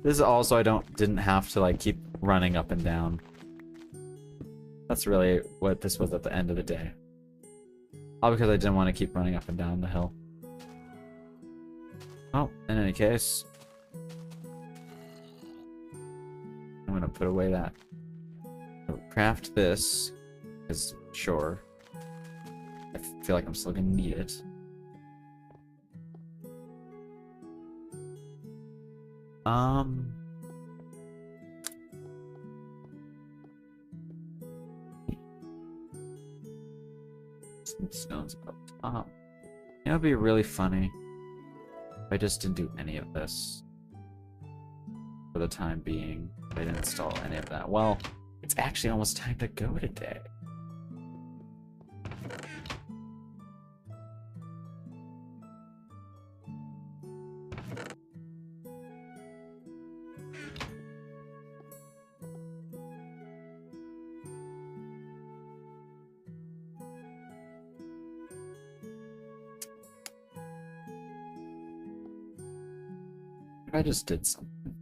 This is also I didn't have to like keep running up and down. That's really what this was at the end of the day. All because I didn't want to keep running up and down the hill. Oh, in any case, I'm gonna put away that. Craft this, because sure. I feel like I'm still gonna need it. Some stones up top. You know, it'd be really funny if I just didn't do any of this for the time being. I didn't install any of that. Well, it's actually almost time to go today. I just did something.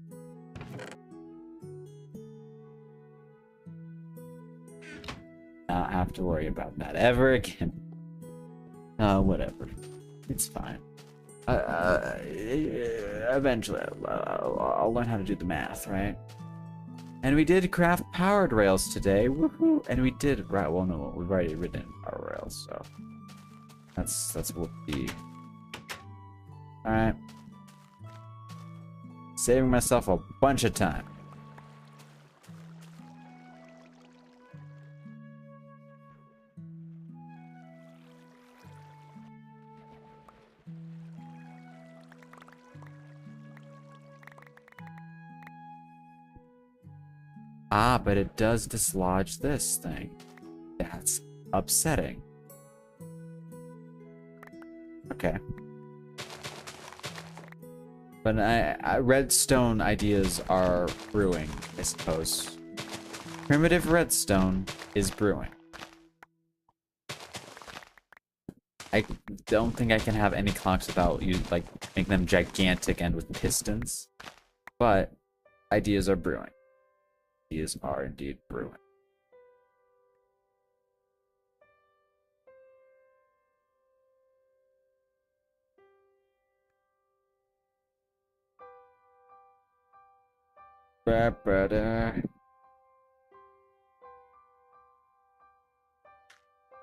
Not have to worry about that ever again. Whatever. It's fine. Eventually, I'll learn how to do the math, right? And we did craft powered rails today. Woohoo! And we did, right? Well, no, we've already written power rails, so that's what the. All right. Saving myself a bunch of time. Ah, but it does dislodge this thing. That's upsetting. Okay. But redstone ideas are brewing, I suppose. Primitive redstone is brewing. I don't think I can have any clocks without you like make them gigantic and with pistons. But ideas are brewing. Ideas are indeed brewing.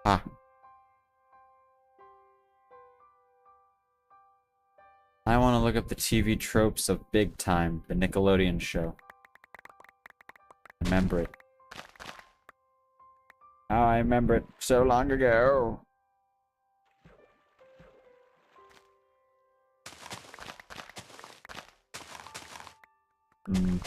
Ah. I want to look up the TV tropes of Big Time, the Nickelodeon show. Remember it. Oh, I remember it so long ago. Hmm.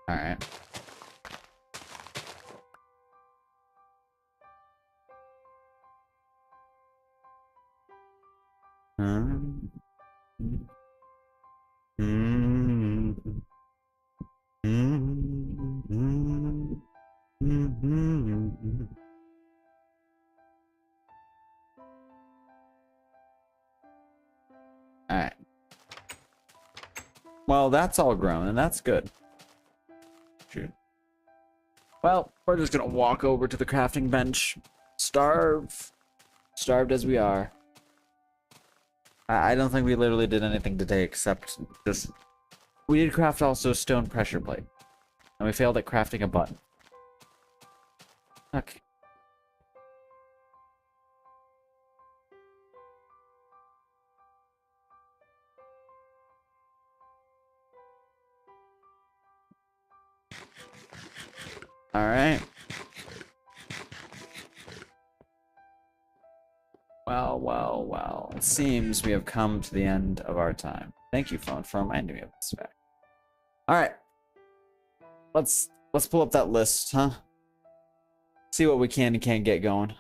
Alright. Alright. Well, that's all grown, and that's good. Shoot. Well, we're just gonna walk over to the crafting bench. Starve. Starved as we are. I don't think we literally did anything today except this. We did craft also a stone pressure plate. And we failed at crafting a button. Okay. Alright. Well. It seems we have come to the end of our time. Thank you, phone, for reminding me of this fact. Alright. Let's pull up that list, huh? See what we can and can't get going.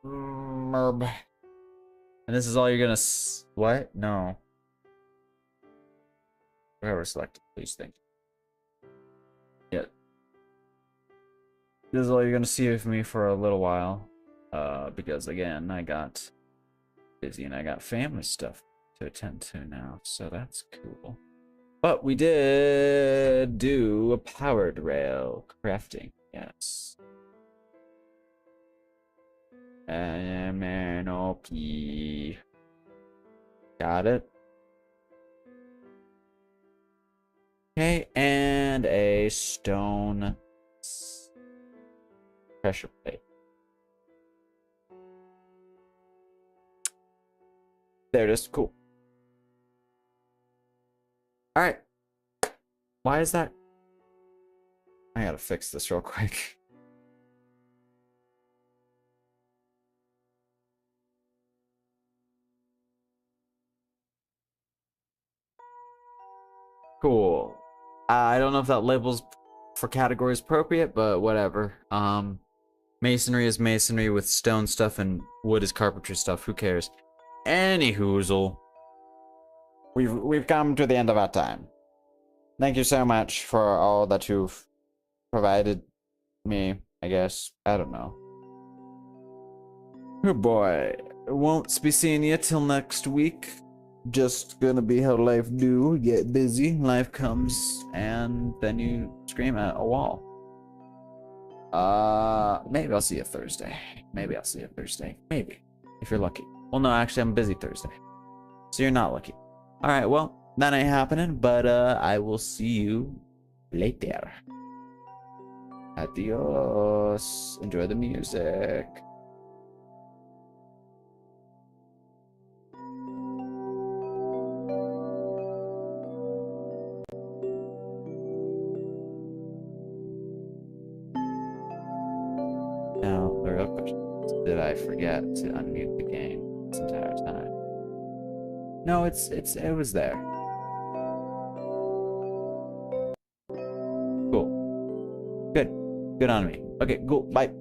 Merb. And this is all you're gonna what? No. Whoever selected, please thank you. Yeah. This is all you're gonna see of me for a little while. Because again, I got busy and I got family stuff to attend to now, so that's cool. But we did do a powered rail crafting, yes. MNOP. Got it. Okay, and a stone pressure plate. There it is. Cool. All right. Why is that? I gotta fix this real quick. Cool. I don't know if that label's for categories appropriate, but whatever. Masonry is masonry with stone stuff and wood is carpentry stuff. Who cares? Any hoozle. We've come to the end of our time. Thank you so much for all that you've provided me, I guess. I don't know. Oh boy. Won't be seeing you till next week. Just gonna be how life do. Get busy, life comes, and then you scream at a wall. Maybe I'll see you Thursday. Maybe I'll see you Thursday. Maybe. If you're lucky. Well, no, actually, I'm busy Thursday. So you're not lucky. Alright, well, that ain't happening, but I will see you later. Adios. Enjoy the music. Now, the real question is, did I forget to unmute the game this entire time? No, it was there. Cool. Good. Good on me. Okay, cool. Bye.